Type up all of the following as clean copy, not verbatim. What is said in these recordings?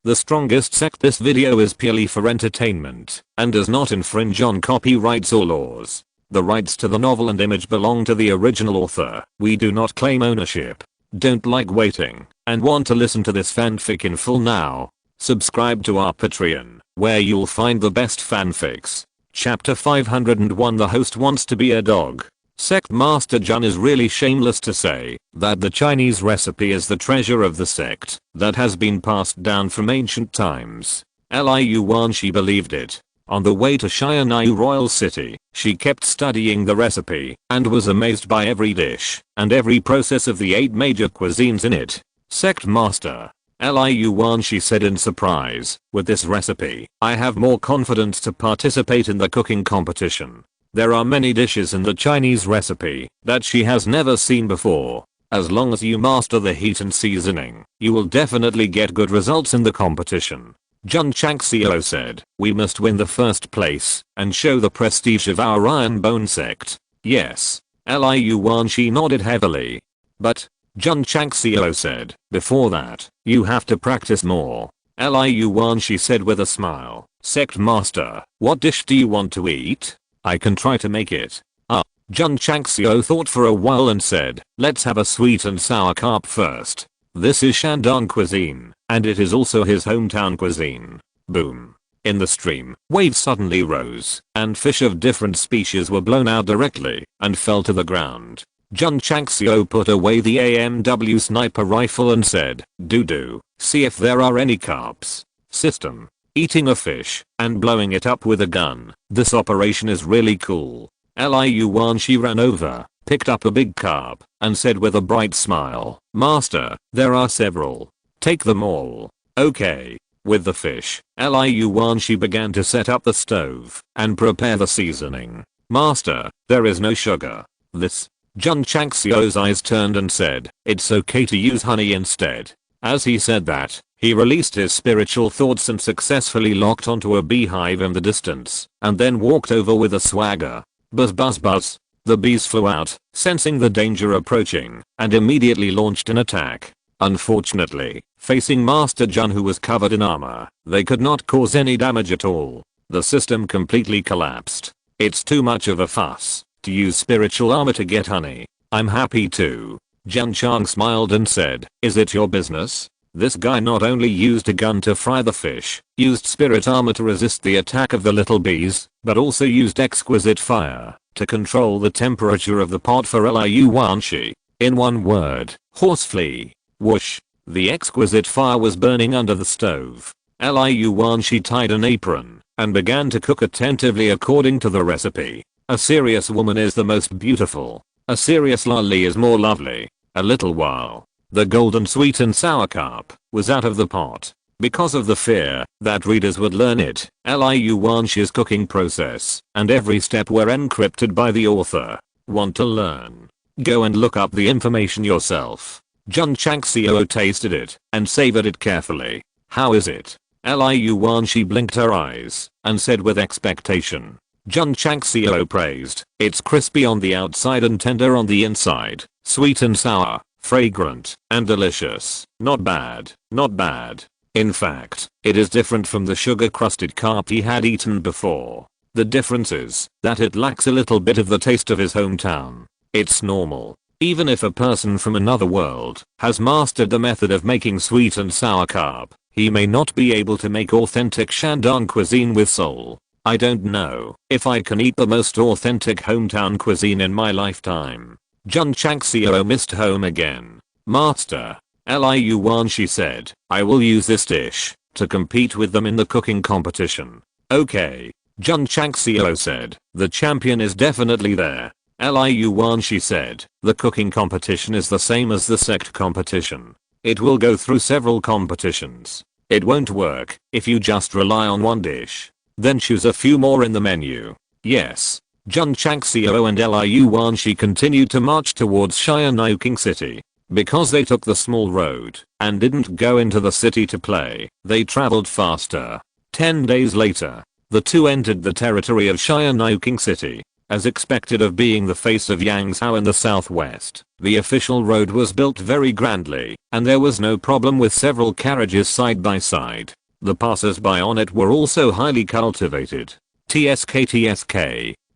The Strongest Sect. This video is purely for entertainment and does not infringe on copyrights or laws. The rights to the novel and image belong to the original author. We do not claim ownership. Don't like waiting and want to listen to this fanfic in full now? Subscribe to our Patreon, where you'll find the best fanfics. Chapter 501. The host wants to be a dog. Sect Master Jun is really shameless to say that the Chinese recipe is the treasure of the sect that has been passed down from ancient times. Liu Wan, she believed it. On the way to Xianyu Royal City, she kept studying the recipe and was amazed by every dish and every process of the 8 major cuisines in it. Sect Master Liu Wan, she said in surprise, with this recipe, I have more confidence to participate in the cooking competition. There are many dishes in the Chinese recipe that she has never seen before. As long as you master the heat and seasoning, you will definitely get good results in the competition. Jun Changxiao said, we must win the first place and show the prestige of our Iron Bone Sect. Yes. Liu Wan, she nodded heavily. But, Jun Changxiao said, before that, you have to practice more. Liu Wan, she said with a smile, Sect Master, what dish do you want to eat? I can try to make it. Jun Changxiao thought for a while and said, let's have a sweet and sour carp first. This is Shandong cuisine, and it is also his hometown cuisine. Boom. In the stream, waves suddenly rose, and fish of different species were blown out directly and fell to the ground. Jun Changxiao put away the AMW sniper rifle and said, do, see if there are any carps. System. Eating a fish and blowing it up with a gun. This operation is really cool. Liu Wan, she ran over, picked up a big carp, and said with a bright smile, Master, there are several. Take them all. Okay. With the fish, Liu Wan, she began to set up the stove and prepare the seasoning. Master, there is no sugar. This. Jun Changxiao's eyes turned and said, it's okay to use honey instead. As he said that, he released his spiritual thoughts and successfully locked onto a beehive in the distance, and then walked over with a swagger. Buzz buzz buzz. The bees flew out, sensing the danger approaching, and immediately launched an attack. Unfortunately, facing Master Jun, who was covered in armor, they could not cause any damage at all. The system completely collapsed. It's too much of a fuss to use spiritual armor to get honey. I'm happy to. Jun Chang smiled and said, is it your business? This guy not only used a gun to fry the fish, used spirit armor to resist the attack of the little bees, but also used exquisite fire to control the temperature of the pot for Liu Wan. In one word, horsefly. Whoosh. The exquisite fire was burning under the stove. Liu Wan, she tied an apron and began to cook attentively according to the recipe. A serious woman is the most beautiful. A serious lolly is more lovely. A little while, the golden sweet and sour carp was out of the pot. Because of the fear that readers would learn it, Liu Wan's cooking process and every step were encrypted by the author. Want to learn? Go and look up the information yourself. Jun Changxiao tasted it and savored it carefully. How is it? Liu Wan, she blinked her eyes and said with expectation. Jun Changxiao praised, it's crispy on the outside and tender on the inside, sweet and sour, fragrant, and delicious. Not bad, not bad. In fact, it is different from the sugar-crusted carp he had eaten before. The difference is that it lacks a little bit of the taste of his hometown. It's normal. Even if a person from another world has mastered the method of making sweet and sour carp, he may not be able to make authentic Shandong cuisine with soul. I don't know if I can eat the most authentic hometown cuisine in my lifetime. Jun Changxiao missed home again. Master Liu Wan, she said, I will use this dish to compete with them in the cooking competition. Okay. Jun Changxiao said, the champion is definitely there. Liu Wan, she said, the cooking competition is the same as the sect competition. It will go through several competitions. It won't work if you just rely on one dish. Then choose a few more in the menu. Yes. Jun Changxiao and Liu Wan, she continued to march towards Xianyu City. Because they took the small road and didn't go into the city to play, they traveled faster. 10 days later, the two entered the territory of Xianyu City. As expected of being the face of Yangzhou in the southwest, the official road was built very grandly, and there was no problem with several carriages side by side. The passers-by on it were also highly cultivated. TSK,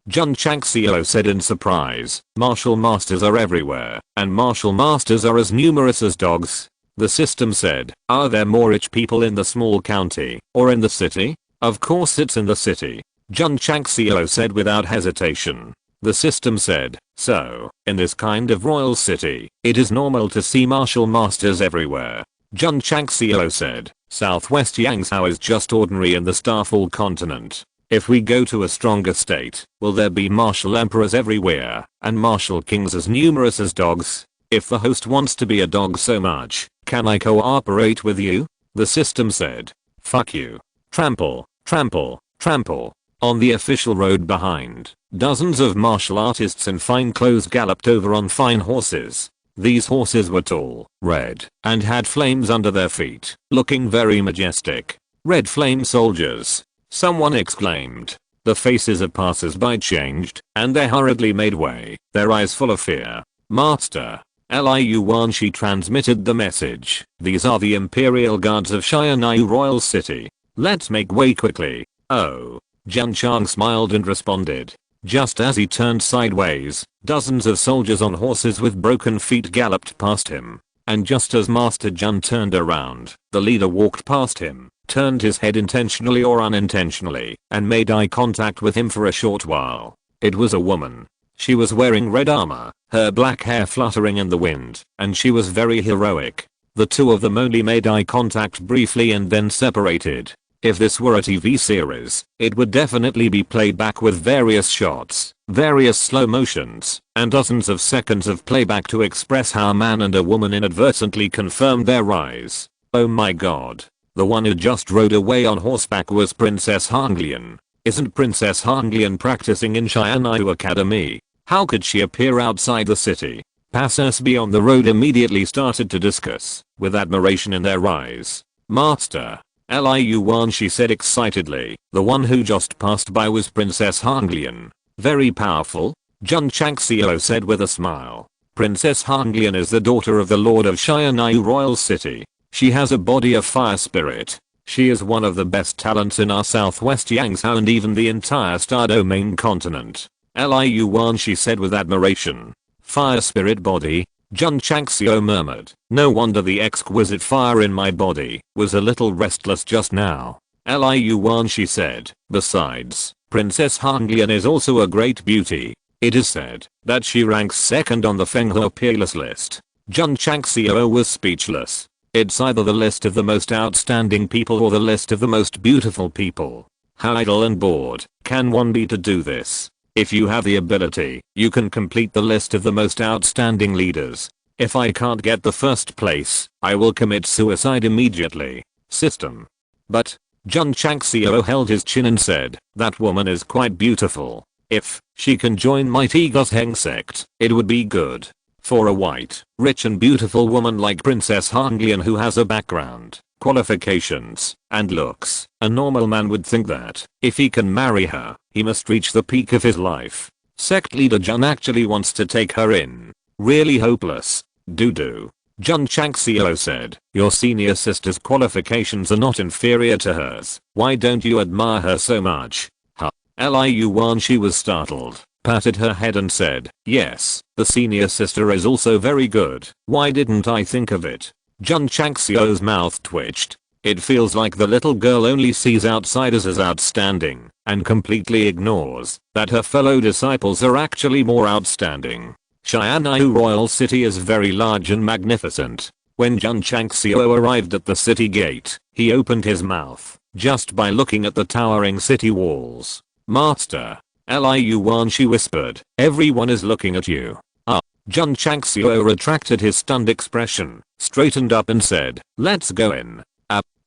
Jun Changxiao said in surprise. Martial masters are everywhere, and martial masters are as numerous as dogs. The system said, are there more rich people in the small county, or in the city? Of course it's in the city. Jun Changxiao said without hesitation. The system said, so, in this kind of royal city, it is normal to see martial masters everywhere. Jun Changxiao said, Southwest Yangzhou is just ordinary in the Starfall continent. If we go to a stronger state, will there be martial emperors everywhere, and martial kings as numerous as dogs? If the host wants to be a dog so much, can I cooperate with you? The system said. Fuck you. Trample, trample, trample. On the official road behind, dozens of martial artists in fine clothes galloped over on fine horses. These horses were tall, red, and had flames under their feet, looking very majestic. Red flame soldiers. Someone exclaimed. The faces of passers-by changed, and they hurriedly made way, their eyes full of fear. Master. Liu Wanshi transmitted the message. These are the Imperial Guards of Xianyu Royal City. Let's make way quickly. Oh. Jun Chang smiled and responded. Just as he turned sideways, dozens of soldiers on horses with broken feet galloped past him. And just as Master Jun turned around, the leader walked past him, turned his head intentionally or unintentionally, and made eye contact with him for a short while. It was a woman. She was wearing red armor, her black hair fluttering in the wind, and she was very heroic. The two of them only made eye contact briefly and then separated. If this were a TV series, it would definitely be played back with various shots, various slow motions, and dozens of seconds of playback to express how a man and a woman inadvertently confirmed their eyes. Oh my god. The one who just rode away on horseback was Princess Hanglian. Isn't Princess Hanglian practicing in Xianyu Academy? How could she appear outside the city? Passers-by on the road immediately started to discuss, with admiration in their eyes. Master. Liu Wanshi said excitedly. The one who just passed by was Princess Hanglian. Very powerful? Jun Changxiao said with a smile. Princess Hanglian is the daughter of the Lord of Xianyu Royal City. She has a body of fire spirit. She is one of the best talents in our southwest Yangzhou and even the entire Star Domain continent. Liu Wanshi said with admiration. Fire spirit body? Jun Changxiao murmured. No wonder the exquisite fire in my body was a little restless just now. Liu Wanshi said. Besides, Princess Hanglian is also a great beauty. It is said that she ranks second on the Fenghua peerless list. Jun Changxiao was speechless. It's either the list of the most outstanding people or the list of the most beautiful people. How idle and bored can one be to do this? If you have the ability, you can complete the list of the most outstanding leaders. If I can't get the first place, I will commit suicide immediately. System. But, Jun Changxiao held his chin and said, that woman is quite beautiful. If she can join my Strongest Sect, it would be good. For a white, rich and beautiful woman like Princess Hanglian who has a background, qualifications, and looks, a normal man would think that, if he can marry her, he must reach the peak of his life. Sect leader Jun actually wants to take her in. Really hopeless. Doo-doo. Jun Changxiao said, your senior sister's qualifications are not inferior to hers. Why don't you admire her so much? Huh. Liu Wanshi was startled, patted her head and said, yes, the senior sister is also very good. Why didn't I think of it? Jun Changxiao's mouth twitched. It feels like the little girl only sees outsiders as outstanding, and completely ignores that her fellow disciples are actually more outstanding. Xianyu Royal City is very large and magnificent. When Jun Changxiao arrived at the city gate, he opened his mouth, just by looking at the towering city walls. Master. Liu Wanshi whispered, everyone is looking at you. Jun Changxiao retracted his stunned expression, straightened up and said, let's go in.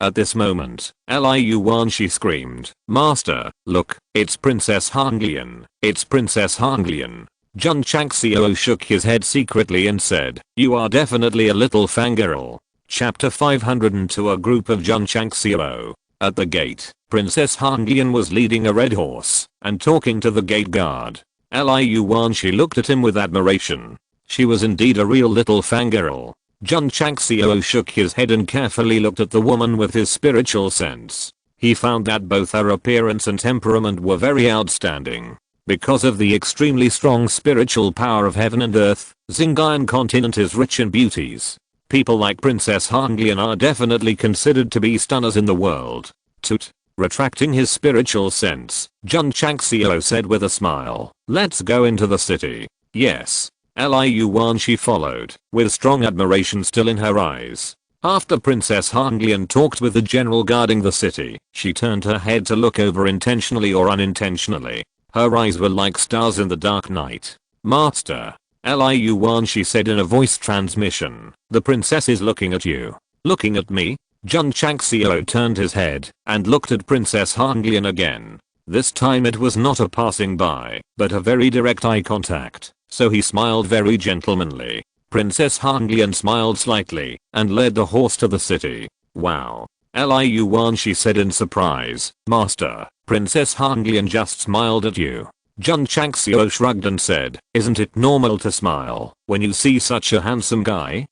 At this moment, Liu Wanshi screamed, Master, look, it's Princess Hanglian, it's Princess Hanglian. Jun Changxiao shook his head secretly and said, you are definitely a little fangirl. Chapter 502. A group of Jun Changxiao. At the gate, Princess Hanglian was leading a red horse and talking to the gate guard. Liu Wanshi looked at him with admiration. She was indeed a real little fangirl. Jun Changxiao shook his head and carefully looked at the woman with his spiritual sense. He found that both her appearance and temperament were very outstanding. Because of the extremely strong spiritual power of heaven and earth, Xinjiang continent is rich in beauties. People like Princess Hanglian are definitely considered to be stunners in the world. Toot. Retracting his spiritual sense, Jun Changxiao said with a smile, "Let's go into the city." Yes. Liu Wanshi followed, with strong admiration still in her eyes. After Princess Hanglian talked with the general guarding the city, she turned her head to look over intentionally or unintentionally. Her eyes were like stars in the dark night. "Master," Liu Wanshi said in a voice transmission, "the princess is looking at you." "Looking at me?" Jun Changxiao turned his head and looked at Princess Hanglian again. This time it was not a passing by, but a very direct eye contact, so he smiled very gentlemanly. Princess Hanglian smiled slightly and led the horse to the city. "Wow." Liu Wanshi said in surprise, "Master, Princess Hanglian just smiled at you." Jun Changxiao shrugged and said, "Isn't it normal to smile when you see such a handsome guy?"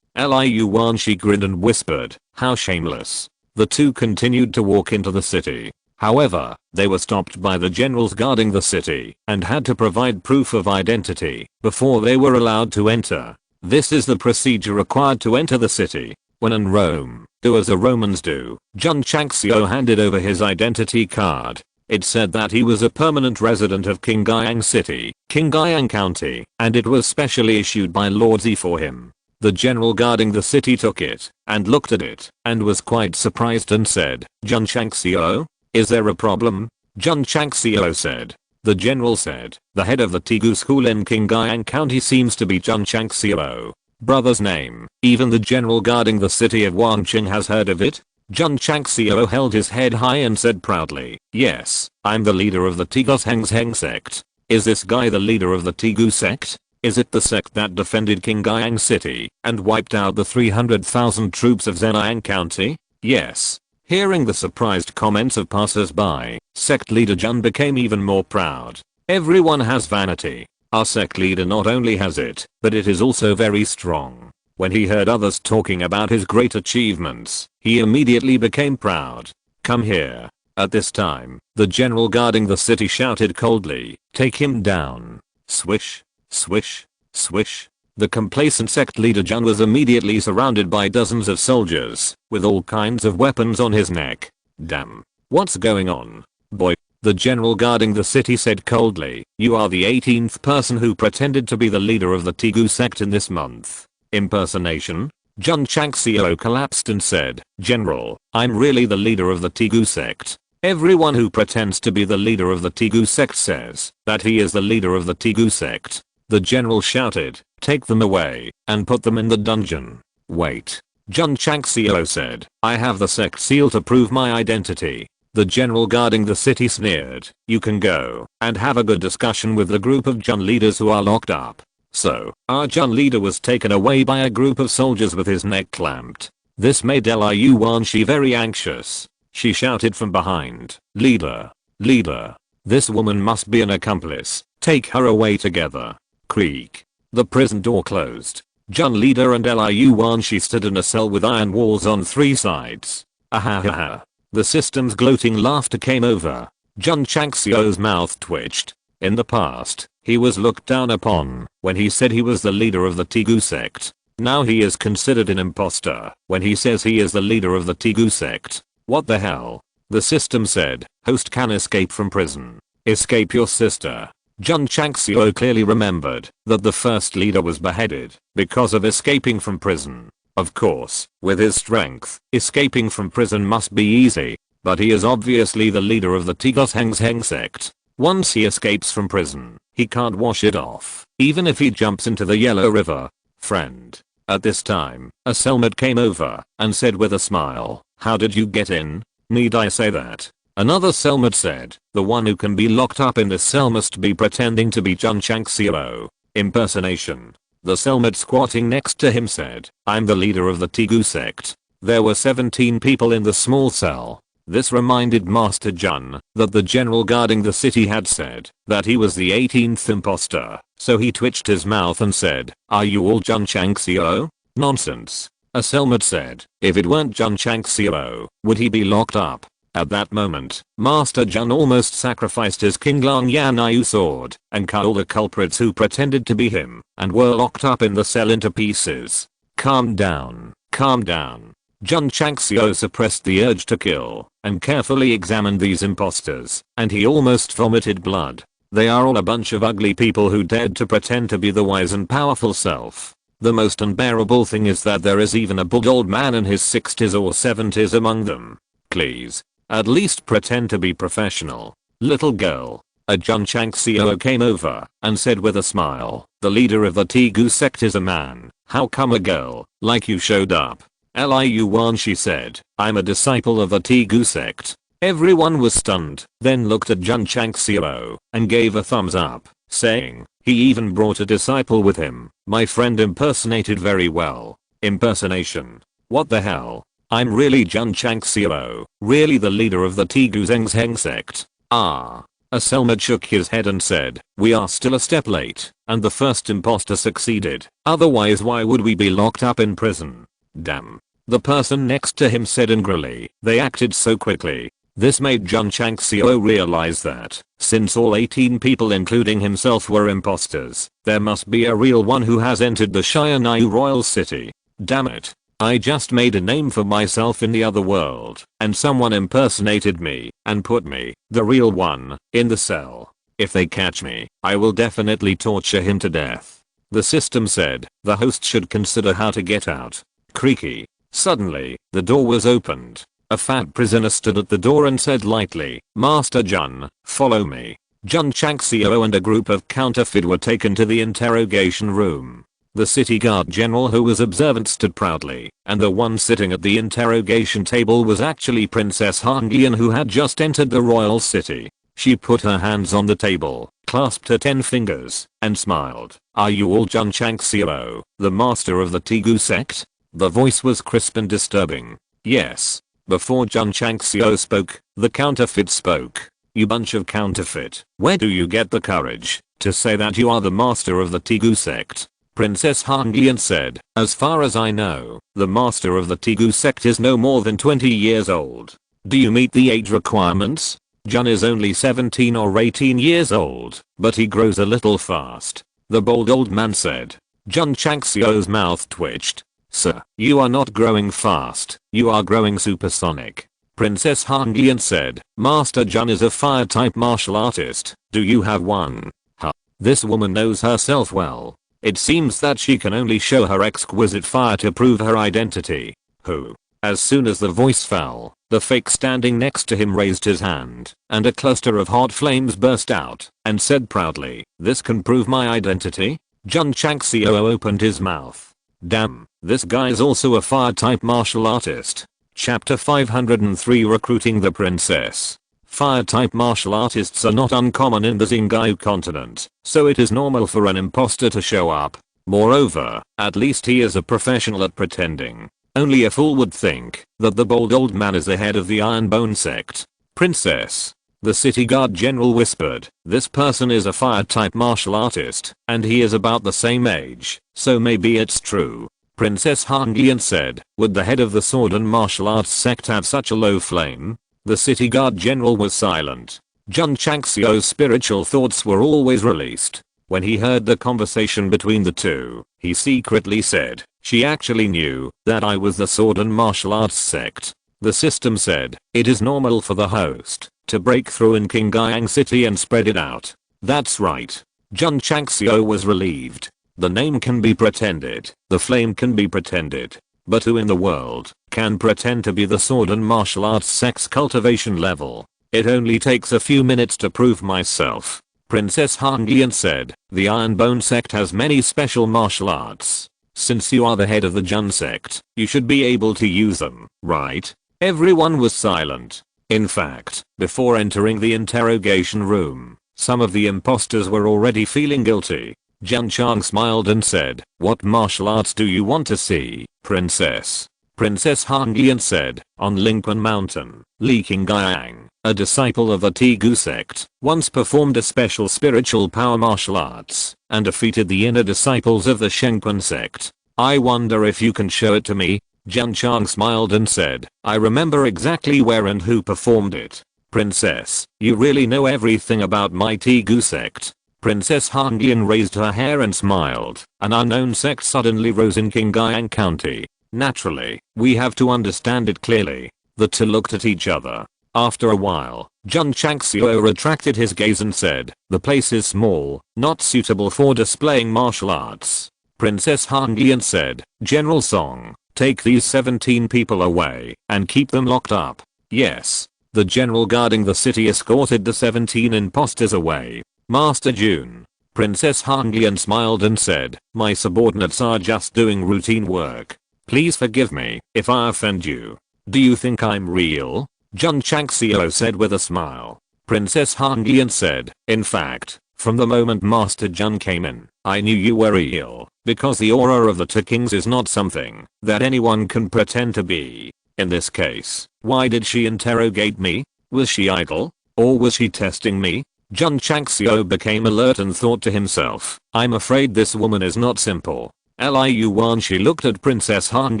Liu Wanshi grinned and whispered, "How shameless." The two continued to walk into the city. However, they were stopped by the generals guarding the city and had to provide proof of identity before they were allowed to enter. This is the procedure required to enter the city. When in Rome, do as the Romans do. Jun Changxiao handed over his identity card. It said that he was a permanent resident of Qingyang City, Qingyang County, and it was specially issued by Lord Zi for him. The general guarding the city took it and looked at it and was quite surprised and said, "Jun Changxiao, is there a problem?" Jun Changxiao said. The general said, "The head of the Tigu school in Qingyang County seems to be Jun Changxiao. Brother's name, even the general guarding the city of Wangqing has heard of it." Jun Changxiao held his head high and said proudly, "Yes, I'm the leader of the Strongest Sect." "Is this guy the leader of the Tigu sect? Is it the sect that defended Qingyang City and wiped out the 300,000 troops of Zhejiang County?" "Yes." Hearing the surprised comments of passers-by, sect leader Jun became even more proud. Everyone has vanity. Our sect leader not only has it, but it is also very strong. When he heard others talking about his great achievements, he immediately became proud. "Come here." At this time, the general guarding the city shouted coldly, "Take him down." Swish. Swish. Swish. The complacent sect leader Jun was immediately surrounded by dozens of soldiers, with all kinds of weapons on his neck. "Damn. What's going on? Boy." The general guarding the city said coldly, "You are the 18th person who pretended to be the leader of the Tigu sect in this month." Impersonation? Jun Changxiao collapsed and said, "General, I'm really the leader of the Tigu sect. Everyone who pretends to be the leader of the Tigu sect says that he is the leader of the Tigu sect." The general shouted, "Take them away and put them in the dungeon." "Wait." Jun Changxiao said, "I have the sect seal to prove my identity." The general guarding the city sneered, "You can go and have a good discussion with the group of Jun leaders who are locked up." So, our Jun leader was taken away by a group of soldiers with his neck clamped. This made Liu Wanshi very anxious. She shouted from behind, "Leader! Leader! This woman must be an accomplice. Take her away together." Creak. The prison door closed. Jun leader and Liu Wanshi stood in a cell with iron walls on three sides. Ahahaha. The system's gloating laughter came over. Jun Changxiao's mouth twitched. In the past, he was looked down upon when he said he was the leader of the Tigu sect. Now he is considered an imposter when he says he is the leader of the Tigu sect. What the hell? The system said, "Host can escape from prison. Escape your sister." Jun Changxiao clearly remembered that the first leader was beheaded because of escaping from prison. Of course, with his strength, escaping from prison must be easy, but he is obviously the leader of the Strongest Sect. Once he escapes from prison, he can't wash it off, even if he jumps into the Yellow River. "Friend." At this time, a cellmate came over and said with a smile, "How did you get in?" "Need I say that?" Another cellmate said, "The one who can be locked up in this cell must be pretending to be Jun Changxiao." Impersonation. The cellmate squatting next to him said, "I'm the leader of the Tigu sect." There were 17 people in the small cell. This reminded Master Jun that the general guarding the city had said that he was the 18th imposter, so he twitched his mouth and said, "Are you all Jun Changxiao?" "Nonsense," a cellmate said. "If it weren't Jun Changxiao, would he be locked up?" At that moment, Master Jun almost sacrificed his King Lang Yanyu sword and cut all the culprits who pretended to be him and were locked up in the cell into pieces. Calm down, calm down. Jun Changxiao suppressed the urge to kill and carefully examined these imposters, and he almost vomited blood. They are all a bunch of ugly people who dared to pretend to be the wise and powerful self. The most unbearable thing is that there is even a bald old man in his 60s or 70s among them. Please, at least pretend to be professional. Little girl. A Jun Changxiao came over and said with a smile, "The leader of the Tegu sect is a man. How come a girl like you showed up?" "Liu, she said, "I'm a disciple of the Tegu sect." Everyone was stunned, then looked at Jun Changxiao and gave a thumbs up, saying, "He even brought a disciple with him." My friend impersonated very well. Impersonation. What the hell? I'm really Jun Changxiao, really the leader of the Tegu sect. Ah. A cellmate shook his head and said, "We are still a step late, and the first imposter succeeded. Otherwise why would we be locked up in prison?" Damn. The person next to him said angrily, "They acted so quickly." This made Jun Changxiao realize that, since all 18 people including himself were imposters, there must be a real one who has entered the Xianyu royal city. Damn it. I just made a name for myself in the other world, and someone impersonated me and put me, the real one, in the cell. If they catch me, I will definitely torture him to death. The system said the host should consider how to get out. Creaky. Suddenly, the door was opened. A fat prisoner stood at the door and said lightly, "Master Jun, follow me." Jun Changxiao and a group of counterfeit were taken to the interrogation room. The city guard general who was observant stood proudly, and the one sitting at the interrogation table was actually Princess Hanglian, who had just entered the royal city. She put her hands on the table, clasped her 10 fingers, and smiled. "Are you all Jun Changxiao, the master of the Tegu sect?" The voice was crisp and disturbing. "Yes." Before Jun Changxiao spoke, the counterfeit spoke. "You bunch of counterfeit, where do you get the courage to say that you are the master of the Tegu sect?" Princess Hanglian said, "As far as I know, the master of the Tegu sect is no more than 20 years old. Do you meet the age requirements?" Jun is only 17 or 18 years old, but he grows a little fast. The bald old man said. Jun Changxiao's mouth twitched. "Sir, you are not growing fast, you are growing supersonic." Princess Hanglian said, "Master Jun is a fire type martial artist. Do you have one?" Huh. This woman knows herself well. It seems that she can only show her exquisite fire to prove her identity. Who? As soon as the voice fell, the fake standing next to him raised his hand, and a cluster of hot flames burst out, and said proudly, "This can prove my identity?" Jun Changxiao opened his mouth. Damn, this guy is also a fire type martial artist. Chapter 503 Recruiting the Princess. Fire type martial artists are not uncommon in the Xingqiu continent, so it is normal for an imposter to show up. Moreover, at least he is a professional at pretending. Only a fool would think that the bald old man is the head of the Iron Bone Sect. "Princess," the city guard general whispered, "this person is a fire type martial artist, and he is about the same age, so maybe it's true." Princess Hanglian said, "Would the head of the sword and martial arts sect have such a low flame?" The city guard general was silent. Jun Changxiao's spiritual thoughts were always released. When he heard the conversation between the two, he secretly said, "She actually knew that I was the sword and martial arts sect." The system said, "It is normal for the host to break through in Qingyang City and spread it out." That's right. Jun Changxiao was relieved. The name can be pretended, the flame can be pretended. But who in the world can pretend to be the sword and martial arts sect's cultivation level? It only takes a few minutes to prove myself. Princess Hanglian said, "The Iron Bone Sect has many special martial arts. Since you are the head of the Jun sect, you should be able to use them, right?" Everyone was silent. In fact, before entering the interrogation room, some of the imposters were already feeling guilty. Jun Chang smiled and said, "What martial arts do you want to see, princess?" Princess Han said, on Lingquan Mountain, Li Qingyang, a disciple of the Tegu sect, once performed a special spiritual power martial arts and defeated the inner disciples of the Shengquan sect. I wonder if you can show it to me? Jun Chang smiled and said, I remember exactly where and who performed it. Princess, you really know everything about my Tegu sect. Princess Han raised her hair and smiled. An unknown sect suddenly rose in Qingyang County. Naturally, we have to understand it clearly. The two looked at each other. After a while, Jun Changxiao retracted his gaze and said, the place is small, not suitable for displaying martial arts. Princess Han said, General Song, take these 17 people away and keep them locked up. Yes. The general guarding the city escorted the 17 imposters away. Master Jun. Princess Han smiled and said, my subordinates are just doing routine work. Please forgive me if I offend you. Do you think I'm real? Jun Changxiao said with a smile. Princess Han said, in fact, from the moment Master Jun came in, I knew you were real, because the aura of the two kings is not something that anyone can pretend to be. In this case, why did she interrogate me? Was she idle? Or was she testing me? Jun Changxiao became alert and thought to himself, I'm afraid this woman is not simple. Liu she looked at Princess Han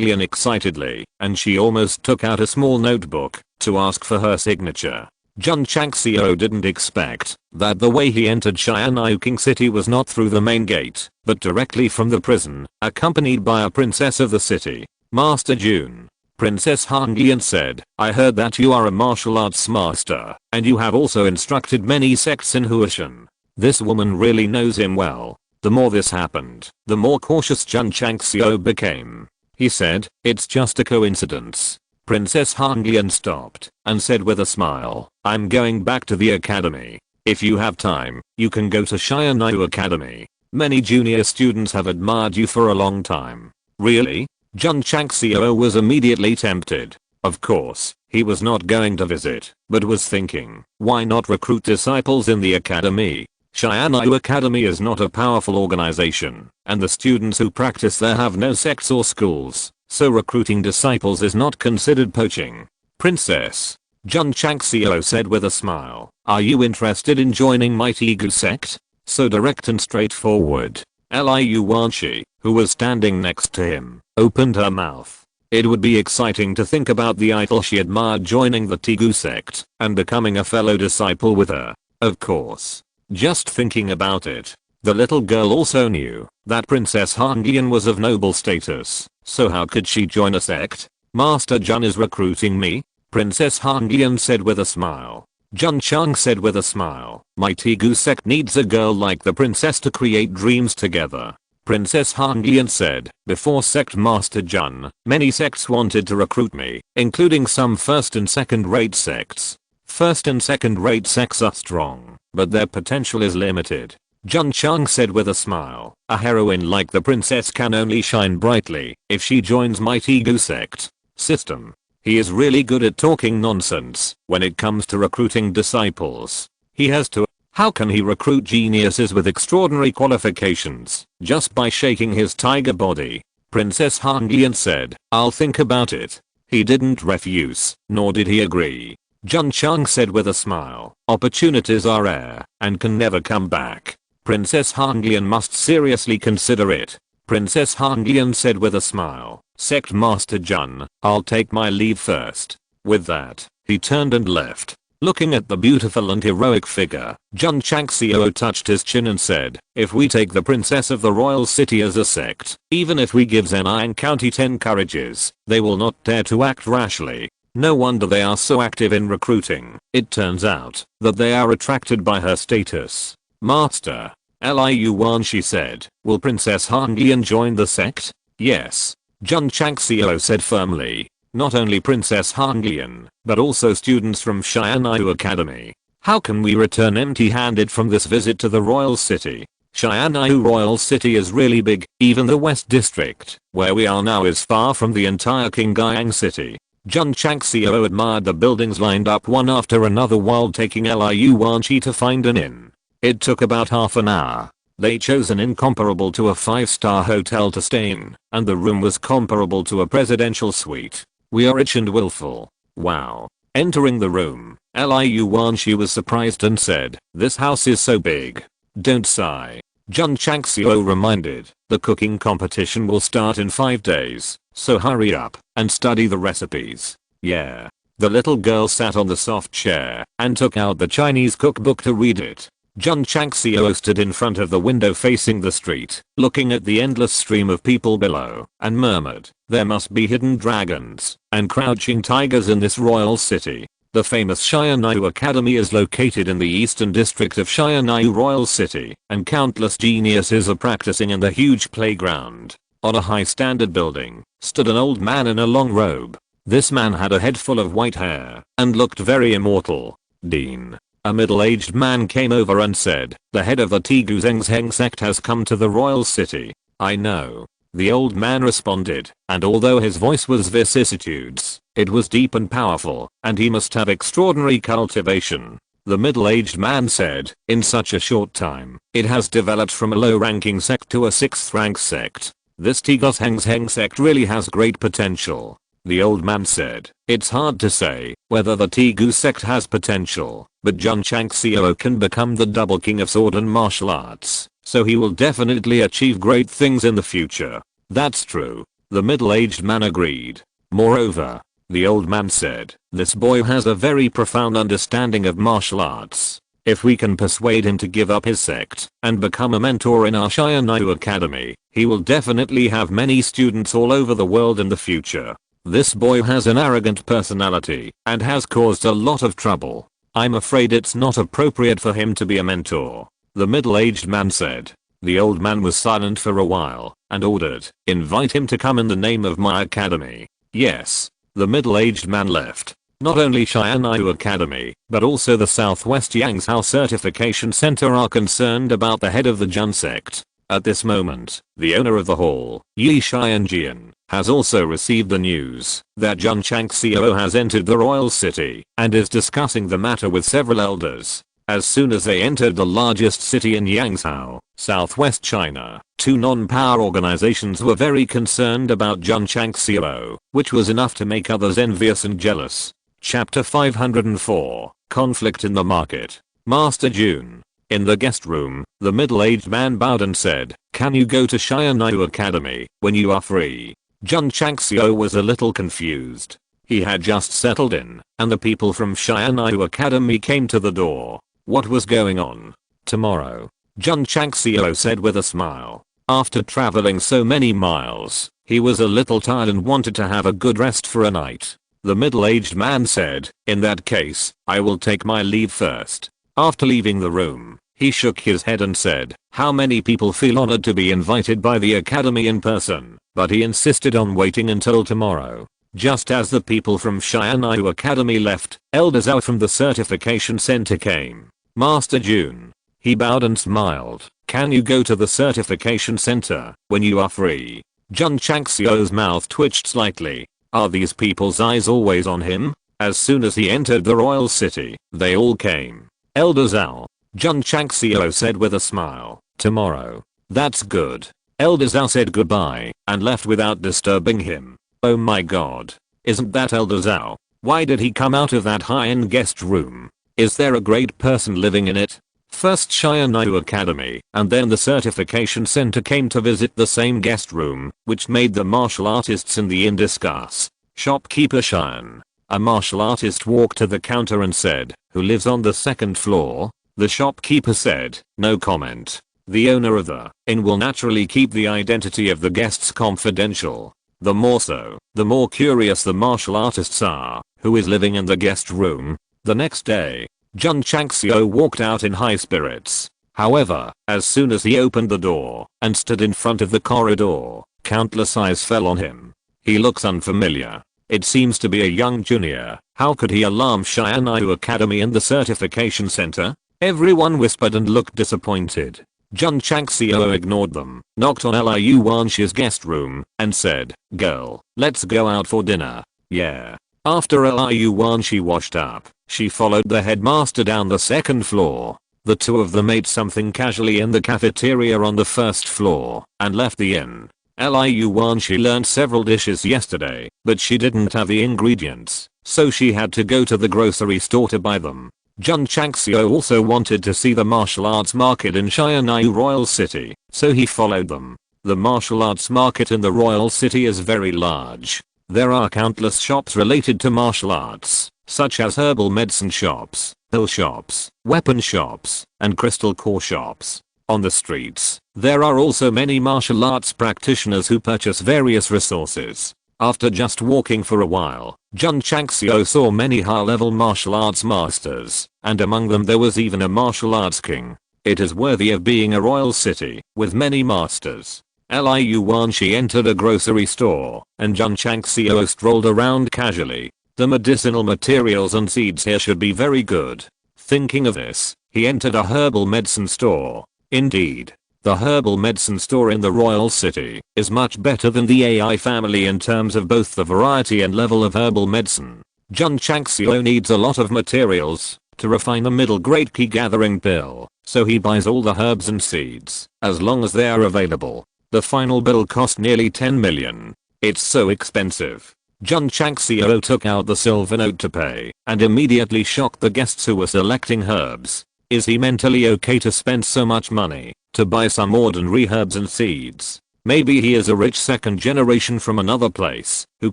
excitedly, and she almost took out a small notebook to ask for her signature. Jun Changxiao didn't expect that the way he entered Xianyu King City was not through the main gate, but directly from the prison, accompanied by a princess of the city. Master Jun. Princess Han said, I heard that you are a martial arts master, and you have also instructed many sects in Huashan. This woman really knows him well. The more this happened, the more cautious Jun Changxiao became. He said, it's just a coincidence. Princess Han stopped and said with a smile, I'm going back to the academy. If you have time, you can go to Xianyu Academy. Many junior students have admired you for a long time. Really? Jun Changxiao was immediately tempted. Of course, he was not going to visit, but was thinking, why not recruit disciples in the academy? Xianyu Academy is not a powerful organization, and the students who practice there have no sects or schools, so recruiting disciples is not considered poaching. Princess. Jun Changxiao said with a smile, are you interested in joining my Tegu sect? So direct and straightforward. Liu she, who was standing next to him, opened her mouth. It would be exciting to think about the idol she admired joining the Tegu sect and becoming a fellow disciple with her. Of course. Just thinking about it, the little girl also knew that Princess Han was of noble status, so how could she join a sect? Master Jun is recruiting me? Princess Han said with a smile. Jun Chang said with a smile, my Tegu sect needs a girl like the princess to create dreams together. Princess Han said, before sect Master Jun, many sects wanted to recruit me, including some first and second rate sects. First and second rate sects are strong, but their potential is limited. Jun Chang said with a smile, a heroine like the princess can only shine brightly if she joins my Tegu sect. System. He is really good at talking nonsense when it comes to recruiting disciples. He has to. How can he recruit geniuses with extraordinary qualifications just by shaking his tiger body? Princess Han said, I'll think about it. He didn't refuse, nor did he agree. Jun Chang said with a smile, opportunities are rare and can never come back. Princess Han must seriously consider it. Princess Han said with a smile, Sect Master Jun, I'll take my leave first. With that, he turned and left. Looking at the beautiful and heroic figure, Jun Changxiao touched his chin and said, if we take the princess of the royal city as a sect, even if we give Zhenyang County 10 courages, they will not dare to act rashly. No wonder they are so active in recruiting. It turns out that they are attracted by her status. Master. Liu she said, will Princess Han join the sect? Yes. Jun Changxiao said firmly. Not only Princess Han, but also students from Xianyu Academy. How can we return empty-handed from this visit to the royal city? Xianyu Royal City is really big, even the West District, where we are now, is far from the entire Qingyang City. Jun Changxiao admired the buildings lined up one after another while taking Liu to find an inn. It took about half an hour. They chose an incomparable to a 5-star hotel to stay in, and the room was comparable to a presidential suite. We are rich and willful. Wow. Entering the room, Liu Wanshi was surprised and said, "This house is so big. Don't sigh." Jun Changxiao reminded, "The cooking competition will start in 5 days, so hurry up and study the recipes." Yeah. The little girl sat on the soft chair and took out the Chinese cookbook to read it. Jun Changxiao stood in front of the window facing the street, looking at the endless stream of people below, and murmured, "There must be hidden dragons and crouching tigers in this royal city." The famous Xianyu Academy is located in the eastern district of Xianyu Royal City, and countless geniuses are practicing in the huge playground. On a high standard building, stood an old man in a long robe. This man had a head full of white hair and looked very immortal. Dean. A middle-aged man came over and said, "The head of the Strongest Sect has come to the royal city." "I know." The old man responded, and although his voice was vicissitudes, it was deep and powerful, and he must have extraordinary cultivation. The middle-aged man said, "In such a short time, it has developed from a low-ranking sect to a 6th-rank sect. This Strongest Sect really has great potential." The old man said, "It's hard to say whether the Strongest Sect has potential, but Jun Changxiao can become the double king of sword and martial arts, so he will definitely achieve great things in the future." "That's true." The middle-aged man agreed. Moreover, the old man said, "This boy has a very profound understanding of martial arts. If we can persuade him to give up his sect and become a mentor in our Xianyu Academy, he will definitely have many students all over the world in the future. This boy has an arrogant personality and has caused a lot of trouble. I'm afraid it's not appropriate for him to be a mentor," the middle-aged man said. The old man was silent for a while and ordered, "Invite him to come in the name of my academy." Yes. The middle-aged man left. Not only Xianyu Academy, but also the Southwest Yangzhou Certification Center are concerned about the head of the Jun sect. At this moment, the owner of the hall, Yi Xianjian, has also received the news that Jun Changxiao has entered the royal city and is discussing the matter with several elders. As soon as they entered the largest city in Yangzhou, southwest China, 2 non-power organizations were very concerned about Jun Changxiao, which was enough to make others envious and jealous. Chapter 504, Conflict in the Market. Master Jun. In the guest room, the middle-aged man bowed and said, "Can you go to Xianyu Academy when you are free?" Jun Changxiao was a little confused. He had just settled in, and the people from Xianyu Academy came to the door. What was going on? "Tomorrow," Jun Changxiao said with a smile. After traveling so many miles, he was a little tired and wanted to have a good rest for a night. The middle-aged man said, "In that case, I will take my leave first." After leaving the room, he shook his head and said, "How many people feel honored to be invited by the academy in person?" But he insisted on waiting until tomorrow. Just as the people from Xianyu Academy left, Elder Zhao from the certification center came. "Master Jun." He bowed and smiled. "Can you go to the certification center when you are free?" Jun Changxiao's mouth twitched slightly. Are these people's eyes always on him? As soon as he entered the royal city, they all came. "Elder Zhao," Jun Changxiao said with a smile. "Tomorrow." "That's good." Elder Zhao said goodbye and left without disturbing him. Oh my god. Isn't that Elder Zhao? Why did he come out of that high-end guest room? Is there a great person living in it? First Xianyu Academy and then the certification center came to visit the same guest room, which made the martial artists in the inn discuss. Shopkeeper Xian. A martial artist walked to the counter and said, "Who lives on the 2nd floor?" The shopkeeper said, "No comment." The owner of the inn will naturally keep the identity of the guests confidential. The more so, the more curious the martial artists are, who is living in the guest room. The next day, Jun Changxiao walked out in high spirits. However, as soon as he opened the door and stood in front of the corridor, countless eyes fell on him. He looks unfamiliar. It seems to be a young junior. How could he alarm Xianyu Academy and the certification center? Everyone whispered and looked disappointed. Jun Changxiao ignored them, knocked on Liu Wanshi's guest room, and said, "Girl, let's go out for dinner." Yeah. After Liu Wanshi washed up, she followed the headmaster down the 2nd floor. The two of them ate something casually in the cafeteria on the first floor and left the inn. Liu Wanshi learned several dishes yesterday, but she didn't have the ingredients, so she had to go to the grocery store to buy them. Jun Changxiao also wanted to see the martial arts market in Xianyu Royal City, so he followed them. The martial arts market in the Royal City is very large. There are countless shops related to martial arts, such as herbal medicine shops, pill shops, weapon shops, and crystal core shops. On the streets, there are also many martial arts practitioners who purchase various resources. After just walking for a while, Jun Changxiao saw many high-level martial arts masters, and among them there was even a martial arts king. It is worthy of being a royal city, with many masters. Liu Wanshi entered a grocery store, and Jun Changxiao strolled around casually. The medicinal materials and seeds here should be very good. Thinking of this, he entered a herbal medicine store. Indeed, the herbal medicine store in the royal city is much better than the AI family in terms of both the variety and level of herbal medicine. Jun Changxiao needs a lot of materials to refine the middle grade key gathering pill, so he buys all the herbs and seeds as long as they are available. The final bill cost nearly 10 million. It's so expensive. Jun Changxiao took out the silver note to pay and immediately shocked the guests who were selecting herbs. Is he mentally okay to spend so much money to buy some ordinary herbs and seeds? Maybe he is a rich second generation from another place who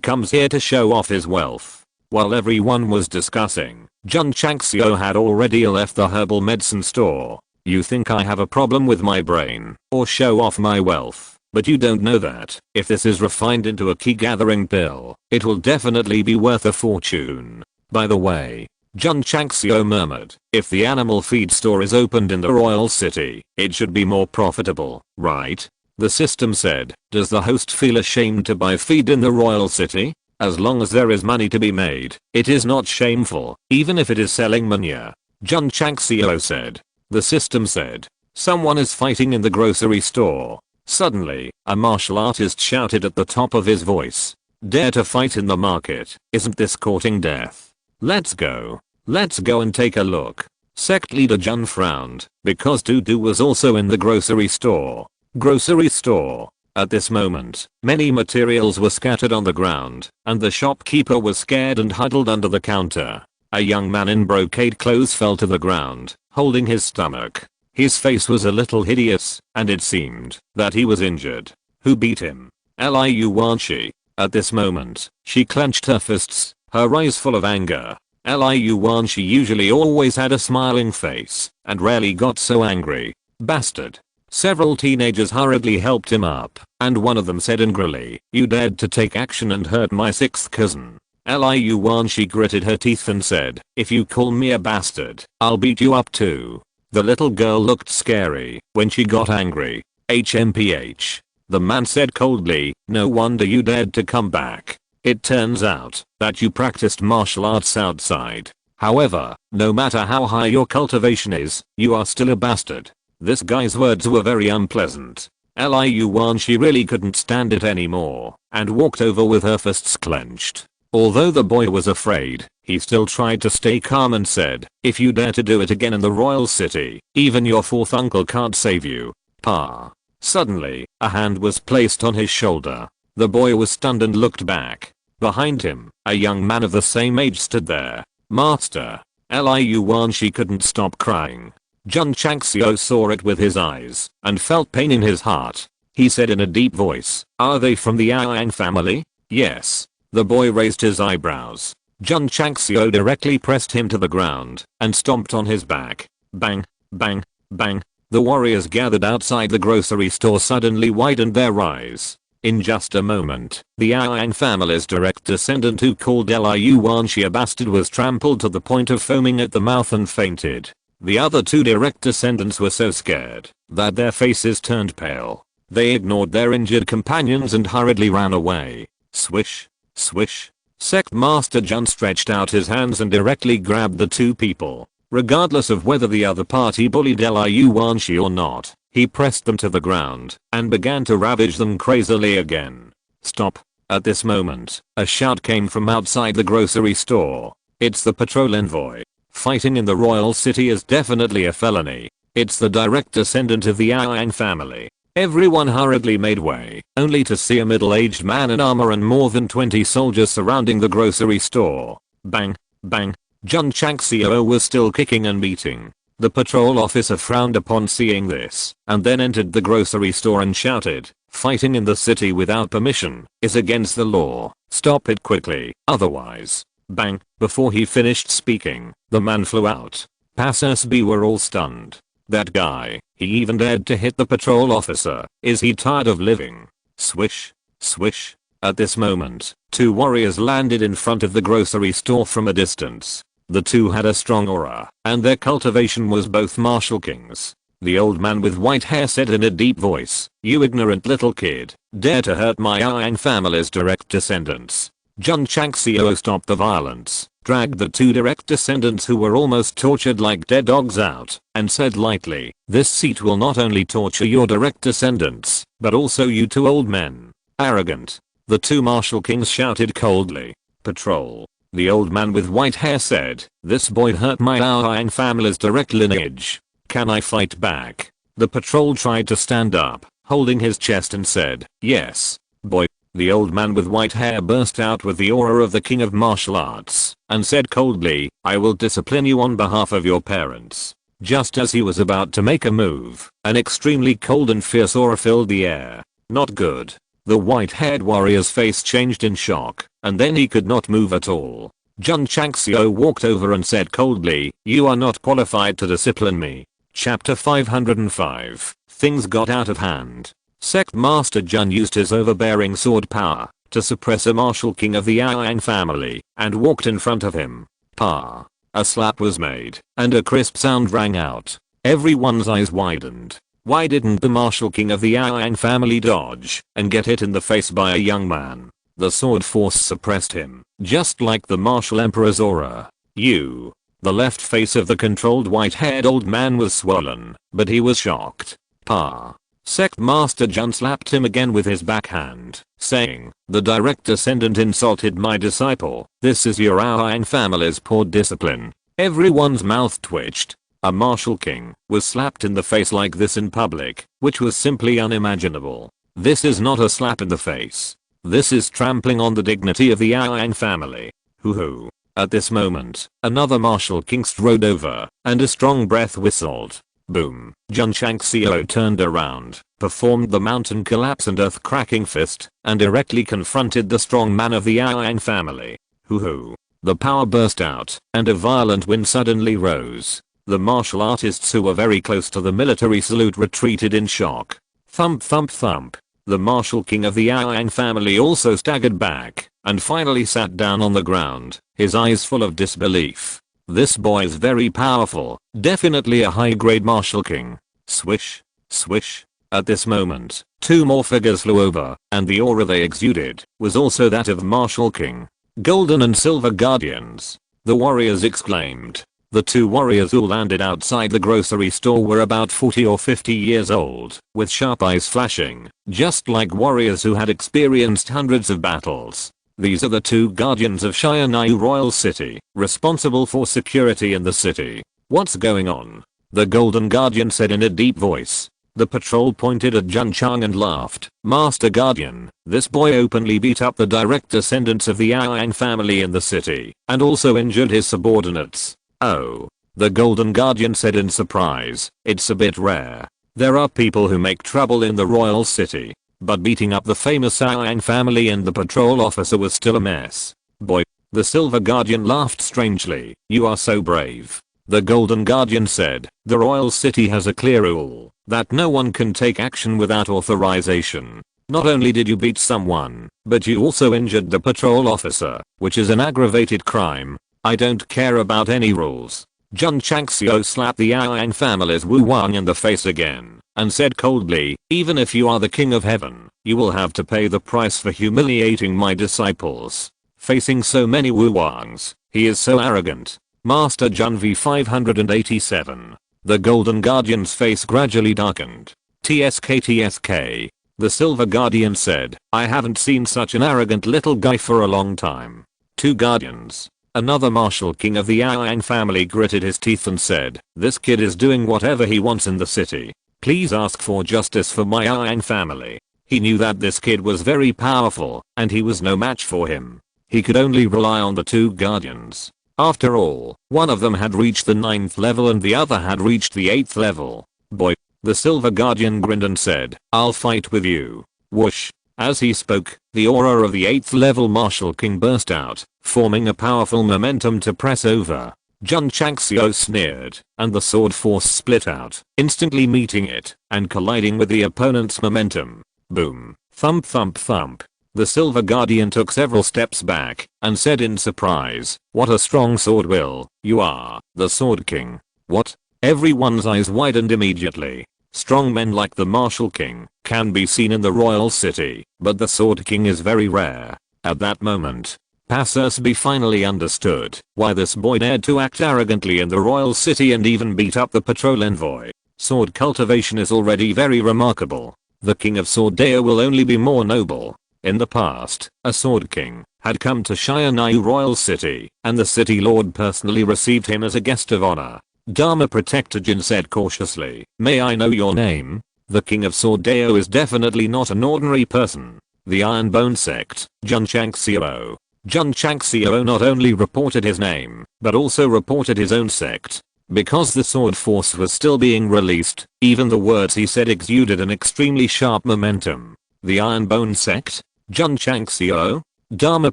comes here to show off his wealth. While everyone was discussing, Jun Changxiao had already left the herbal medicine store. You think I have a problem with my brain or show off my wealth, but you don't know that if this is refined into a key gathering pill, it will definitely be worth a fortune. By the way, Jun Changxiao murmured, if the animal feed store is opened in the royal city, it should be more profitable, right? The system said, does the host feel ashamed to buy feed in the royal city? As long as there is money to be made, it is not shameful, even if it is selling manure. Jun Changxiao said. The system said, someone is fighting in the grocery store. Suddenly, a martial artist shouted at the top of his voice, dare to fight in the market, isn't this courting death? Let's go. Let's go and take a look. Sect leader Jun frowned, because Dudu was also in the grocery store. Grocery store. At this moment, many materials were scattered on the ground, and the shopkeeper was scared and huddled under the counter. A young man in brocade clothes fell to the ground, holding his stomach. His face was a little hideous, and it seemed that he was injured. Who beat him? Liu Wanshi. At this moment, she clenched her fists, her eyes full of anger. Liu Wanshi usually always had a smiling face, and rarely got so angry. Bastard. Several teenagers hurriedly helped him up, and one of them said angrily, you dared to take action and hurt my sixth cousin. Liu Wanshi gritted her teeth and said, if you call me a bastard, I'll beat you up too. The little girl looked scary when she got angry. HMPH. The man said coldly, no wonder you dared to come back. It turns out that you practiced martial arts outside. However, no matter how high your cultivation is, you are still a bastard. This guy's words were very unpleasant. Liu Wanshi really couldn't stand it anymore and walked over with her fists clenched. Although the boy was afraid, he still tried to stay calm and said, if you dare to do it again in the royal city, even your fourth uncle can't save you. Pa. Suddenly, a hand was placed on his shoulder. The boy was stunned and looked back. Behind him, a young man of the same age stood there. Master. Liu Wanshi couldn't stop crying. Jun Changxiao saw it with his eyes and felt pain in his heart. He said in a deep voice, are they from the Yang family? Yes. The boy raised his eyebrows. Jun Changxiao directly pressed him to the ground and stomped on his back. Bang, bang, bang. The warriors gathered outside the grocery store suddenly widened their eyes. In just a moment, the Yang family's direct descendant who called Liu Wanshi a bastard was trampled to the point of foaming at the mouth and fainted. The other two direct descendants were so scared that their faces turned pale. They ignored their injured companions and hurriedly ran away. Swish. Swish. Sect Master Jun stretched out his hands and directly grabbed the two people. Regardless of whether the other party bullied Liu Wanshi or not, he pressed them to the ground and began to ravage them crazily again. Stop. At this moment, a shout came from outside the grocery store. It's the patrol envoy. Fighting in the royal city is definitely a felony. It's the direct descendant of the Yang family. Everyone hurriedly made way, only to see a middle-aged man in armor and more than 20 soldiers surrounding the grocery store. Bang, bang. Jun Changxiao was still kicking and beating. The patrol officer frowned upon seeing this, and then entered the grocery store and shouted, "Fighting in the city without permission is against the law. Stop it quickly, otherwise." Bang. Before he finished speaking, the man flew out. Passers-by were all stunned. That guy, he even dared to hit the patrol officer. Is he tired of living? Swish, swish. At this moment, two warriors landed in front of the grocery store from a distance. The two had a strong aura, and their cultivation was both martial kings. The old man with white hair said in a deep voice, "You ignorant little kid, dare to hurt my Yang family's direct descendants." Jun Changxiao stopped the violence, dragged the two direct descendants who were almost tortured like dead dogs out, and said lightly, "This seat will not only torture your direct descendants, but also you two old men. Arrogant." The two martial kings shouted coldly. "Patrol." The old man with white hair said, "This boy hurt my Yang family's direct lineage. Can I fight back?" The patrol tried to stand up, holding his chest and said, "Yes, boy." The old man with white hair burst out with the aura of the king of martial arts, and said coldly, "I will discipline you on behalf of your parents." Just as he was about to make a move, an extremely cold and fierce aura filled the air. Not good. The white-haired warrior's face changed in shock, and then he could not move at all. Jun Changxiao walked over and said coldly, "You are not qualified to discipline me." Chapter 505. Things got out of hand. Sect Master Jun used his overbearing sword power to suppress a martial king of the Yang family and walked in front of him. Pa. A slap was made, and a crisp sound rang out. Everyone's eyes widened. Why didn't the martial king of the Yang family dodge and get hit in the face by a young man? The sword force suppressed him, just like the martial emperor's aura. The left face of the controlled white-haired old man was swollen, but he was shocked. Pa. Sect Master Jun slapped him again with his backhand, saying, "The direct descendant insulted my disciple. This is your Yang family's poor discipline." Everyone's mouth twitched. A martial king was slapped in the face like this in public, which was simply unimaginable. This is not a slap in the face. This is trampling on the dignity of the Yang family. Hoo-hoo. At this moment, another martial king strode over, and a strong breath whistled. Boom. Jun Changxiao turned around, performed the mountain collapse and earth-cracking fist, and directly confronted the strong man of the Yang family. Hoo-hoo. The power burst out, and a violent wind suddenly rose. The martial artists who were very close to the military salute retreated in shock. Thump thump thump. The martial king of the Yang family also staggered back, and finally sat down on the ground, his eyes full of disbelief. This boy is very powerful, definitely a high-grade martial king. Swish, swish. At this moment, two more figures flew over, and the aura they exuded was also that of martial king. Golden and silver guardians. The warriors exclaimed. The two warriors who landed outside the grocery store were about 40 or 50 years old, with sharp eyes flashing, just like warriors who had experienced hundreds of battles. These are the two guardians of Xianyu Royal City, responsible for security in the city. What's going on? The Golden Guardian said in a deep voice. The patrol pointed at Jun Chang and laughed. Master Guardian, this boy openly beat up the direct descendants of the Yang family in the city, and also injured his subordinates. Oh. The Golden Guardian said in surprise. It's a bit rare. There are people who make trouble in the royal city. But beating up the famous Yang family and the patrol officer was still a mess. Boy. The Silver Guardian laughed strangely. You are so brave. The Golden Guardian said, the royal city has a clear rule that no one can take action without authorization. Not only did you beat someone, but you also injured the patrol officer, which is an aggravated crime. I don't care about any rules. Jun Changxiao slapped the Yang family's Wu Wang in the face again, and said coldly, even if you are the king of heaven, you will have to pay the price for humiliating my disciples. Facing so many Wu Wangs, he is so arrogant. Master Jun v 587. The Golden Guardian's face gradually darkened. TSK. The Silver Guardian said, I haven't seen such an arrogant little guy for a long time. Two guardians. Another martial king of the Yang family gritted his teeth and said, "This kid is doing whatever he wants in the city. Please ask for justice for my Yang family." He knew that this kid was very powerful, and he was no match for him. He could only rely on the two guardians. After all, one of them had reached the 9th level and the other had reached the 8th level. "Boy." The silver guardian grinned and said, "I'll fight with you." Whoosh. As he spoke, the aura of the 8th level martial king burst out, forming a powerful momentum to press over. Jun Changxiao sneered, and the sword force split out, instantly meeting it and colliding with the opponent's momentum. Boom. Thump thump thump. The silver guardian took several steps back and said in surprise, "What a strong sword will. You are the sword king." What? Everyone's eyes widened immediately. Strong men like the martial king can be seen in the royal city, but the sword king is very rare. At that moment, Passersby finally understood why this boy dared to act arrogantly in the royal city and even beat up the patrol envoy. Sword cultivation is already very remarkable. The king of Swordea will only be more noble. In the past, a sword king had come to Xianyu royal city, and the city lord personally received him as a guest of honor. Dharma Protector Jin said cautiously, "May I know your name?" The king of Swordea is definitely not an ordinary person. The Iron Bone Sect, Jun Changxiao. Jun Changxiao not only reported his name, but also reported his own sect. Because the sword force was still being released, even the words he said exuded an extremely sharp momentum. The Iron Bone Sect? Jun Changxiao? Dharma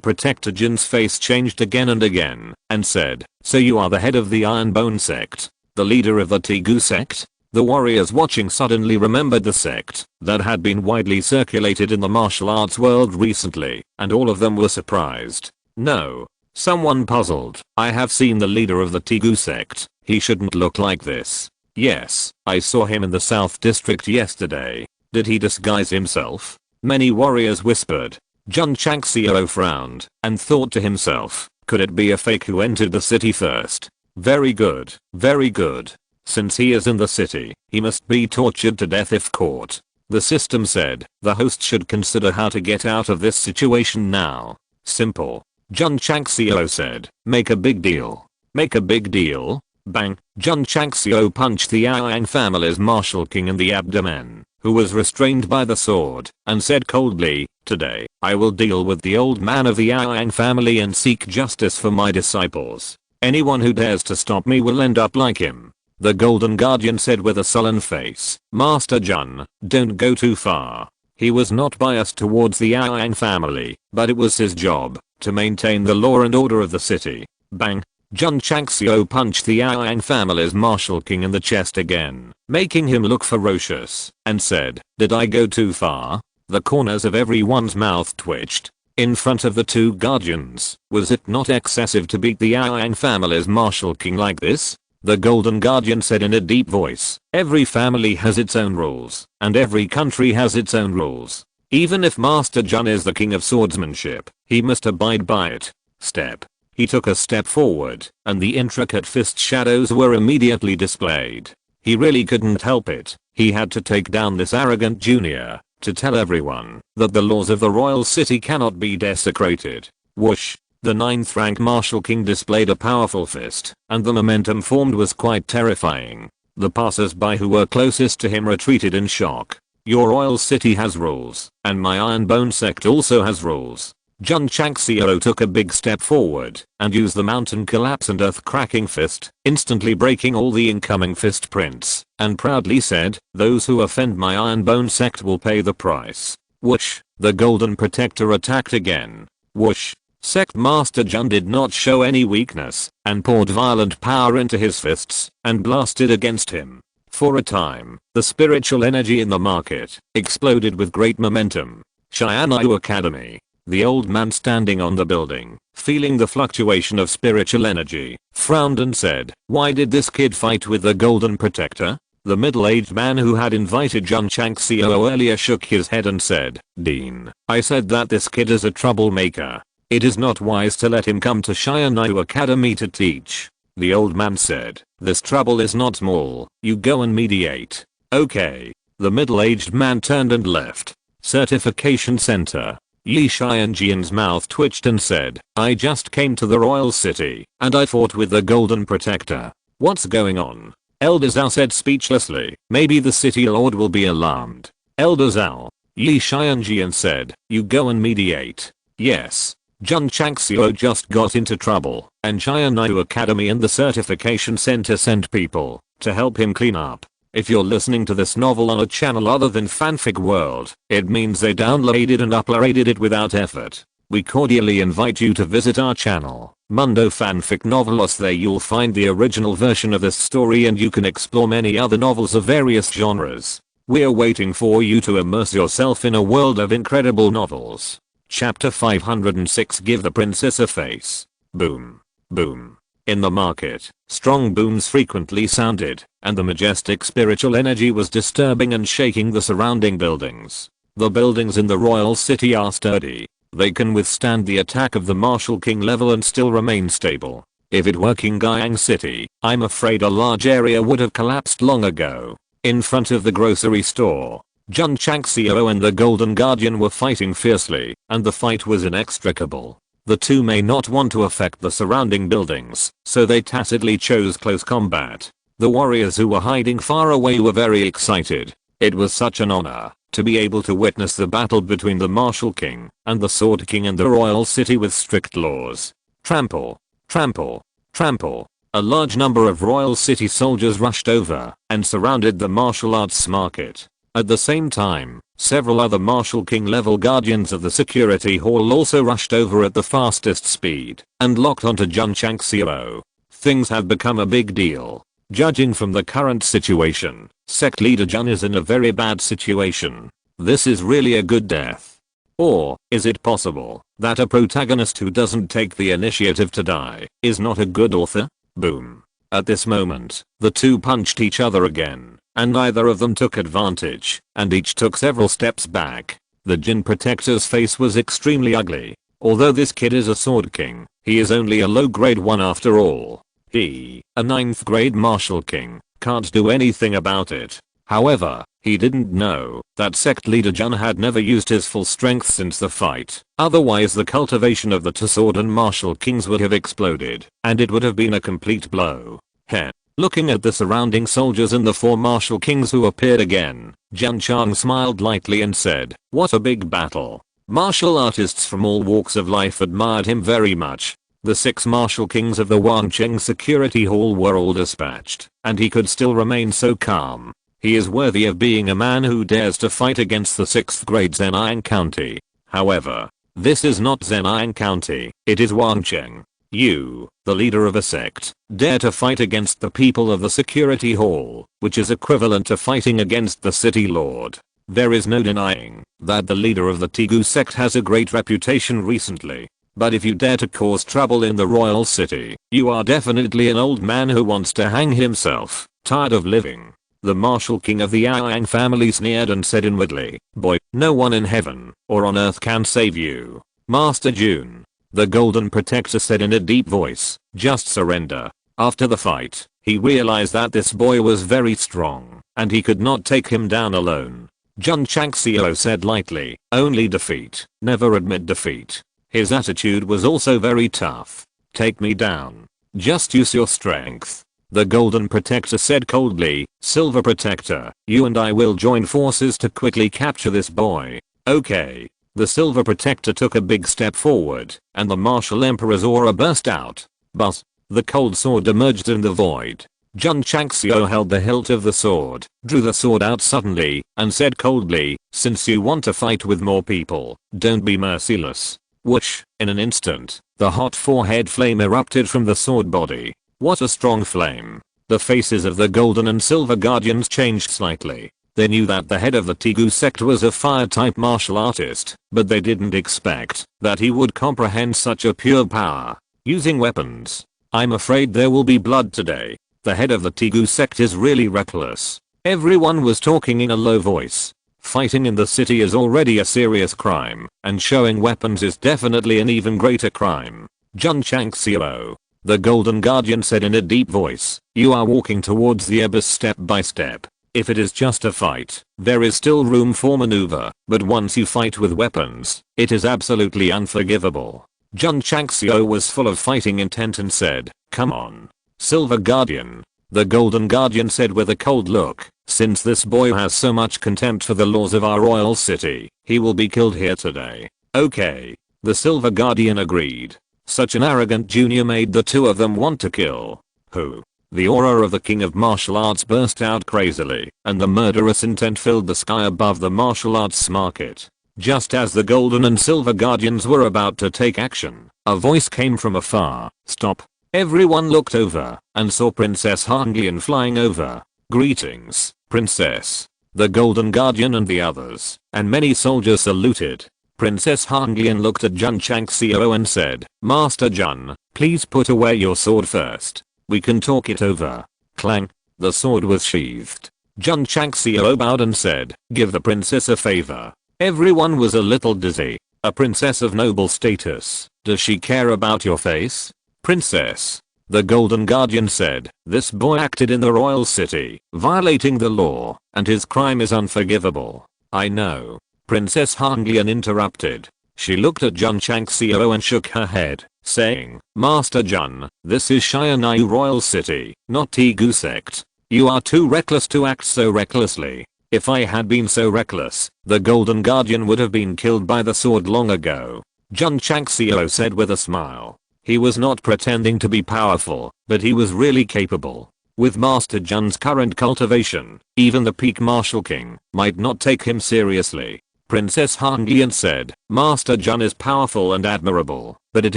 Protector Jin's face changed again and again, and said, "So you are the head of the Iron Bone Sect? The leader of the Tegu sect?" The warriors watching suddenly remembered the sect that had been widely circulated in the martial arts world recently, and all of them were surprised. "No." Someone puzzled. "I have seen the leader of the Tegu sect. He shouldn't look like this." "Yes, I saw him in the South District yesterday." "Did he disguise himself?" Many warriors whispered. Jun Changxiao frowned and thought to himself, could it be a fake who entered the city first? Very good, very good. Since he is in the city, he must be tortured to death if caught. The system said the host should consider how to get out of this situation now. Simple. Jun Changxiao said, "Make a big deal." "Make a big deal?" Bang. Jun Changxiao punched the Yang family's martial king in the abdomen, who was restrained by the sword, and said coldly, "Today, I will deal with the old man of the Yang family and seek justice for my disciples. Anyone who dares to stop me will end up like him." The Golden Guardian said with a sullen face, "Master Jun, don't go too far." He was not biased towards the Yang family, but it was his job to maintain the law and order of the city. Bang. Jun Changxiao punched the Yang family's martial king in the chest again, making him look ferocious, and said, "Did I go too far?" The corners of everyone's mouth twitched. In front of the two guardians, was it not excessive to beat the Yang family's martial king like this? The Golden Guardian said in a deep voice, "Every family has its own rules, and every country has its own rules. Even if Master Jun is the king of swordsmanship, he must abide by it." Step. He took a step forward, and the intricate fist shadows were immediately displayed. He really couldn't help it. He had to take down this arrogant junior, to tell everyone that the laws of the royal city cannot be desecrated. Whoosh. The 9th rank martial king displayed a powerful fist, and the momentum formed was quite terrifying. The passers-by who were closest to him retreated in shock. Your royal city has rules, and my Iron Bone Sect also has rules. Jun Changxiao took a big step forward and used the mountain collapse and earth-cracking fist, instantly breaking all the incoming fist prints, and proudly said, "Those who offend my Iron Bone Sect will pay the price." Whoosh. The Golden Protector attacked again. Whoosh. Sect Master Jun did not show any weakness and poured violent power into his fists and blasted against him. For a time, the spiritual energy in the market exploded with great momentum. Xianyu Academy. The old man standing on the building, feeling the fluctuation of spiritual energy, frowned and said, "Why did this kid fight with the Golden Protector?" The middle-aged man who had invited Jun Changxiao earlier shook his head and said, "Dean, I said that this kid is a troublemaker. It is not wise to let him come to Xianyu Academy to teach." The old man said, "This trouble is not small, you go and mediate." "Okay." The middle-aged man turned and left. Certification Center. Li Xianjian's mouth twitched and said, I just came to the royal city, and I fought with the Golden Protector. What's going on? Elder Zhao said speechlessly. Maybe the city lord will be alarmed. Elder Zhao. Li Xianjian said, you go and mediate. Yes. Jun Changxiao just got into trouble, and Xianyu Academy and the certification center sent people to help him clean up. If you're listening to this novel on a channel other than Fanfic World, it means they downloaded and uploaded it without effort. We cordially invite you to visit our channel, Mundo Fanfic Novelos. There you'll find the original version of this story and you can explore many other novels of various genres. We're waiting for you to immerse yourself in a world of incredible novels. Chapter 506 Give the Princess a Face. Boom. Boom. In the market, strong booms frequently sounded, and the majestic spiritual energy was disturbing and shaking the surrounding buildings. The buildings in the royal city are sturdy. They can withstand the attack of the martial king level and still remain stable. If it were King Guiyang City, I'm afraid a large area would have collapsed long ago. In front of the grocery store, Jun Changxiao and the Golden Guardian were fighting fiercely, and the fight was inextricable. The two may not want to affect the surrounding buildings, so they tacitly chose close combat. The warriors who were hiding far away were very excited. It was such an honor to be able to witness the battle between the martial king and the sword king in the royal city with strict laws. Trample, trample, trample. A large number of royal city soldiers rushed over and surrounded the martial arts market. At the same time, several other martial king level guardians of the security hall also rushed over at the fastest speed and locked onto Jun Changxiao. Things have become a big deal. Judging from the current situation, sect leader Jun is in a very bad situation. This is really a good death. Or, is it possible that a protagonist who doesn't take the initiative to die is not a good author? Boom. At this moment, the two punched each other again, and neither of them took advantage, and each took several steps back. The Jin Protector's face was extremely ugly. Although this kid is a sword king, he is only a low grade one after all. He, a 9th grade martial king, can't do anything about it. However, he didn't know that sect leader Jun had never used his full strength since the fight. Otherwise the cultivation of the two sword and martial kings would have exploded, and it would have been a complete blow. Heh. Looking at the surrounding soldiers and the 4 martial kings who appeared again, Jun Chang smiled lightly and said, what a big battle. Martial artists from all walks of life admired him very much. The 6 martial kings of the Wangcheng Security Hall were all dispatched, and he could still remain so calm. He is worthy of being a man who dares to fight against the 6th grade Zhenyang County. However, this is not Zhenyang County, it is Wangcheng. You, the leader of a sect, dare to fight against the people of the security hall, which is equivalent to fighting against the city lord. There is no denying that the leader of the Tigu sect has a great reputation recently. But if you dare to cause trouble in the royal city, you are definitely an old man who wants to hang himself, tired of living. The martial king of the Yang family sneered and said inwardly, boy, no one in heaven or on earth can save you. Master Jun. The Golden Protector said in a deep voice, just surrender. After the fight, he realized that this boy was very strong, and he could not take him down alone. Jun Changxiao said lightly, only defeat, never admit defeat. His attitude was also very tough. Take me down. Just use your strength. The Golden Protector said coldly, Silver Protector, you and I will join forces to quickly capture this boy. Okay. The Silver Protector took a big step forward, and the martial emperor's aura burst out. But, the cold sword emerged in the void. Jun Changxiao held the hilt of the sword, drew the sword out suddenly, and said coldly, since you want to fight with more people, don't be merciless. Whoosh, in an instant, the hot forehead flame erupted from the sword body. What a strong flame. The faces of the golden and silver guardians changed slightly. They knew that the head of the Tigu sect was a fire-type martial artist, but they didn't expect that he would comprehend such a pure power. Using weapons. I'm afraid there will be blood today. The head of the Tigu sect is really reckless. Everyone was talking in a low voice. Fighting in the city is already a serious crime, and showing weapons is definitely an even greater crime. Jun Changxiao. The Golden Guardian said in a deep voice, you are walking towards the abyss step by step. If it is just a fight, there is still room for maneuver, but once you fight with weapons, it is absolutely unforgivable. Jun Changxiao was full of fighting intent and said, "Come on. Silver Guardian." The Golden Guardian said with a cold look, "Since this boy has so much contempt for the laws of our royal city, he will be killed here today." Okay. The Silver Guardian agreed. Such an arrogant junior made the two of them want to kill. Who? The aura of the king of martial arts burst out crazily, and the murderous intent filled the sky above the martial arts market. Just as the Golden and Silver Guardians were about to take action, a voice came from afar, "Stop." Everyone looked over, and saw Princess Hanglian flying over. "Greetings, Princess." The Golden Guardian and the others, and many soldiers saluted. Princess Hanglian looked at Jun Changxiao and said, "Master Jun, please put away your sword first. We can talk it over." Clang. The sword was sheathed. Jun Changxiao bowed and said, "Give the princess a favor." Everyone was a little dizzy. A princess of noble status. Does she care about your face? Princess. The Golden Guardian said, "This boy acted in the royal city, violating the law, and his crime is unforgivable." "I know." Princess Hanglian interrupted. She looked at Jun Changxiao and shook her head, saying, "Master Jun, this is Xianyu Royal City, not Tegu Sect. You are too reckless to act so recklessly. If I had been so reckless, the Golden Guardian would have been killed by the sword long ago." Jun Changxiao said with a smile. He was not pretending to be powerful, but he was really capable. With Master Jun's current cultivation, even the peak martial king might not take him seriously. Princess Hanglian said, "Master Jun is powerful and admirable, but it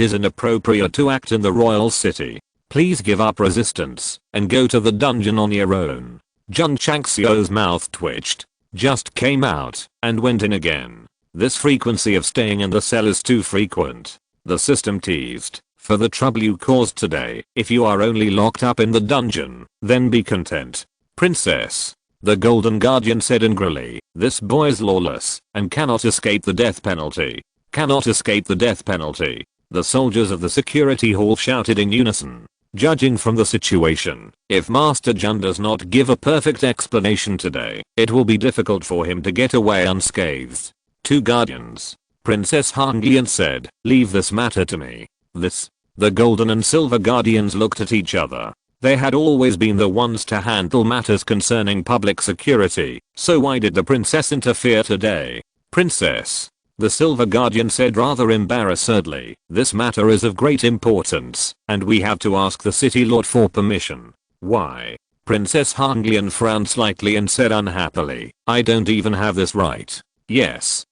is inappropriate to act in the royal city. Please give up resistance and go to the dungeon on your own." Jun Changxiao's mouth twitched, just came out, and went in again. "This frequency of staying in the cell is too frequent." The system teased, "For the trouble you caused today, if you are only locked up in the dungeon, then be content." Princess. The Golden Guardian said angrily, "This boy is lawless, and cannot escape the death penalty. Cannot escape the death penalty." The soldiers of the security hall shouted in unison. Judging from the situation, if Master Jun does not give a perfect explanation today, it will be difficult for him to get away unscathed. Two guardians. Princess Hanglian said, "Leave this matter to me." This. The Golden and Silver Guardians looked at each other. They had always been the ones to handle matters concerning public security, so why did the princess interfere today? Princess. The Silver Guardian said rather embarrassedly, "This matter is of great importance, and we have to ask the city lord for permission." "Why?" Princess Hanglian frowned slightly and said unhappily, "I don't even have this right." Yes.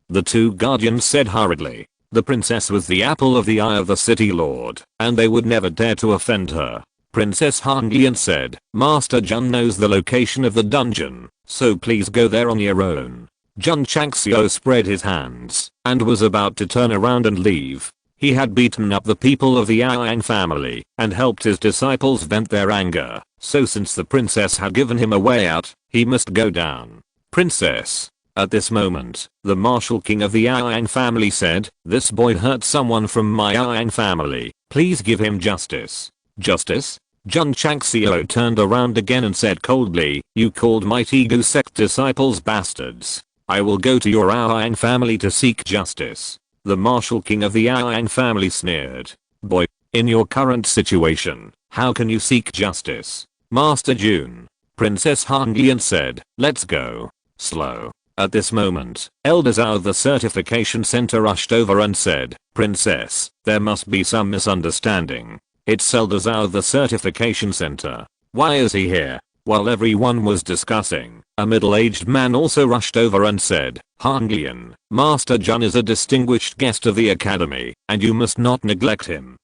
The two guardians said hurriedly. The princess was the apple of the eye of the city lord, and they would never dare to offend her. Princess Hanglian said, "Master Jun knows the location of the dungeon, so please go there on your own." Jun Changxiao spread his hands, and was about to turn around and leave. He had beaten up the people of the Yang family, and helped his disciples vent their anger, so since the princess had given him a way out, he must go down. Princess. At this moment, the martial king of the Yang family said, "This boy hurt someone from my Yang family, please give him justice." Justice? Jun Changxiao turned around again and said coldly, "You called my Tegu Sect disciples bastards. I will go to your Yang family to seek justice." The martial king of the Yang family sneered. "Boy, in your current situation, how can you seek justice?" Master Jun. Princess Hanglian said, "Let's go." Slow. At this moment, Elder Zhao of the certification center rushed over and said, "Princess, there must be some misunderstanding. It's Elder Zhao of the certification center. Why is he here?" While everyone was discussing, a middle-aged man also rushed over and said, "Hanglian, Master Jun is a distinguished guest of the academy, and you must not neglect him."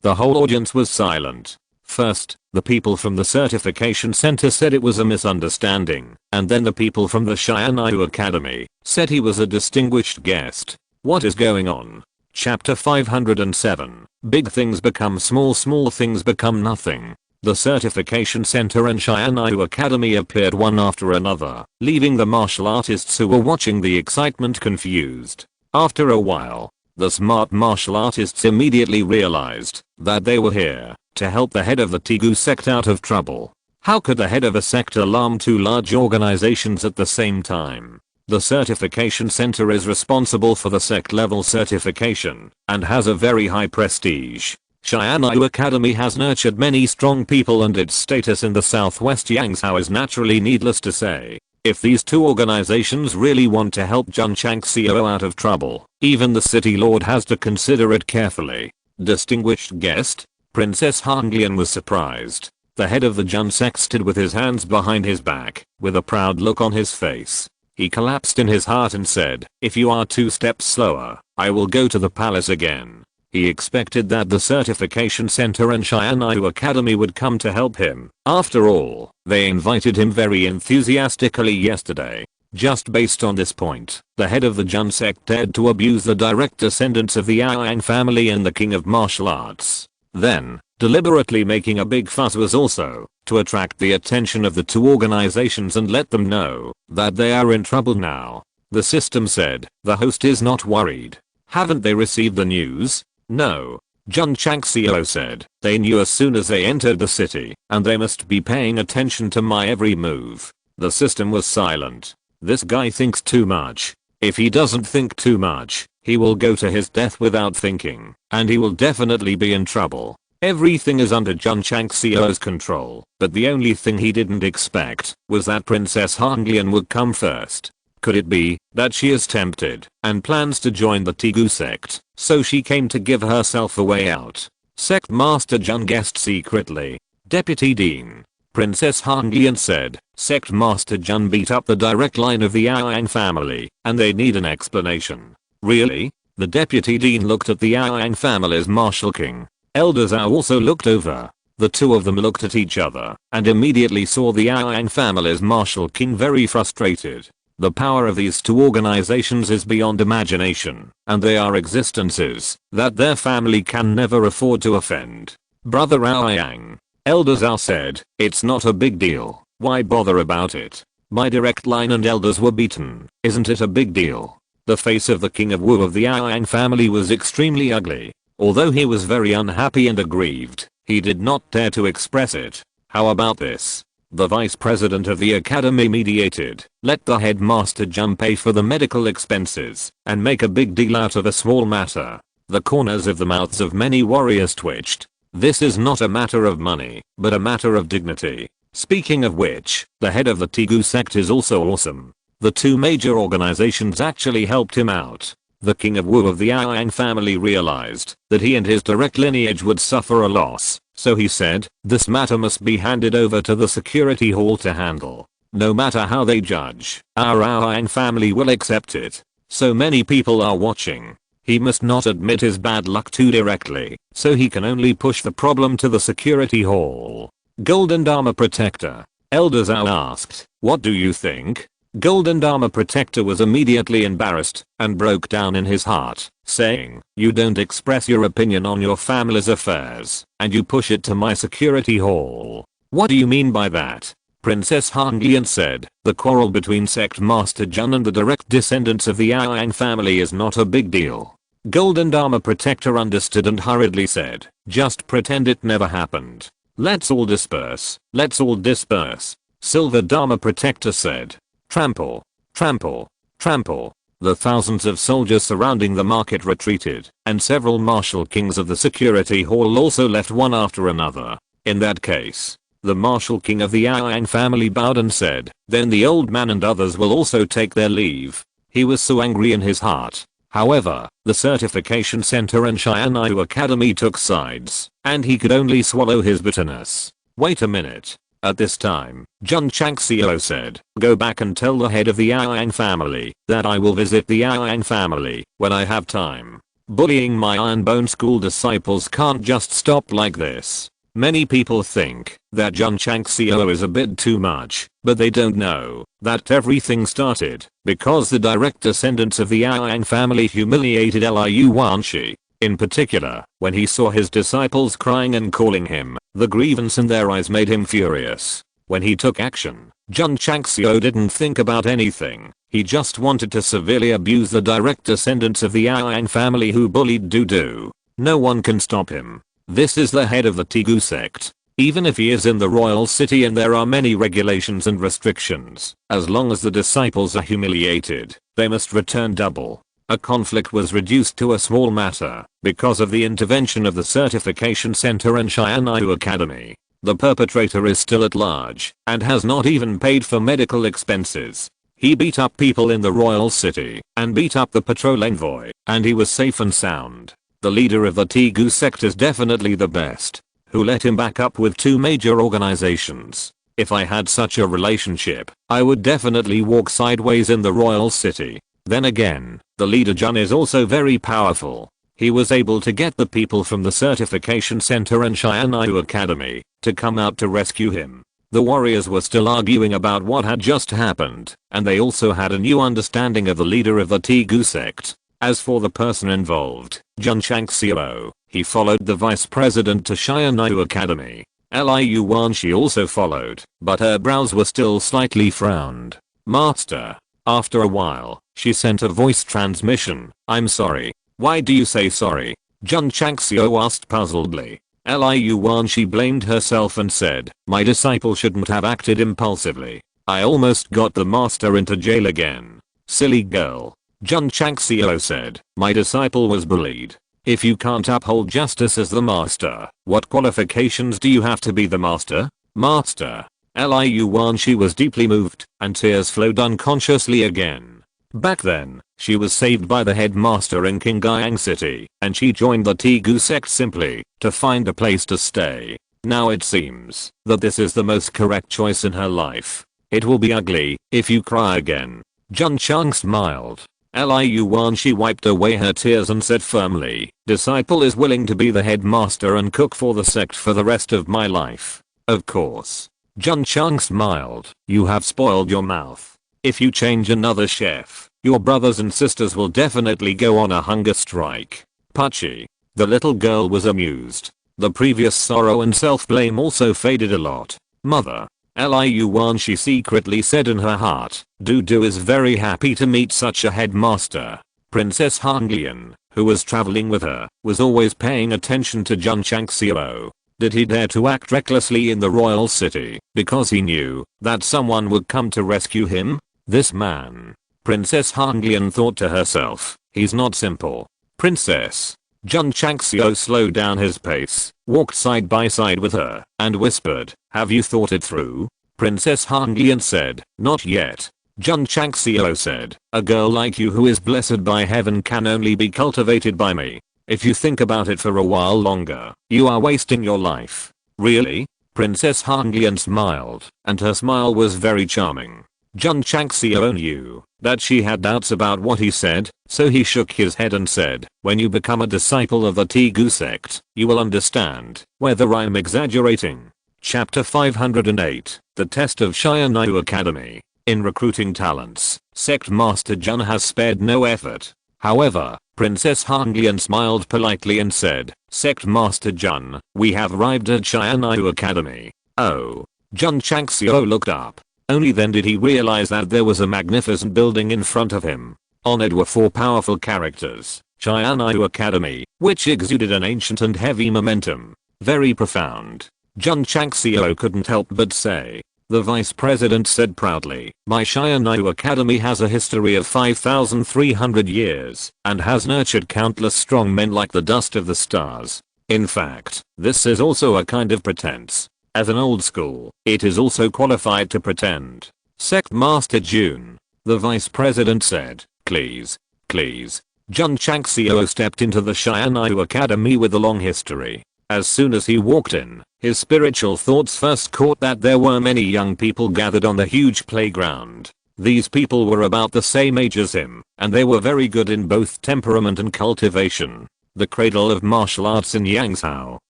The whole audience was silent. First, the people from the certification center said it was a misunderstanding, and then the people from the Xianyu Academy said he was a distinguished guest. What is going on? Chapter 507. Big things become small, small things become nothing. The certification center and Xianyu Academy appeared one after another, leaving the martial artists who were watching the excitement confused. After a while, the smart martial artists immediately realized that they were here to help the head of the Tegu sect out of trouble. How could the head of a sect alarm two large organizations at the same time? The certification center is responsible for the sect level certification and has a very high prestige. Xianyu Academy has nurtured many strong people and its status in the southwest Yangzhou is naturally needless to say. If these two organizations really want to help Jun Changxiao out of trouble, even the city lord has to consider it carefully. Distinguished guest, Princess Hanglian was surprised. The head of the Jun sect stood with his hands behind his back, with a proud look on his face. He collapsed in his heart and said, "If you are 2 steps slower, I will go to the palace again." He expected that the certification center and Xianyu Academy would come to help him. After all, they invited him very enthusiastically yesterday. Just based on this point, the head of the Jun sect dared to abuse the direct descendants of the Yang family and the king of martial arts. Then, deliberately making a big fuss was also to attract the attention of the two organizations and let them know that they are in trouble now. The system said, the host is not worried. Haven't they received the news? No. Jun Changxiao said, they knew as soon as they entered the city, and they must be paying attention to my every move. The system was silent. This guy thinks too much. If he doesn't think too much, he will go to his death without thinking, and he will definitely be in trouble. Everything is under Jun Changxiao's control, but the only thing he didn't expect was that Princess Hanglian would come first. Could it be that she is tempted and plans to join the Tegu sect, so she came to give herself a way out? Sect Master Jun guessed secretly. Deputy Dean, Princess Hanglian said, Sect Master Jun beat up the direct line of the Yang family, and they need an explanation. Really? The Deputy Dean looked at the Yang family's martial king. Elder Zhao also looked over. The two of them looked at each other and immediately saw the Yang family's martial king very frustrated. The power of these two organizations is beyond imagination, and they are existences that their family can never afford to offend. Brother Aoyang, Elder Zhao said, it's not a big deal, why bother about it? My direct line and elders were beaten, isn't it a big deal? The face of the king of Wu of the Aoyang family was extremely ugly. Although he was very unhappy and aggrieved, he did not dare to express it. How about this? The vice president of the academy mediated. Let the headmaster Jun pay for the medical expenses and make a big deal out of a small matter. The corners of the mouths of many warriors twitched. This is not a matter of money, but a matter of dignity. Speaking of which, the head of the Tegu sect is also awesome. The two major organizations actually helped him out. The king of Wu of the Yang family realized that he and his direct lineage would suffer a loss, so he said, this matter must be handed over to the security hall to handle. No matter how they judge, our Yang family will accept it. So many people are watching. He must not admit his bad luck too directly, so he can only push the problem to the security hall. Golden Dharma Protector, Elder Zhao asked, what do you think? Golden Dharma Protector was immediately embarrassed and broke down in his heart, saying, you don't express your opinion on your family's affairs, and you push it to my security hall. What do you mean by that? Princess Hanglian said, the quarrel between Sect Master Jun and the direct descendants of the Yang family is not a big deal. Golden Dharma Protector understood and hurriedly said, just pretend it never happened. Let's all disperse, let's all disperse. Silver Dharma Protector said. Trample, trample, trample. The thousands of soldiers surrounding the market retreated, and several martial kings of the security hall also left one after another. In that case, the martial king of the Yang family bowed and said, then the old man and others will also take their leave. He was so angry in his heart. However, the certification center and Xianyu Academy took sides, and he could only swallow his bitterness. Wait a minute. At this time, Jun Changxiao said, go back and tell the head of the Yang family that I will visit the Yang family when I have time. Bullying my Iron Bone school disciples can't just stop like this. Many people think that Jun Changxiao is a bit too much, but they don't know that everything started because the direct descendants of the Yang family humiliated Liu Wanshi. In particular, when he saw his disciples crying and calling him, the grievance in their eyes made him furious. When he took action, Jun Changxiao didn't think about anything. He just wanted to severely abuse the direct descendants of the Yang family who bullied Dudu. No one can stop him. This is the head of the Tegu sect. Even if he is in the royal city and there are many regulations and restrictions, as long as the disciples are humiliated, they must return double. A conflict was reduced to a small matter because of the intervention of the certification center and Xianyu Academy. The perpetrator is still at large and has not even paid for medical expenses. He beat up people in the royal city and beat up the patrol envoy, and he was safe and sound. The leader of the Tegu sect is definitely the best. Who let him back up with two major organizations? If I had such a relationship, I would definitely walk sideways in the royal city. Then again, the leader Jun is also very powerful. He was able to get the people from the certification center and Xianyu Academy to come out to rescue him. The warriors were still arguing about what had just happened, and they also had a new understanding of the leader of the Tegu sect. As for the person involved, Jun Changxiao, he followed the vice president to Xianyu Academy. Liu Wanshi also followed, but her brows were still slightly frowned. Master. After a while, she sent a voice transmission. I'm sorry. Why do you say sorry? Jun Changxiao asked puzzledly. Liu Wanshi blamed herself and said, my disciple shouldn't have acted impulsively. I almost got the master into jail again. Silly girl. Jun Changxiao said, my disciple was bullied. If you can't uphold justice as the master, what qualifications do you have to be the master? Master. Liu Wanshi was deeply moved, and tears flowed unconsciously again. Back then, she was saved by the headmaster in Qingyang City, and she joined the Tegu sect simply to find a place to stay. Now it seems that this is the most correct choice in her life. It will be ugly if you cry again. Jun Chang smiled. Liu Wanshi wiped away her tears and said firmly, disciple is willing to be the headmaster and cook for the sect for the rest of my life. Of course. Jun Chang smiled. You have spoiled your mouth. If you change another chef, your brothers and sisters will definitely go on a hunger strike. Puchy. The little girl was amused. The previous sorrow and self-blame also faded a lot. Mother. Liu Wanshi secretly said in her heart, Dudu is very happy to meet such a headmaster. Princess Hanglian, who was traveling with her, was always paying attention to Jun Changxiao. Did he dare to act recklessly in the royal city because he knew that someone would come to rescue him? This man. Princess Hanglian thought to herself, he's not simple. Princess. Jun Changxiao slowed down his pace, walked side by side with her, and whispered, have you thought it through? Princess Hanglian said, not yet. Jun Changxiao said, a girl like you who is blessed by heaven can only be cultivated by me. If you think about it for a while longer, you are wasting your life. Really? Princess Hanglian smiled, and her smile was very charming. Jun Changxiao knew that she had doubts about what he said, so he shook his head and said, when you become a disciple of the Tegu sect, you will understand whether I'm exaggerating. Chapter 508, The Test of Xianyu Academy. In recruiting talents, Sect Master Jun has spared no effort. However, Princess Hanglian smiled politely and said, Sect Master Jun, we have arrived at Xianyu Academy. Oh. Jun Changxiao looked up. Only then did he realize that there was a magnificent building in front of him. On it were four powerful characters. Xianyu Academy, which exuded an ancient and heavy momentum. Very profound. Jun Changxiao couldn't help but say. The vice president said proudly, my Xianyu Academy has a history of 5,300 years and has nurtured countless strong men like the dust of the stars. In fact, this is also a kind of pretense. As an old school, it is also qualified to pretend. Sect Master Jun. The vice president said, please. Jun Changxiao stepped into the Xianyu Academy with a long history. As soon as he walked in, his spiritual thoughts first caught that there were many young people gathered on the huge playground. These people were about the same age as him, and they were very good in both temperament and cultivation. The cradle of martial arts in Yangzhou,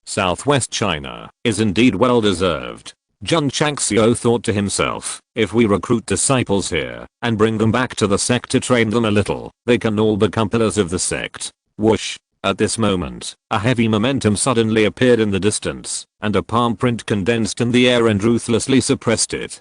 southwest China, is indeed well deserved. Jun Changxiao thought to himself, if we recruit disciples here and bring them back to the sect to train them a little, they can all become pillars of the sect. Whoosh. At this moment, a heavy momentum suddenly appeared in the distance, and a palm print condensed in the air and ruthlessly suppressed it.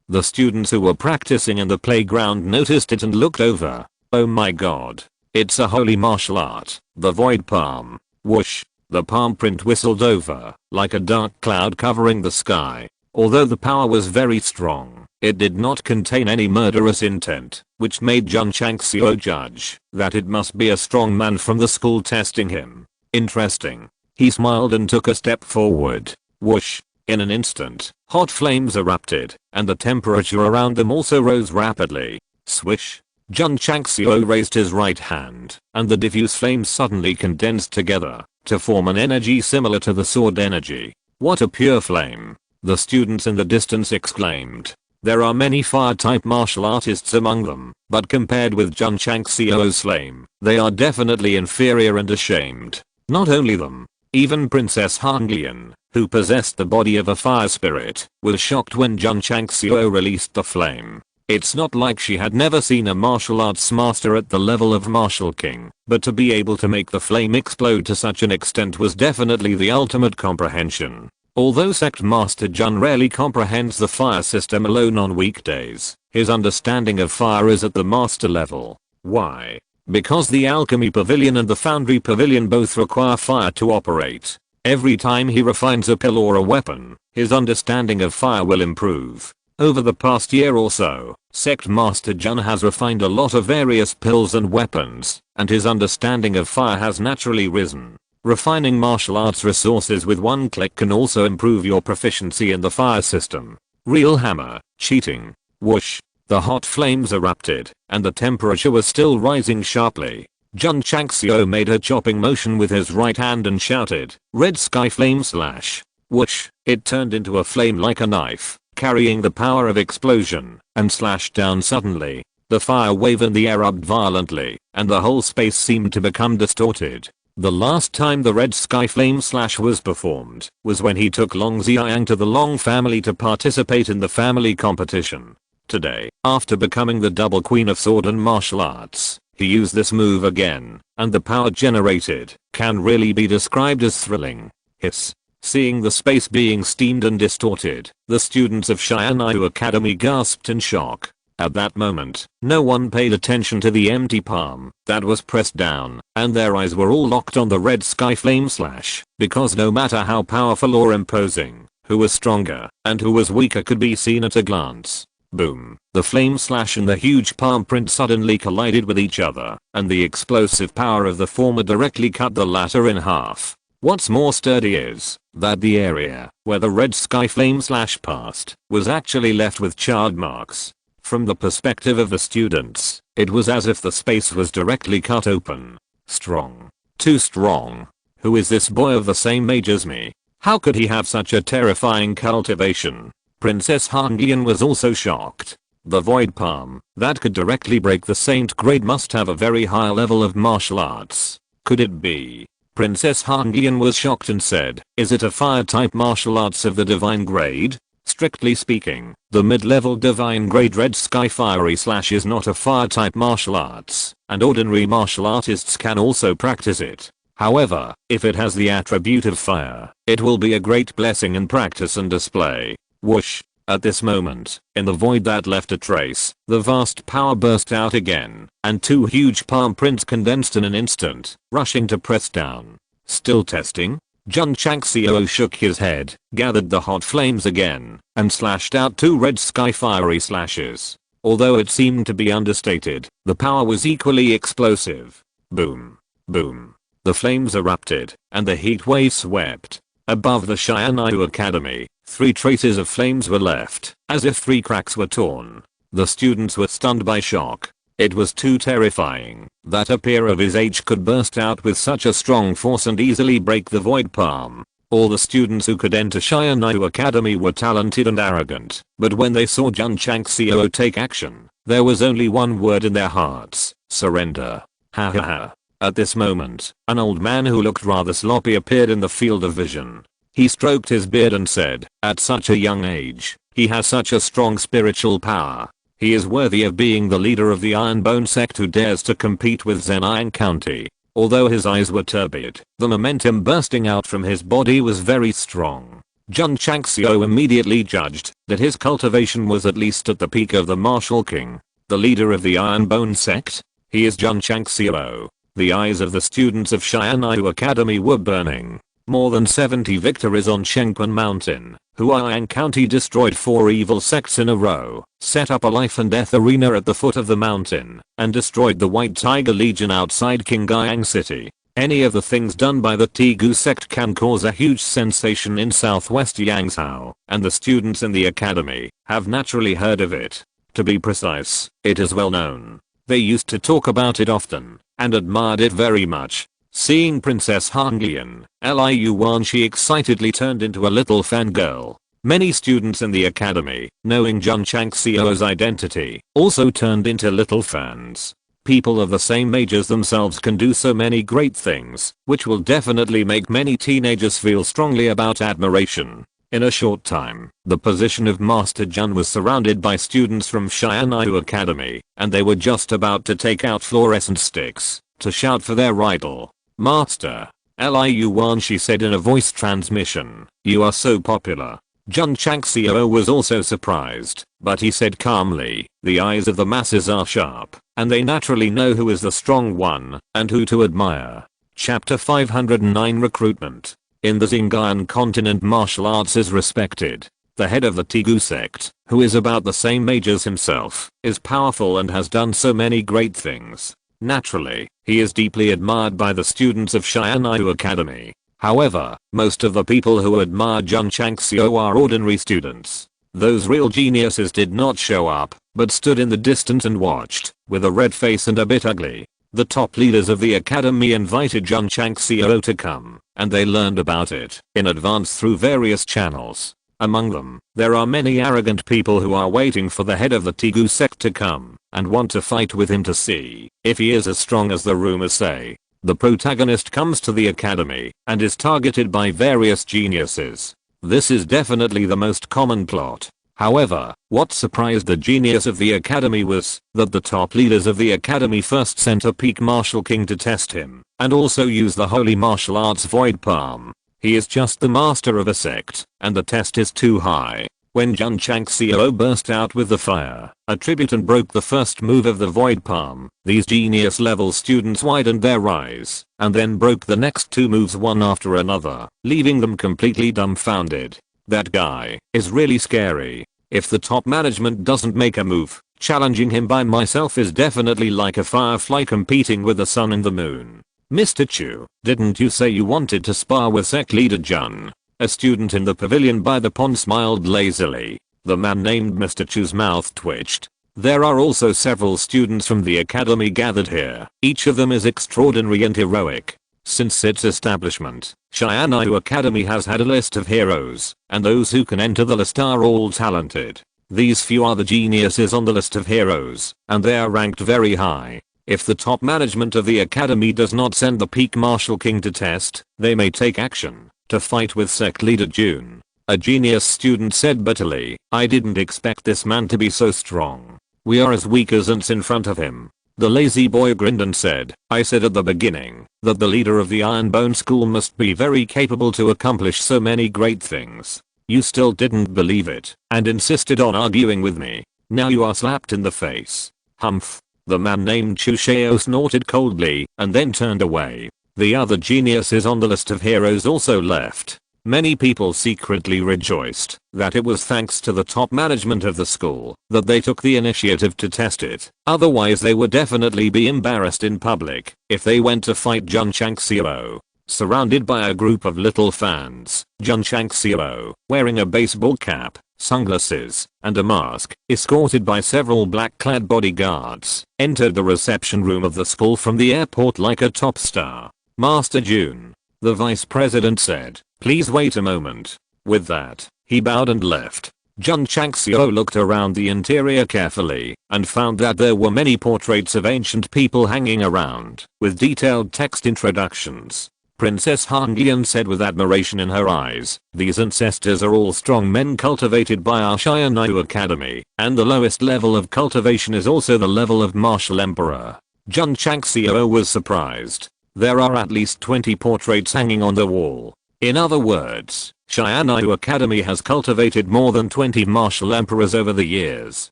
The students who were practicing in the playground noticed it and looked over. Oh my god. It's a holy martial art, the void palm. Whoosh. The palm print whistled over, like a dark cloud covering the sky. Although the power was very strong, it did not contain any murderous intent, which made Jun Changxiao judge that it must be a strong man from the school testing him. Interesting. He smiled and took a step forward. Whoosh. In an instant, hot flames erupted, and the temperature around them also rose rapidly. Swish. Jun Changxiao raised his right hand, and the diffuse flames suddenly condensed together to form an energy similar to the sword energy. What a pure flame! The students in the distance exclaimed. There are many fire-type martial artists among them, but compared with Jun Changxiao's flame, they are definitely inferior and ashamed. Not only them, even Princess Hanglian, who possessed the body of a fire spirit, was shocked when Jun Changxiao released the flame. It's not like she had never seen a martial arts master at the level of Martial King, but to be able to make the flame explode to such an extent was definitely the ultimate comprehension. Although Sect Master Jun rarely comprehends the fire system alone on weekdays, his understanding of fire is at the master level. Why? Because the Alchemy Pavilion and the Foundry Pavilion both require fire to operate. Every time he refines a pill or a weapon, his understanding of fire will improve. Over the past year or so, Sect Master Jun has refined a lot of various pills and weapons, and his understanding of fire has naturally risen. Refining martial arts resources with one click can also improve your proficiency in the fire system. Real hammer, cheating. Whoosh. The hot flames erupted, and the temperature was still rising sharply. Jun Changxiao made a chopping motion with his right hand and shouted, "Red sky flame slash." Whoosh. It turned into a flame like a knife, carrying the power of explosion, and slashed down suddenly. The fire wave in the air rubbed violently, and the whole space seemed to become distorted. The last time the red sky flame slash was performed was when he took Long Xiang to the Long family to participate in the family competition. Today, after becoming the double queen of sword and martial arts, he used this move again, and the power generated can really be described as thrilling. Hiss. Seeing the space being steamed and distorted, the students of Xianyu Academy gasped in shock. At that moment, no one paid attention to the empty palm that was pressed down, and their eyes were all locked on the red sky flame slash, because no matter how powerful or imposing, who was stronger and who was weaker could be seen at a glance. Boom. The flame slash and the huge palm print suddenly collided with each other, and the explosive power of the former directly cut the latter in half. What's more sturdy is that the area where the red sky flame slash passed was actually left with charred marks. From the perspective of the students, it was as if the space was directly cut open. Strong. Too strong. Who is this boy of the same age as me? How could he have such a terrifying cultivation? Princess Hanglian was also shocked. The void palm that could directly break the saint grade must have a very high level of martial arts. Could it be? Princess Hanglian was shocked and said, "Is it a fire type martial arts of the divine grade?" Strictly speaking, the mid-level divine grade red sky fiery slash is not a fire type martial arts, and ordinary martial artists can also practice it. However, if it has the attribute of fire, it will be a great blessing in practice and display. Whoosh. At this moment, in the void that left a trace, the vast power burst out again, and two huge palm prints condensed in an instant, rushing to press down. Still testing? Jun Changxiao shook his head, gathered the hot flames again, and slashed out two red sky fiery slashes. Although it seemed to be understated, the power was equally explosive. Boom. Boom. The flames erupted, and the heat wave swept. Above the Xianyu Academy, 3 traces of flames were left, as if 3 cracks were torn. The students were stunned by shock. It was too terrifying that a peer of his age could burst out with such a strong force and easily break the void palm. All the students who could enter Xianyu Academy were talented and arrogant, but when they saw Jun Changxiao take action, there was only one word in their hearts: surrender. Ha ha ha. At this moment, an old man who looked rather sloppy appeared in the field of vision. He stroked his beard and said, "At such a young age, he has such a strong spiritual power. He is worthy of being the leader of the Iron Bone Sect who dares to compete with Zhenyang County." Although his eyes were turbid, the momentum bursting out from his body was very strong. Jun Changxiao immediately judged that his cultivation was at least at the peak of the Martial King. The leader of the Iron Bone Sect? He is Jun Changxiao. The eyes of the students of Xianyu Academy were burning. More than 70 victories on Shengquan Mountain. Huaiang County destroyed 4 evil sects in a row, set up a life and death arena at the foot of the mountain, and destroyed the White Tiger Legion outside Qingyang City. Any of the things done by the Tigu sect can cause a huge sensation in southwest Yangzhou, and the students in the academy have naturally heard of it. To be precise, it is well known. They used to talk about it often, and admired it very much. Seeing Princess Hanglian, Liu Wan, she excitedly turned into a little fangirl. Many students in the academy, knowing Jun Changxiao's identity, also turned into little fans. People of the same age as themselves can do so many great things, which will definitely make many teenagers feel strongly about admiration. In a short time, the position of Master Jun was surrounded by students from Xianyu Academy, and they were just about to take out fluorescent sticks to shout for their idol. Master, Liu Wan, she said in a voice transmission, you are so popular. Jun Changxiao was also surprised, but he said calmly, the eyes of the masses are sharp, and they naturally know who is the strong one, and who to admire. Chapter 509 Recruitment. In the Xinjiang continent, martial arts is respected. The head of the Tigu sect, who is about the same age as himself, is powerful and has done so many great things. Naturally, he is deeply admired by the students of Xianyu Academy. However, most of the people who admire Jun Changxiao are ordinary students. Those real geniuses did not show up, but stood in the distance and watched, with a red face and a bit ugly. The top leaders of the academy invited Jun Changxiao to come, and they learned about it in advance through various channels. Among them, there are many arrogant people who are waiting for the head of the Tigu sect to come, and want to fight with him to see if he is as strong as the rumors say. The protagonist comes to the academy, and is targeted by various geniuses. This is definitely the most common plot. However, what surprised the genius of the academy was that the top leaders of the academy first sent a peak martial king to test him, and also use the holy martial arts void palm. He is just the master of a sect, and the test is too high. When Jun Changxiao burst out with the fire attribute and broke the first move of the void palm, these genius level students widened their eyes, and then broke the next 2 moves one after another, leaving them completely dumbfounded. That guy is really scary. If the top management doesn't make a move, challenging him by myself is definitely like a firefly competing with the sun and the moon. Mr. Chu, didn't you say you wanted to spar with sect leader Jun? A student in the pavilion by the pond smiled lazily. The man named Mr. Chu's mouth twitched. There are also several students from the academy gathered here. Each of them is extraordinary and heroic. Since its establishment, Xianyu Academy has had a list of heroes, and those who can enter the list are all talented. These few are the geniuses on the list of heroes, and they are ranked very high. If the top management of the academy does not send the peak martial king to test, they may take action to fight with sect leader Jun. A genius student said bitterly, I didn't expect this man to be so strong. We are as weak as ants in front of him. The lazy boy grinned and said, I said at the beginning that the leader of the Iron Bone School must be very capable to accomplish so many great things. You still didn't believe it, and insisted on arguing with me. Now you are slapped in the face. Humph. The man named Chu Xiao snorted coldly, and then turned away. The other geniuses on the list of heroes also left. Many people secretly rejoiced that it was thanks to the top management of the school that they took the initiative to test it. Otherwise they would definitely be embarrassed in public if they went to fight Jun Changxiao. Surrounded by a group of little fans, Jun Changxiao, wearing a baseball cap, sunglasses, and a mask, escorted by several black-clad bodyguards, entered the reception room of the school from the airport like a top star. Master Jun, the vice president said, please wait a moment. With that, he bowed and left. Jun Changxiao looked around the interior carefully and found that there were many portraits of ancient people hanging around, with detailed text introductions. Princess Hanglian said with admiration in her eyes, these ancestors are all strong men cultivated by our Xianyu Academy, and the lowest level of cultivation is also the level of martial emperor. Jun Changxiao was surprised. There are at least 20 portraits hanging on the wall. In other words, Xianyu Academy has cultivated more than 20 martial emperors over the years.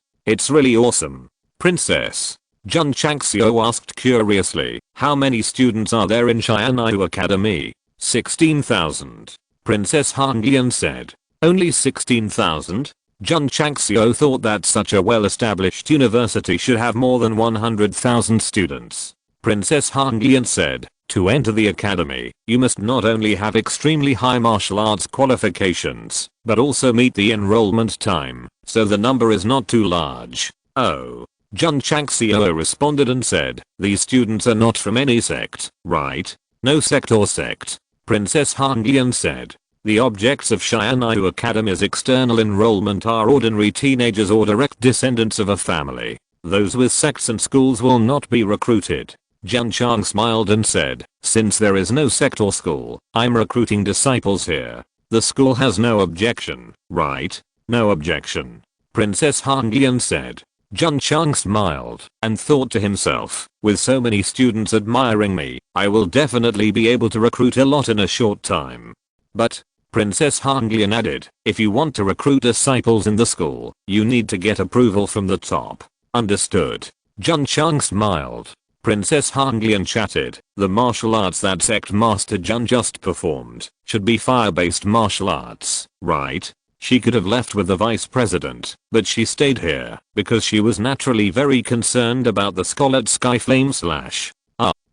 It's really awesome. Princess, Jun Changxiao asked curiously, how many students are there in Xianyu Academy? 16,000. Princess Han Lian said. Only 16,000? Jun Changxiao thought that such a well-established university should have more than 100,000 students. Princess Han Lian said, to enter the academy, you must not only have extremely high martial arts qualifications, but also meet the enrollment time, so the number is not too large. Oh. Jun Changxiao responded and said, these students are not from any sect, right? No sect or sect. Princess Han Lian said. The objects of Xianyu Academy's external enrollment are ordinary teenagers or direct descendants of a family. Those with sects and schools will not be recruited. Jun Chang smiled and said, since there is no sect or school, I'm recruiting disciples here. The school has no objection, right? No objection. Princess Han Lian said. Jun Chang smiled and thought to himself, with so many students admiring me, I will definitely be able to recruit a lot in a short time. But, Princess Han Lian added, if you want to recruit disciples in the school, you need to get approval from the top. Understood. Jun Chang smiled. Princess Han Lian chatted, the martial arts that sect master Jun just performed should be fire-based martial arts, right? She could have left with the vice president, but she stayed here because she was naturally very concerned about the Scarlet Sky Flame Slash.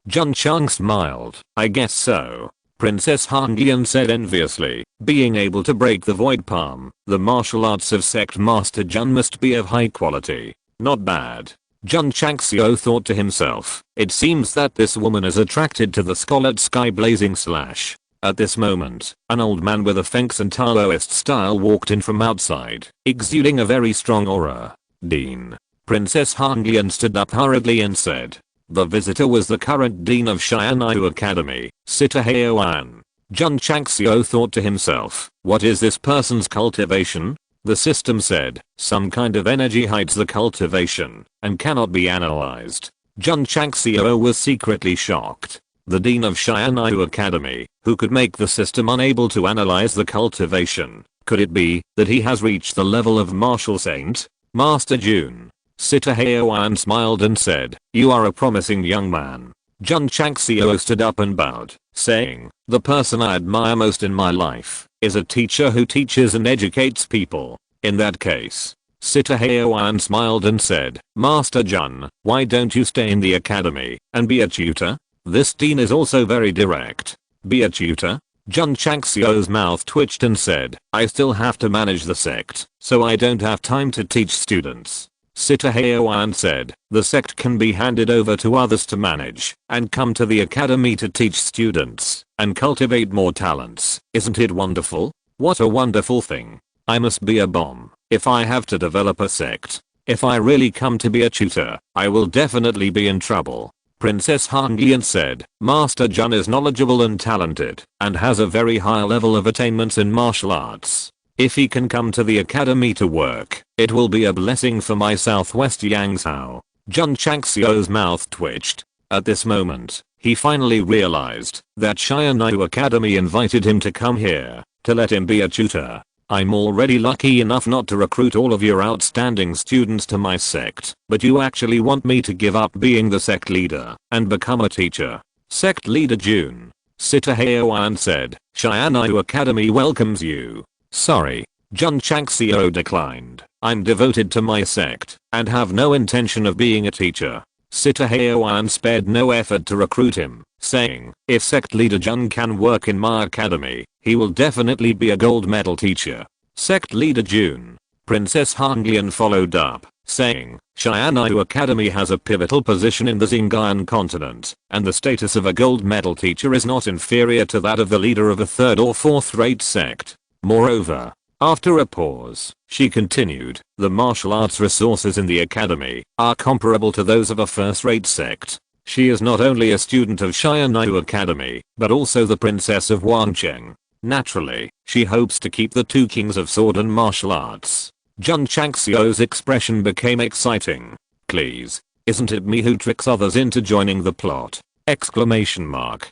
Jun Chang smiled, I guess so. Princess Han Lian said enviously, being able to break the void palm, the martial arts of sect master Jun must be of high quality. Not bad. Jun Changxiao thought to himself, it seems that this woman is attracted to the Scarlet Sky Blazing Slash. At this moment, an old man with a Feng and Taoist style walked in from outside, exuding a very strong aura. Dean. Princess Han Lian stood up hurriedly and said. The visitor was the current dean of Xianyu Academy, Sita Heoan. Jun Changxiao thought to himself, what is this person's cultivation? The system said, some kind of energy hides the cultivation and cannot be analyzed. Jun Changxiao was secretly shocked. The dean of Xianyu Academy, who could make the system unable to analyze the cultivation. Could it be that he has reached the level of martial saint? Master Jun. Sita Heoan smiled and said, you are a promising young man. Jun Changxiao stood up and bowed, saying, the person I admire most in my life is a teacher who teaches and educates people. In that case, Sita Heoan smiled and said, Master Jun, why don't you stay in the academy and be a tutor? This dean is also very direct. Be a tutor? Jun Changxiao's mouth twitched and said, I still have to manage the sect, so I don't have time to teach students. Sita Heoan said, the sect can be handed over to others to manage and come to the academy to teach students and cultivate more talents. Isn't it wonderful? What a wonderful thing. I must be a bomb if I have to develop a sect. If I really come to be a tutor, I will definitely be in trouble. Princess Han Lian said, Master Jun is knowledgeable and talented and has a very high level of attainments in martial arts. If he can come to the academy to work, it will be a blessing for my Southwest Yangzhou. Jun Changxiao's mouth twitched. At this moment, he finally realized that Xianyu Academy invited him to come here to let him be a tutor. I'm already lucky enough not to recruit all of your outstanding students to my sect, but you actually want me to give up being the sect leader and become a teacher. Sect leader Jun. Sita Heoan said, Xianyu Academy welcomes you. Sorry. Jun Changxiao declined. I'm devoted to my sect and have no intention of being a teacher. Sita Heoan spared no effort to recruit him, saying, if sect leader Jun can work in my academy, he will definitely be a gold medal teacher. Sect leader Jun. Princess Han Lian followed up, saying, Xianyu Academy has a pivotal position in the Xinjiang continent, and the status of a gold medal teacher is not inferior to that of the leader of a third or fourth rate sect. Moreover, after a pause, she continued, the martial arts resources in the academy are comparable to those of a first-rate sect. She is not only a student of Xianyu Academy, but also the princess of Wangcheng. Naturally, she hopes to keep the two kings of sword and martial arts. Jun Changxiao's expression became exciting. Please, isn't it me who tricks others into joining the plot? Exclamation mark.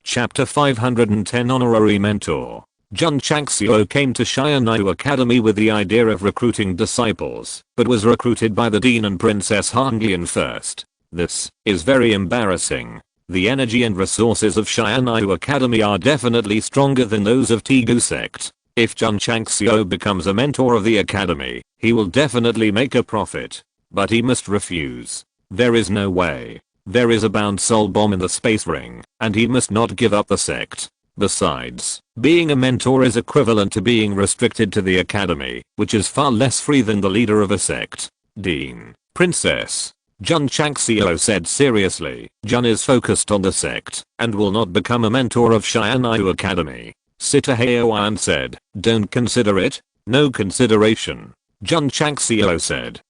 Chapter 510 Honorary Mentor. Jun Changxiao came to Xianyu Academy with the idea of recruiting disciples, but was recruited by the Dean and Princess Hanglian first. This is very embarrassing. The energy and resources of Xianyu Academy are definitely stronger than those of Tegu Sect. If Jun Changxiao becomes a mentor of the academy, he will definitely make a profit. But he must refuse. There is no way. There is a bound soul bomb in the space ring, and he must not give up the sect. Besides, being a mentor is equivalent to being restricted to the academy, which is far less free than the leader of a sect. Dean, Princess, Jun Changxiao said seriously, Jun is focused on the sect, and will not become a mentor of Xianyu Academy. Sita Heoan said, don't consider it? No consideration. Jun Changxiao said.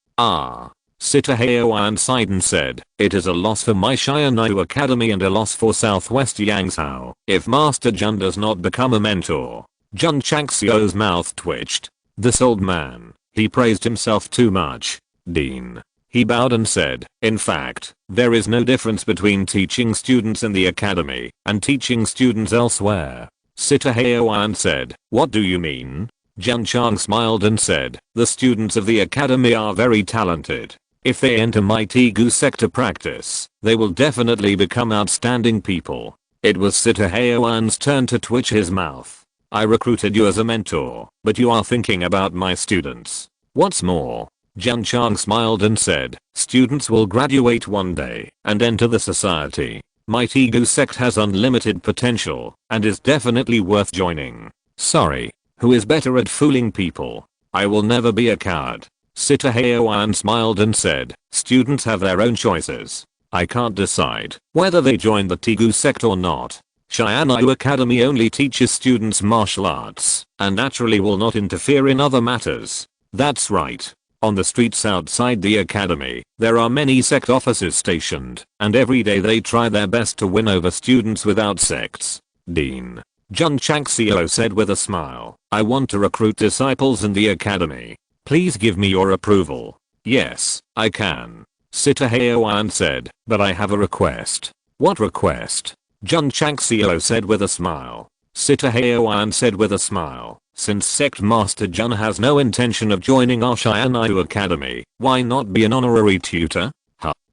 Sita Heoan sighed and said, it is a loss for my Xianyu Academy and a loss for Southwest Yangzhou if Master Jun does not become a mentor. Jun Changxiao's mouth twitched. This old man, he praised himself too much. Dean. He bowed and said, in fact, there is no difference between teaching students in the academy and teaching students elsewhere. Sita Heoan said, what do you mean? Jun Chang smiled and said, the students of the academy are very talented. If they enter my Tegu Sect to practice, they will definitely become outstanding people. It was Sita Heoan's turn to twitch his mouth. I recruited you as a mentor, but you are thinking about my students. What's more? Jun Chang smiled and said, students will graduate one day and enter the society. My Tegu Sect has unlimited potential and is definitely worth joining. Sorry, who is better at fooling people? I will never be a coward. Sita Heoan smiled and said, students have their own choices. I can't decide whether they join the Tegu Sect or not. Xianyu Academy only teaches students martial arts and naturally will not interfere in other matters. That's right. On the streets outside the academy, there are many sect officers stationed, and every day they try their best to win over students without sects. Dean. Jun Changxiao said with a smile, I want to recruit disciples in the academy. Please give me your approval. Yes, I can. Sita Heoan said, but I have a request. What request? Jun Changxiao said with a smile. Sita Heoan said with a smile, since Sect Master Jun has no intention of joining our Xianyu Academy, why not be an honorary tutor?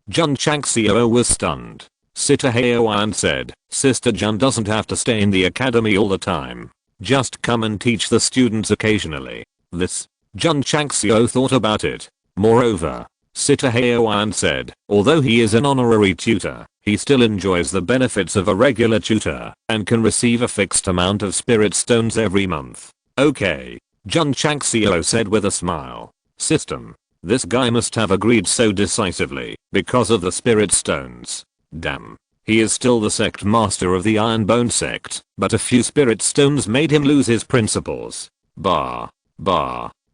Jun Changxiao was stunned. Sita Heoan said, Sister Jun doesn't have to stay in the academy all the time. Just come and teach the students occasionally. This. Jun Changxiao thought about it. Moreover, Sita Heoan said, although he is an honorary tutor, he still enjoys the benefits of a regular tutor and can receive a fixed amount of spirit stones every month. Okay. Jun Changxiao said with a smile. System. This guy must have agreed so decisively because of the spirit stones. Damn. He is still the sect master of the Iron Bone Sect, but a few spirit stones made him lose his principles.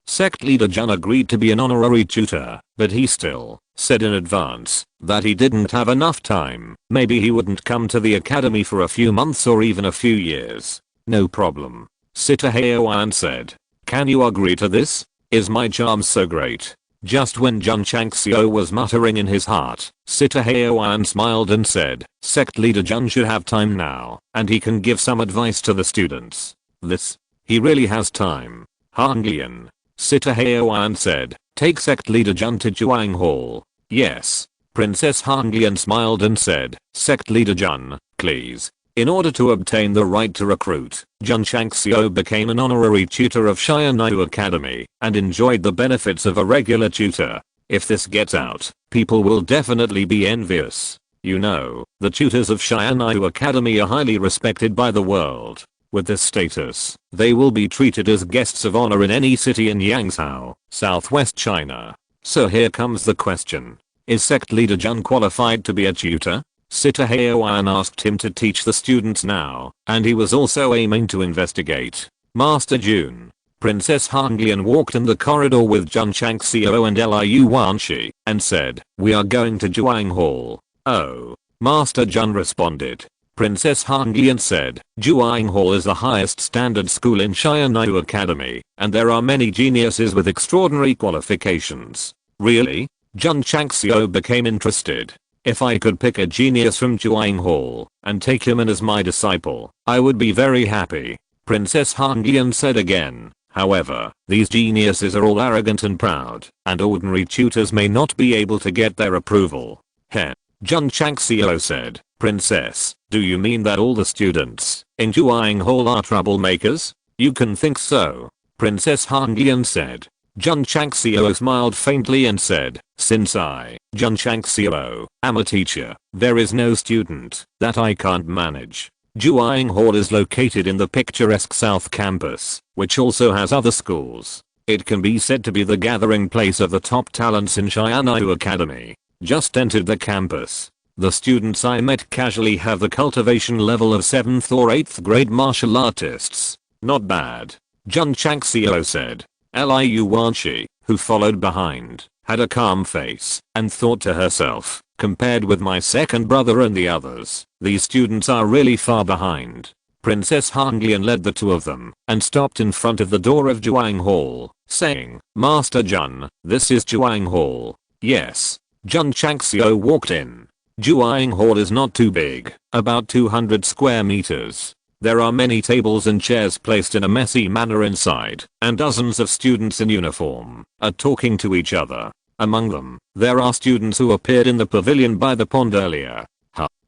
Sect leader Jun agreed to be an honorary tutor, but he still said in advance that he didn't have enough time. Maybe he wouldn't come to the academy for a few months or even a few years. No problem. Sita Heoan said. Can you agree to this? Is my charm so great? Just when Jun Changxiao was muttering in his heart, Sita Heoan smiled and said, Sect leader Jun should have time now, and he can give some advice to the students. This. He really has time. Hanglian. Sita Heoan said, take Sect leader Jun to Juang Hall. Yes. Princess Hanglian smiled and said, Sect leader Jun, please. In order to obtain the right to recruit, Jun Changxiao became an honorary tutor of Xianyu Academy and enjoyed the benefits of a regular tutor. If this gets out, people will definitely be envious. You know, the tutors of Xianyu Academy are highly respected by the world. With this status, they will be treated as guests of honor in any city in Yangzhou, Southwest China. So here comes the question. Is Sect leader Jun qualified to be a tutor? Sita Heoan asked him to teach the students now, and he was also aiming to investigate. Master Jun. Princess Hanglian walked in the corridor with Jun Changxiao and Liu Wanshi, and said, we are going to Juang Hall. Oh. Master Jun responded. Princess Hanglian said, Juang Hall is the highest standard school in Xianyu Academy, and there are many geniuses with extraordinary qualifications. Really? Jun Changxiao became interested. If I could pick a genius from Juang Hall and take him in as my disciple, I would be very happy. Princess Hangian said again. However, these geniuses are all arrogant and proud, and ordinary tutors may not be able to get their approval. Heh. Jun Changxiao said. Princess, do you mean that all the students in Juang Hall are troublemakers? You can think so. Princess Hangian said. Jun Changxiao smiled faintly and said, since I, Jun Changxiao, am a teacher, there is no student that I can't manage. Juang Hall is located in the picturesque South Campus, which also has other schools. It can be said to be the gathering place of the top talents in Xianyu Academy. Just entered the campus. The students I met casually have the cultivation level of 7th or 8th grade martial artists. Not bad. Jun Changxiao said. Liu Wanshi, who followed behind, had a calm face and thought to herself, compared with my second brother and the others, these students are really far behind. Princess Hanglian led the two of them and stopped in front of the door of Juang Hall, saying, Master Jun, this is Juang Hall. Yes. Jun Changxiao walked in. Juang Hall is not too big, about 200 square meters. There are many tables and chairs placed in a messy manner inside, and dozens of students in uniform are talking to each other. Among them, there are students who appeared in the pavilion by the pond earlier.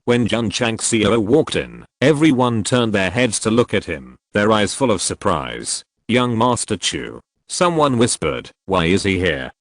When Jun Changxiao walked in, everyone turned their heads to look at him, their eyes full of surprise. Young Master Chu. Someone whispered, why is he here?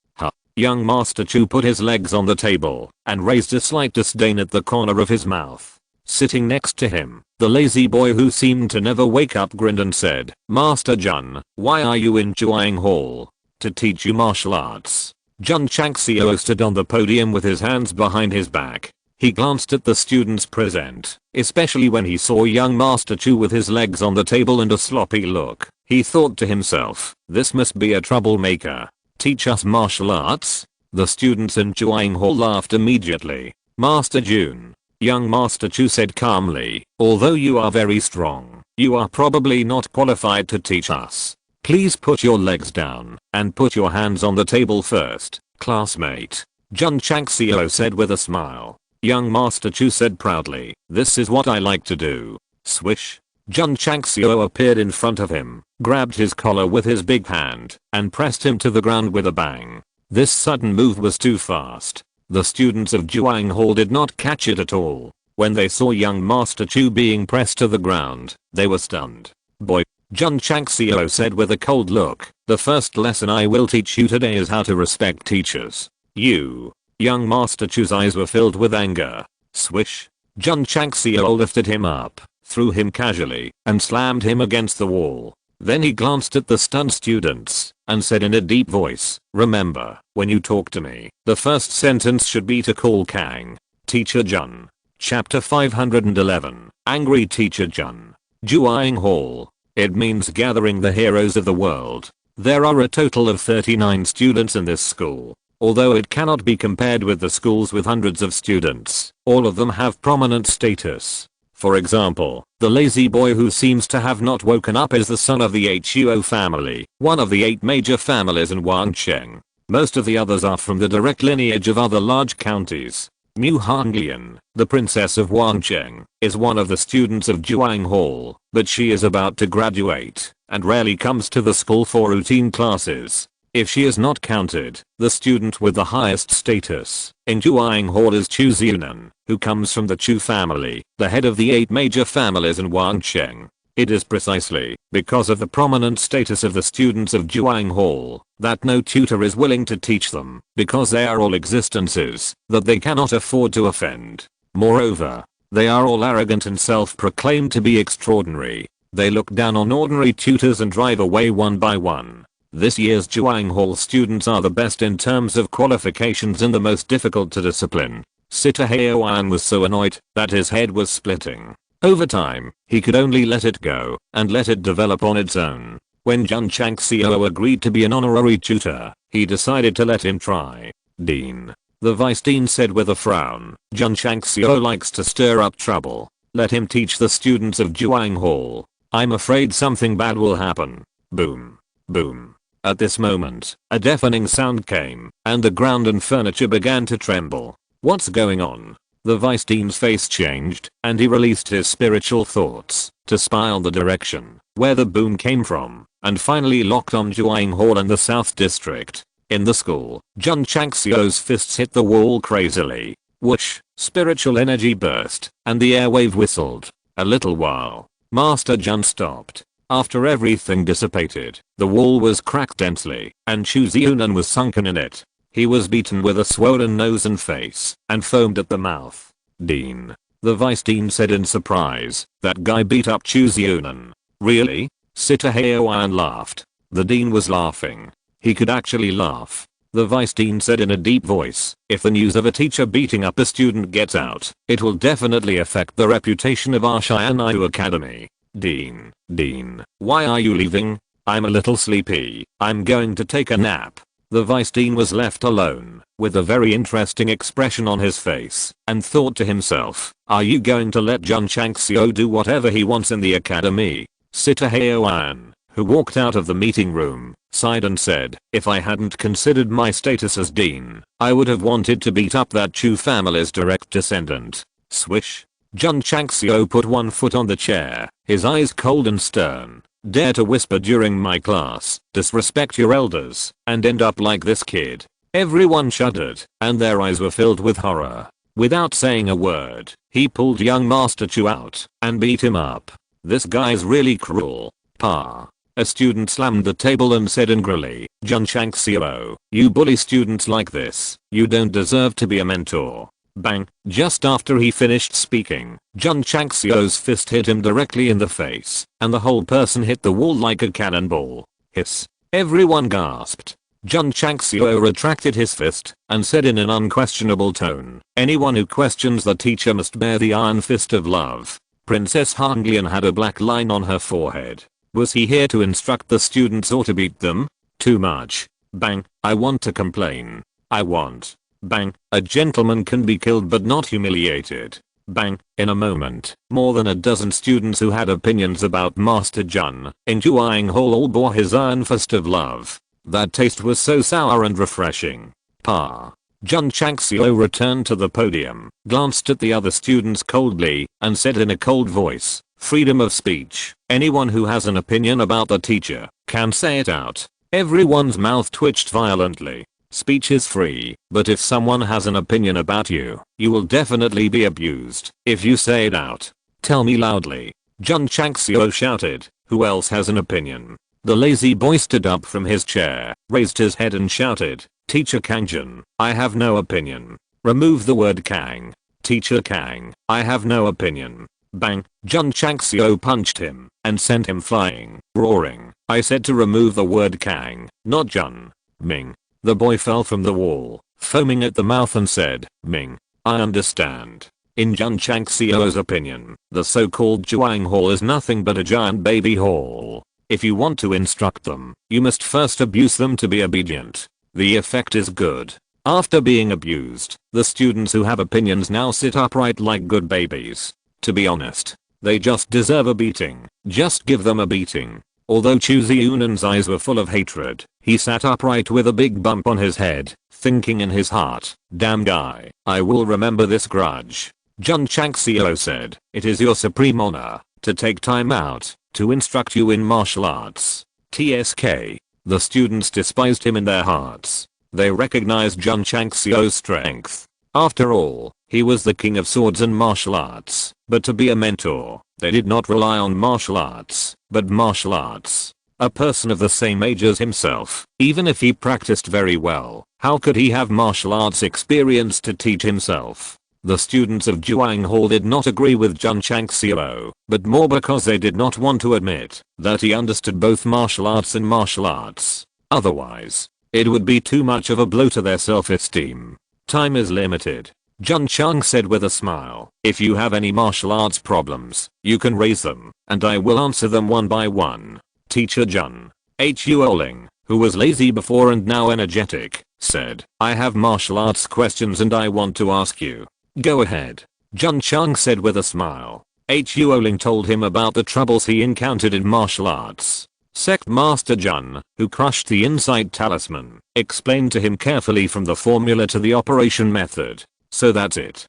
Young Master Chu put his legs on the table and raised a slight disdain at the corner of his mouth. Sitting next to him, the lazy boy who seemed to never wake up grinned and said, Master Jun, why are you in Juang Hall? To teach you martial arts. Jun Changxiao stood on the podium with his hands behind his back. He glanced at the students present, especially when he saw young Master Chu with his legs on the table and a sloppy look. He thought to himself, this must be a troublemaker. Teach us martial arts? The students in Juang Hall laughed immediately. Master Jun. Young Master Chu said calmly, although you are very strong, you are probably not qualified to teach us. Please put your legs down and put your hands on the table first, classmate. Jun Changxiao said with a smile. Young Master Chu said proudly, this is what I like to do. Swish. Jun Changxiao appeared in front of him, grabbed his collar with his big hand, and pressed him to the ground with a bang. This sudden move was too fast. The students of Juang Hall did not catch it at all. When they saw young Master Chu being pressed to the ground, they were stunned. Boy, Jun Changxiao said with a cold look, the first lesson I will teach you today is how to respect teachers. You. Young Master Chu's eyes were filled with anger. Swish. Jun Changxiao lifted him up, threw him casually, and slammed him against the wall. Then he glanced at the stunned students and said in a deep voice, remember, when you talk to me, the first sentence should be to call Kang. Teacher Jun. Chapter 511, Angry Teacher Jun. Juang Hall. It means gathering the heroes of the world. There are a total of 39 students in this school. Although it cannot be compared with the schools with hundreds of students, all of them have prominent status. For example, the lazy boy who seems to have not woken up is the son of the Huo family, one of the 8 major families in Wangcheng. Most of the others are from the direct lineage of other large counties. Mu Hanglian, the princess of Wangcheng, is one of the students of Juang Hall, but she is about to graduate and rarely comes to the school for routine classes. If she is not counted, the student with the highest status in Juang Hall is Chu Ziunan, who comes from the Chu family, the head of the 8 major families in Wangcheng. It is precisely because of the prominent status of the students of Juang Hall that no tutor is willing to teach them, because they are all existences that they cannot afford to offend. Moreover, they are all arrogant and self-proclaimed to be extraordinary. They look down on ordinary tutors and drive away one by one. This year's Juang Hall students are the best in terms of qualifications and the most difficult to discipline. Sita Heoan was so annoyed that his head was splitting. Over time, he could only let it go and let it develop on its own. When Jun Changxiao agreed to be an honorary tutor, he decided to let him try. Dean. The vice dean said with a frown, Jun Changxiao likes to stir up trouble. Let him teach the students of Juang Hall. I'm afraid something bad will happen. Boom. Boom. At this moment, a deafening sound came, and the ground and furniture began to tremble. What's going on? The vice dean's face changed, and he released his spiritual thoughts to spy on the direction. where the boom came from, and finally locked on Juang Hall in the South District. In the school, Jun Changxiao's fists hit the wall crazily. Whoosh, spiritual energy burst, and the airwave whistled. A little while, Master Jun stopped. After everything dissipated, the wall was cracked densely, and Chu Ziunan was sunken in it. He was beaten with a swollen nose and face, and foamed at the mouth. Dean. The vice dean said in surprise, that guy beat up Chu Ziunan. Really? Sita Haoan laughed. The dean was laughing. He could actually laugh. The vice dean said in a deep voice, if the news of a teacher beating up a student gets out, it will definitely affect the reputation of our Xianyu Academy. Dean, why are you leaving? I'm a little sleepy. I'm going to take a nap. The vice dean was left alone, with a very interesting expression on his face, and thought to himself, are you going to let Jun Changxiao do whatever he wants in the academy? Sita Haoan, who walked out of the meeting room, sighed and said, if I hadn't considered my status as dean, I would have wanted to beat up that Chu family's direct descendant. Swish. Jun Changxiao put one foot on the chair, his eyes cold and stern. Dare to whisper during my class, disrespect your elders, and end up like this kid. Everyone shuddered, and their eyes were filled with horror. Without saying a word, he pulled young Master Chu out, and beat him up. This guy's really cruel. Pa. A student slammed the table and said angrily, Jun Changxiao, you bully students like this, you don't deserve to be a mentor. Bang. Just after he finished speaking, Jun Changxiao's fist hit him directly in the face, and the whole person hit the wall like a cannonball. Hiss. Everyone gasped. Jun Changxiao retracted his fist, and said in an unquestionable tone, anyone who questions the teacher must bear the iron fist of love. Princess Hanglian had a black line on her forehead. Was he here to instruct the students or to beat them? Too much. Bang. I want to complain. I want. Bang. A gentleman can be killed but not humiliated. Bang. In a moment, more than a dozen students who had opinions about Master Jun in Juang Hall all bore his iron fist of love. That taste was so sour and refreshing. Pa. Jun Changxiao returned to the podium, glanced at the other students coldly, and said in a cold voice, freedom of speech. Anyone who has an opinion about the teacher can say it out. Everyone's mouth twitched violently. Speech is free, but if someone has an opinion about you, you will definitely be abused if you say it out. Tell me loudly. Jun Changxiao shouted, who else has an opinion? The lazy boy stood up from his chair, raised his head and shouted, Teacher Kangjun, I have no opinion. Remove the word Kang. Teacher Kang, I have no opinion. Bang. Jun Changxiao punched him, and sent him flying, roaring, I said to remove the word Kang, not Jun. Ming. The boy fell from the wall, foaming at the mouth and said, Ming, I understand. In Jun Changxiao's opinion, the so-called Juang Hall is nothing but a giant baby hall. If you want to instruct them, you must first abuse them to be obedient. The effect is good. After being abused, the students who have opinions now sit upright like good babies. To be honest, they just deserve a beating. Just give them a beating. Although Chu Ziunan's eyes were full of hatred, he sat upright with a big bump on his head, thinking in his heart, damn guy, I will remember this grudge. Jun Changxiao said, it is your supreme honor to take time out to instruct you in martial arts. TSK. The students despised him in their hearts. They recognized Jun Changxiao's strength. After all, he was the king of swords and martial arts, but to be a mentor, they did not rely on martial arts, but martial arts. A person of the same age as himself, even if he practiced very well, how could he have martial arts experience to teach himself? The students of Juang Hall did not agree with Jun Changxiao, but more because they did not want to admit that he understood both martial arts and martial arts. Otherwise, it would be too much of a blow to their self-esteem. Time is limited. Jun Chang said with a smile, if you have any martial arts problems, you can raise them, and I will answer them one by one. Teacher Jun. Hu Oling, who was lazy before and now energetic, said, I have martial arts questions and I want to ask you. Go ahead. Jun Chang said with a smile. Hu Oling told him about the troubles he encountered in martial arts. Sect Master Jun, who crushed the Insight Talisman, explained to him carefully from the formula to the operation method. So that's it.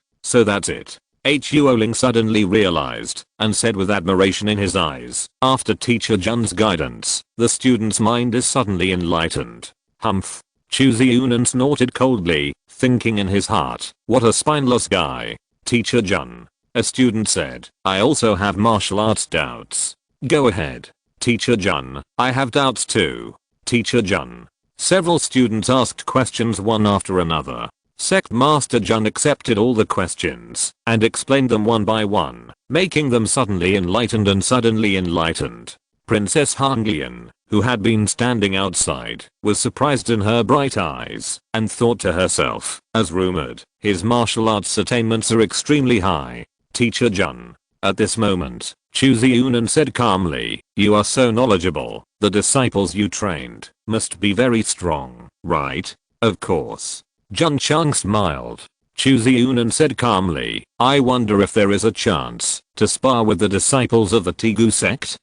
Hu Ling suddenly realized and said with admiration in his eyes, after teacher Jun's guidance, the student's mind is suddenly enlightened. Humph. Chu Ziyunan snorted coldly, thinking in his heart, what a spineless guy. Teacher Jun. A student said, I also have martial arts doubts. Go ahead. Teacher Jun. I have doubts too. Teacher Jun. Several students asked questions one after another. Sect Master Jun accepted all the questions and explained them one by one, making them suddenly enlightened. Princess Hanglian, who had been standing outside, was surprised in her bright eyes and thought to herself, as rumored, his martial arts attainments are extremely high. Teacher Jun. At this moment, Chu Ziyunan said calmly, you are so knowledgeable, the disciples you trained must be very strong, right? Of course. Jun Chang smiled. Chu Ziyunan said calmly, I wonder if there is a chance to spar with the disciples of the Tegu sect?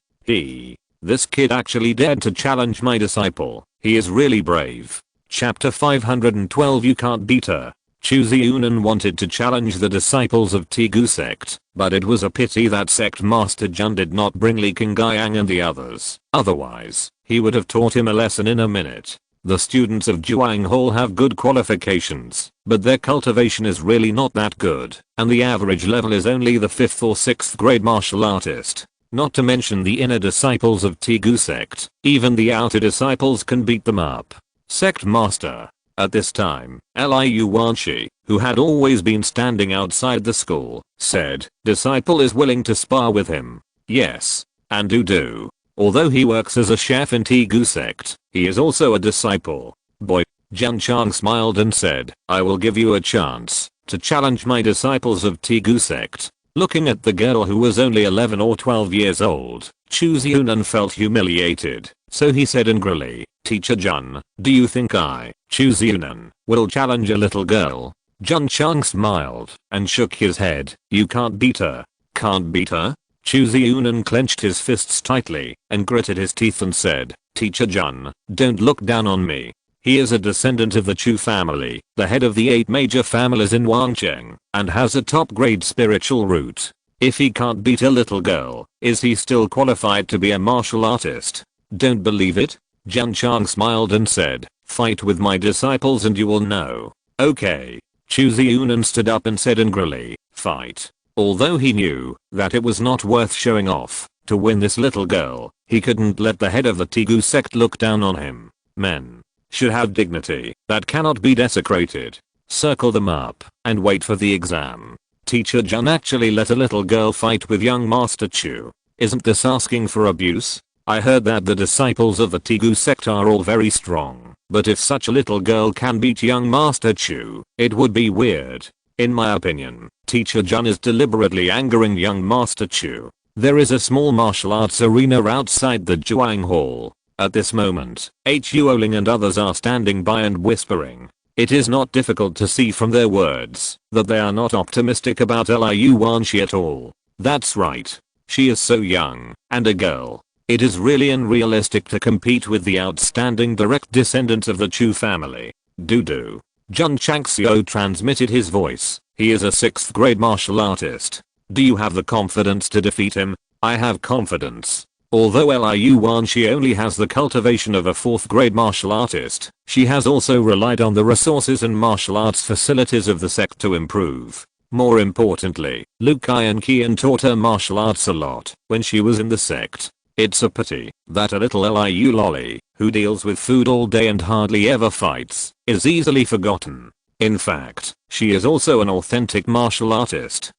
This kid actually dared to challenge my disciple. He is really brave. Chapter 512 You can't beat her. Chu Ziyunan wanted to challenge the disciples of Tegu sect, but it was a pity that sect master Jun did not bring Li Qingyang and the others. Otherwise, he would have taught him a lesson in a minute. The students of Juang Hall have good qualifications, but their cultivation is really not that good, and the average level is only the 5th or 6th grade martial artist. Not to mention the inner disciples of Tegu sect, even the outer disciples can beat them up. Sect master. At this time, Liu Wanshi, who had always been standing outside the school, said, disciple is willing to spar with him. Yes. And do. Although he works as a chef in Tegu sect, he is also a disciple. Boy. Jun Chang smiled and said, I will give you a chance to challenge my disciples of Tegu sect. Looking at the girl who was only 11 or 12 years old, Chu Ziyunan felt humiliated, so he said angrily, Teacher Jun, do you think I, Chu Ziyunan, will challenge a little girl? Jun Chang smiled and shook his head, you can't beat her. Can't beat her? Chu Ziyunan clenched his fists tightly and gritted his teeth and said, Teacher Jun, don't look down on me. He is a descendant of the Chu family, the head of the 8 major families in Wangcheng, and has a top grade spiritual root. If he can't beat a little girl, is he still qualified to be a martial artist? Don't believe it? Jun Chang smiled and said, fight with my disciples and you will know. Okay. Chu Ziyunan stood up and said angrily, fight. Although he knew that it was not worth showing off to win this little girl, he couldn't let the head of the Tegu sect look down on him. Men should have dignity that cannot be desecrated. Circle them up and wait for the exam. Teacher Jun actually let a little girl fight with young Master Chu. Isn't this asking for abuse? I heard that the disciples of the Tegu sect are all very strong, but if such a little girl can beat young Master Chu, it would be weird. In my opinion, Teacher Jun is deliberately angering young Master Chu. There is a small martial arts arena outside the Juang Hall. At this moment, Hu Ling and others are standing by and whispering. It is not difficult to see from their words that they are not optimistic about Liu Wanshi at all. That's right. She is so young and a girl. It is really unrealistic to compete with the outstanding direct descendants of the Chu family. Doo. Jun Changxiao transmitted his voice. He is a 6th grade martial artist. Do you have the confidence to defeat him? I have confidence. Although Liu Wanshi only has the cultivation of a 4th grade martial artist, she has also relied on the resources and martial arts facilities of the sect to improve. More importantly, Lu Qian taught her martial arts a lot when she was in the sect. It's a pity that a little Liu lolly, who deals with food all day and hardly ever fights, is easily forgotten. In fact, she is also an authentic martial artist.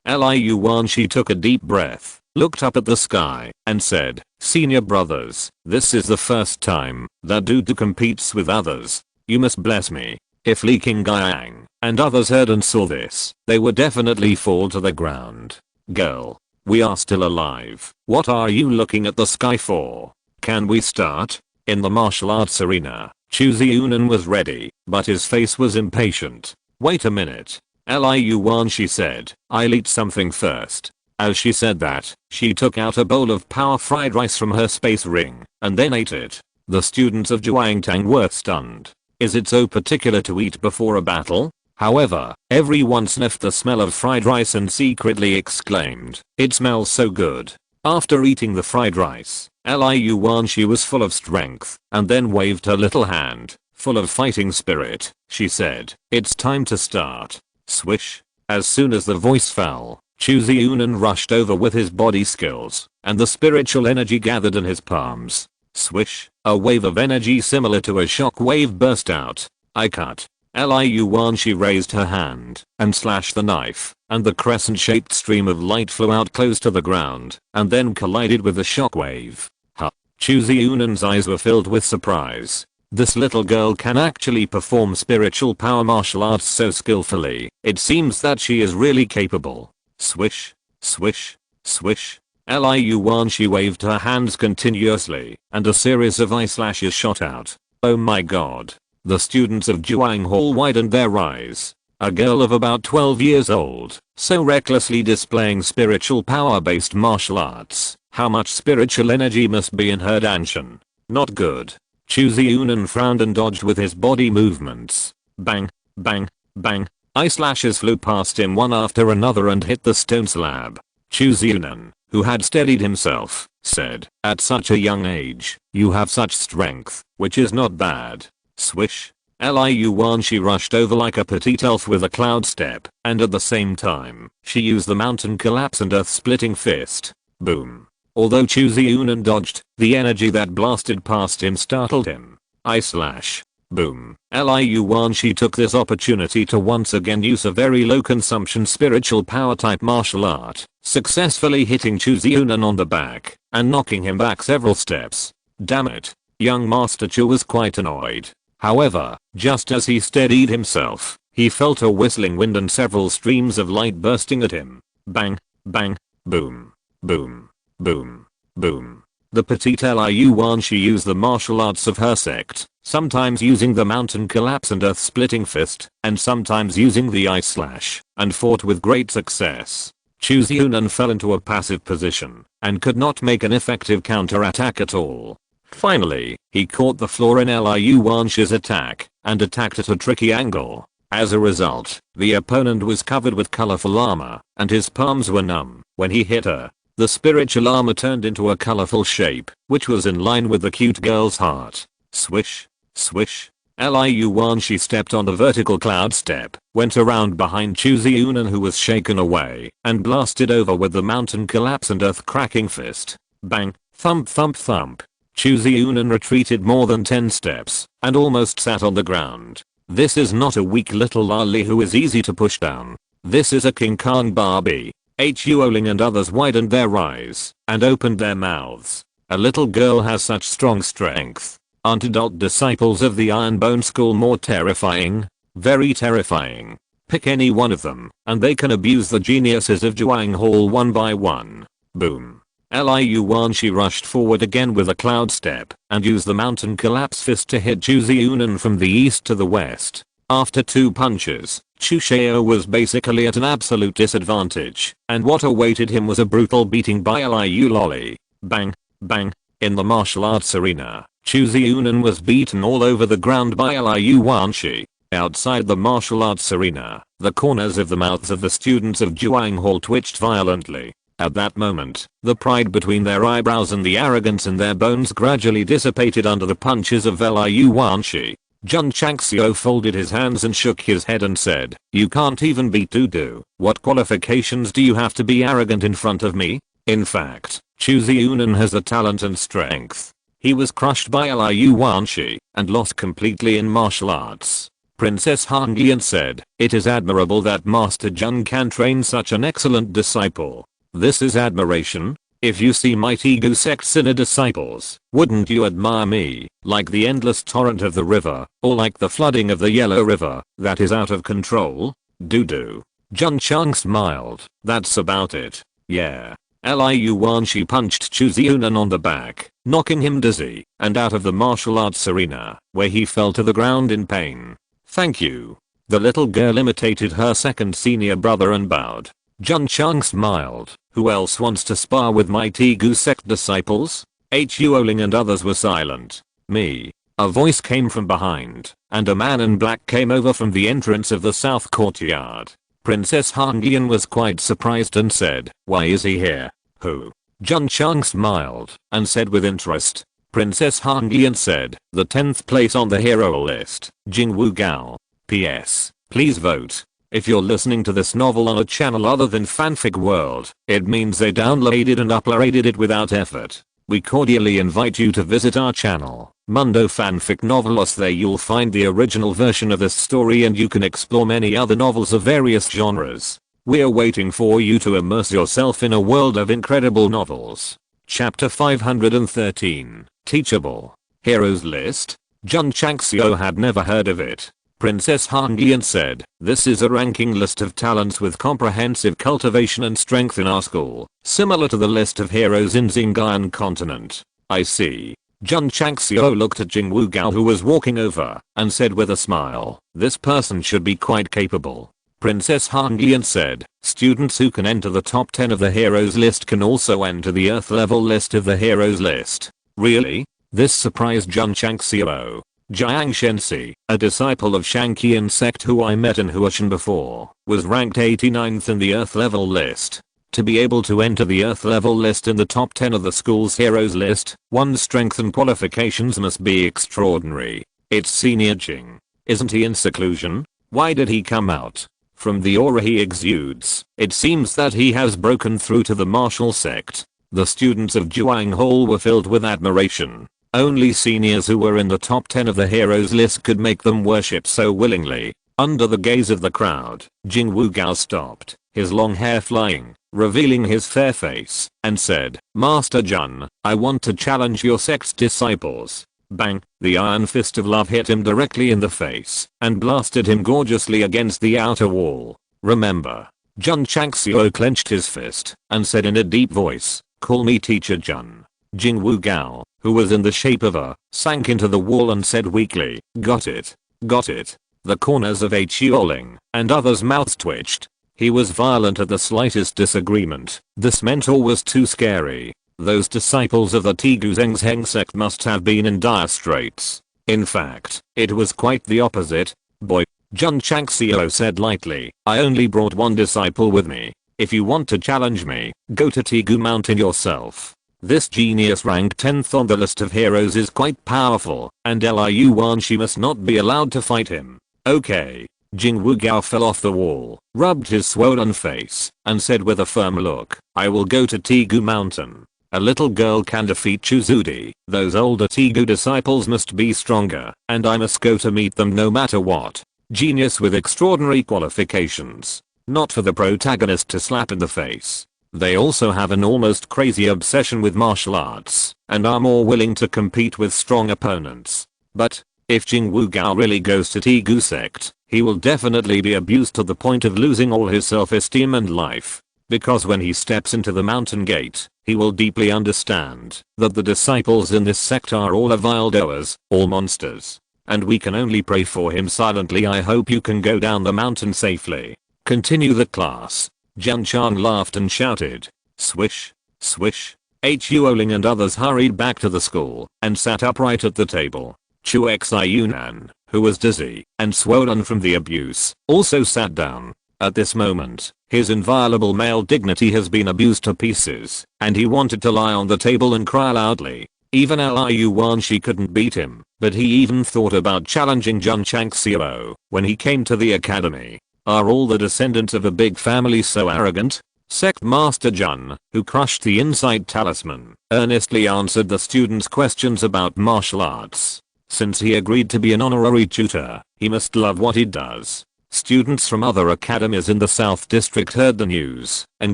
Liu Wanshi took a deep breath, looked up at the sky, and said, Senior brothers, this is the first time that Dudu competes with others. You must bless me. If Li Qingyang and others heard and saw this, they would definitely fall to the ground. Girl. We are still alive. What are you looking at the sky for? Can we start? In the martial arts arena, Chu Ziyunan was ready, but his face was impatient. Wait a minute. Liu Wanshi said, I'll eat something first. As she said that, she took out a bowl of power fried rice from her space ring, and then ate it. The students of Zhuangtang were stunned. Is it so particular to eat before a battle? However, everyone sniffed the smell of fried rice and secretly exclaimed, "It smells so good." After eating the fried rice, Liu Wanshi was full of strength and then waved her little hand, full of fighting spirit. She said, "It's time to start." Swish. As soon as the voice fell, Chu Ziunan rushed over with his body skills, and the spiritual energy gathered in his palms. Swish. A wave of energy similar to a shock wave burst out. I cut. Liu Wanshi raised her hand and slashed the knife, and the crescent-shaped stream of light flew out close to the ground and then collided with the shock wave. Huh. Chu Ziunan's eyes were filled with surprise. This little girl can actually perform spiritual power martial arts so skillfully. It seems that she is really capable. Swish. Swish. Swish. Liu Wanshi waved her hands continuously, and a series of eye slashes shot out. Oh my god. The students of Juang Hall widened their eyes. A girl of about 12 years old, so recklessly displaying spiritual power-based martial arts. How much spiritual energy must be in her danshan? Not good. Chu Ziunan frowned and dodged with his body movements. Bang, bang, bang. Eye slashes flew past him one after another and hit the stone slab. Chu Ziunan, who had steadied himself, said, "At such a young age, you have such strength, which is not bad." Swish. Liu Wanshi rushed over like a petite elf with a cloud step, and at the same time, she used the mountain collapse and earth-splitting fist. Boom. Although Chu Ziunan dodged, the energy that blasted past him startled him. Eye slash. Boom. Liu Wanshi took this opportunity to once again use a very low consumption spiritual power type martial art, successfully hitting Chu Ziunan on the back and knocking him back several steps. Damn it. Young Master Chu was quite annoyed. However, just as he steadied himself, he felt a whistling wind and several streams of light bursting at him. Bang, bang, boom, boom, boom, boom. The petite Liu Wanshi used the martial arts of her sect, sometimes using the mountain collapse and earth-splitting fist, and sometimes using the ice slash, and fought with great success. Chu Ziunan fell into a passive position, and could not make an effective counterattack at all. Finally, he caught the floor in Liu Wanshi's attack, and attacked at a tricky angle. As a result, the opponent was covered with colorful armor, and his palms were numb. When he hit her, the spiritual armor turned into a colorful shape, which was in line with the cute girl's heart. Swish. Swish. Liu Wanshi stepped on the vertical cloud step, went around behind Chu Ziunan who was shaken away, and blasted over with the mountain collapse and earth-cracking fist. Bang, thump thump thump. Chu Ziunan retreated more than 10 steps, and almost sat on the ground. This is not a weak little lolly who is easy to push down. This is a King Kong Barbie. Huoling and others widened their eyes, and opened their mouths. A little girl has such strong strength. Aren't adult disciples of the Iron Bone School more terrifying? Very terrifying. Pick any one of them, and they can abuse the geniuses of Juang Hall one by one. Boom. Liu Wanshi rushed forward again with a cloud step, and used the mountain collapse fist to hit Chu Ziunan from the east to the west. After 2 punches, Chu Xiao was basically at an absolute disadvantage, and what awaited him was a brutal beating by Liu Lolly. Bang, bang. In the martial arts arena, Chu Ziunan was beaten all over the ground by Liu Wanshi. Outside the martial arts arena, the corners of the mouths of the students of Juang Hall twitched violently. At that moment, the pride between their eyebrows and the arrogance in their bones gradually dissipated under the punches of Liu Wanshi. Jun Changxiao folded his hands and shook his head and said, "You can't even beat Dudu. What qualifications do you have to be arrogant in front of me?" In fact, Chu Ziunan has the talent and strength. He was crushed by Liu Wanshi and lost completely in martial arts. Princess Han Yan said, "It is admirable that Master Jun can train such an excellent disciple. This is admiration. If you see my Tegu sect's inner disciples, wouldn't you admire me, like the endless torrent of the river, or like the flooding of the Yellow River, that is out of control? Doo-doo." Jun Chang smiled. "That's about it. Yeah." Liu Wanshi punched Chu Ziunan on the back, knocking him dizzy, and out of the martial arts arena, where he fell to the ground in pain. "Thank you." The little girl imitated her second senior brother and bowed. Jun Chang smiled. "Who else wants to spar with my Tegu sect disciples?" Huoling and others were silent. "Me." A voice came from behind, and a man in black came over from the entrance of the south courtyard. Princess Han was quite surprised and said, "Why is he here? Who?" Jun Chang smiled and said with interest. Princess Han said, "The 10th place on the hero list, Jing Wu Gao. PS, please vote." If you're listening to this novel on a channel other than Fanfic World, it means they downloaded and uploaded it without effort. We cordially invite you to visit our channel, Mundo Fanfic Novelos. There you'll find the original version of this story and you can explore many other novels of various genres. We're waiting for you to immerse yourself in a world of incredible novels. Chapter 513, Teachable. Heroes List? Jun Changxiao had never heard of it. Princess Han said, "This is a ranking list of talents with comprehensive cultivation and strength in our school, similar to the list of heroes in Xingyan continent." "I see." Jun Changxiao looked at Jing Wu Gao who was walking over, and said with a smile, "This person should be quite capable." Princess Han said, "Students who can enter the top 10 of the heroes list can also enter the earth level list of the heroes list." "Really?" This surprised Jun Changxiao. Jiang Shenxi, a disciple of Strongest Sect who I met in Huashan before, was ranked 89th in the Earth level list. To be able to enter the Earth level list in the top 10 of the school's heroes list, one's strength and qualifications must be extraordinary. It's senior Jing. Isn't he in seclusion? Why did he come out? From the aura he exudes, it seems that he has broken through to the martial sect. The students of Juang Hall were filled with admiration. Only seniors who were in the top 10 of the heroes list could make them worship so willingly. Under the gaze of the crowd, Jing Wu Gao stopped, his long hair flying, revealing his fair face, and said, "Master Jun, I want to challenge your sect's disciples." Bang! The iron fist of love hit him directly in the face, and blasted him gorgeously against the outer wall. "Remember." Jun Changxiao clenched his fist, and said in a deep voice, "Call me Teacher Jun." Jing Wu Gao, who was in the shape of a, sank into the wall and said weakly, "Got it. Got it." The corners of Chuoling and others' mouths twitched. He was violent at the slightest disagreement. This mentor was too scary. Those disciples of the Tigu Zheng sect must have been in dire straits. In fact, it was quite the opposite. "Boy," Jun Changxiao said lightly, "I only brought one disciple with me. If you want to challenge me, go to Tigu Mountain yourself. This genius ranked 10th on the list of heroes is quite powerful, and Liu Wanshi must not be allowed to fight him." "Okay." Jing Wu Gao fell off the wall, rubbed his swollen face, and said with a firm look, "I will go to Tigu Mountain. A little girl can defeat Chuzudi. Those older Tigu disciples must be stronger, and I must go to meet them no matter what." Genius with extraordinary qualifications. Not for the protagonist to slap in the face. They also have an almost crazy obsession with martial arts, and are more willing to compete with strong opponents. But, if Jing Wu Gao really goes to Tigu sect, he will definitely be abused to the point of losing all his self-esteem and life. Because when he steps into the mountain gate, he will deeply understand that the disciples in this sect are all evildoers, all monsters. And we can only pray for him silently. I hope you can go down the mountain safely. Continue the class. Jun Chang laughed and shouted. Swish, swish. Chuoling and others hurried back to the school and sat upright at the table. Chu Xi Yunan, who was dizzy and swollen from the abuse, also sat down. At this moment, his inviolable male dignity has been abused to pieces, and he wanted to lie on the table and cry loudly. Even Liu Wanshi couldn't beat him, but he even thought about challenging Jun Changxiao when he came to the academy. Are all the descendants of a big family so arrogant? Sect Master Jun, who crushed the insight talisman, earnestly answered the students' questions about martial arts. Since he agreed to be an honorary tutor, he must love what he does. Students from other academies in the South District heard the news and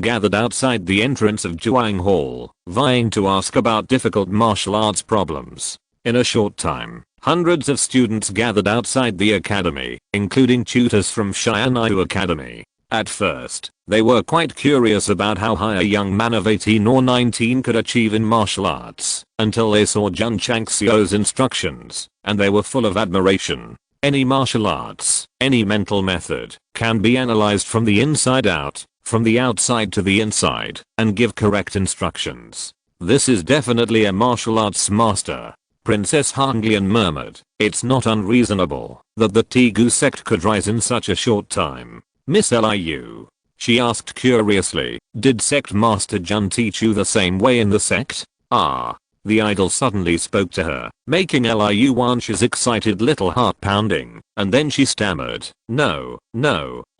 gathered outside the entrance of Juang Hall, vying to ask about difficult martial arts problems. In a short time, hundreds of students gathered outside the academy, including tutors from Xianyu Academy. At first, they were quite curious about how high a young man of 18 or 19 could achieve in martial arts, until they saw Jun Changxiao's instructions, and they were full of admiration. Any martial arts, any mental method, can be analyzed from the inside out, from the outside to the inside, and give correct instructions. This is definitely a martial arts master. Princess Hanglian murmured, "It's not unreasonable that the Tegu sect could rise in such a short time. Miss Liu," she asked curiously, "did Sect Master Jun teach you the same way in the sect?" "Ah." The idol suddenly spoke to her, making Liu Wan's excited little heart pounding, and then she stammered, "No,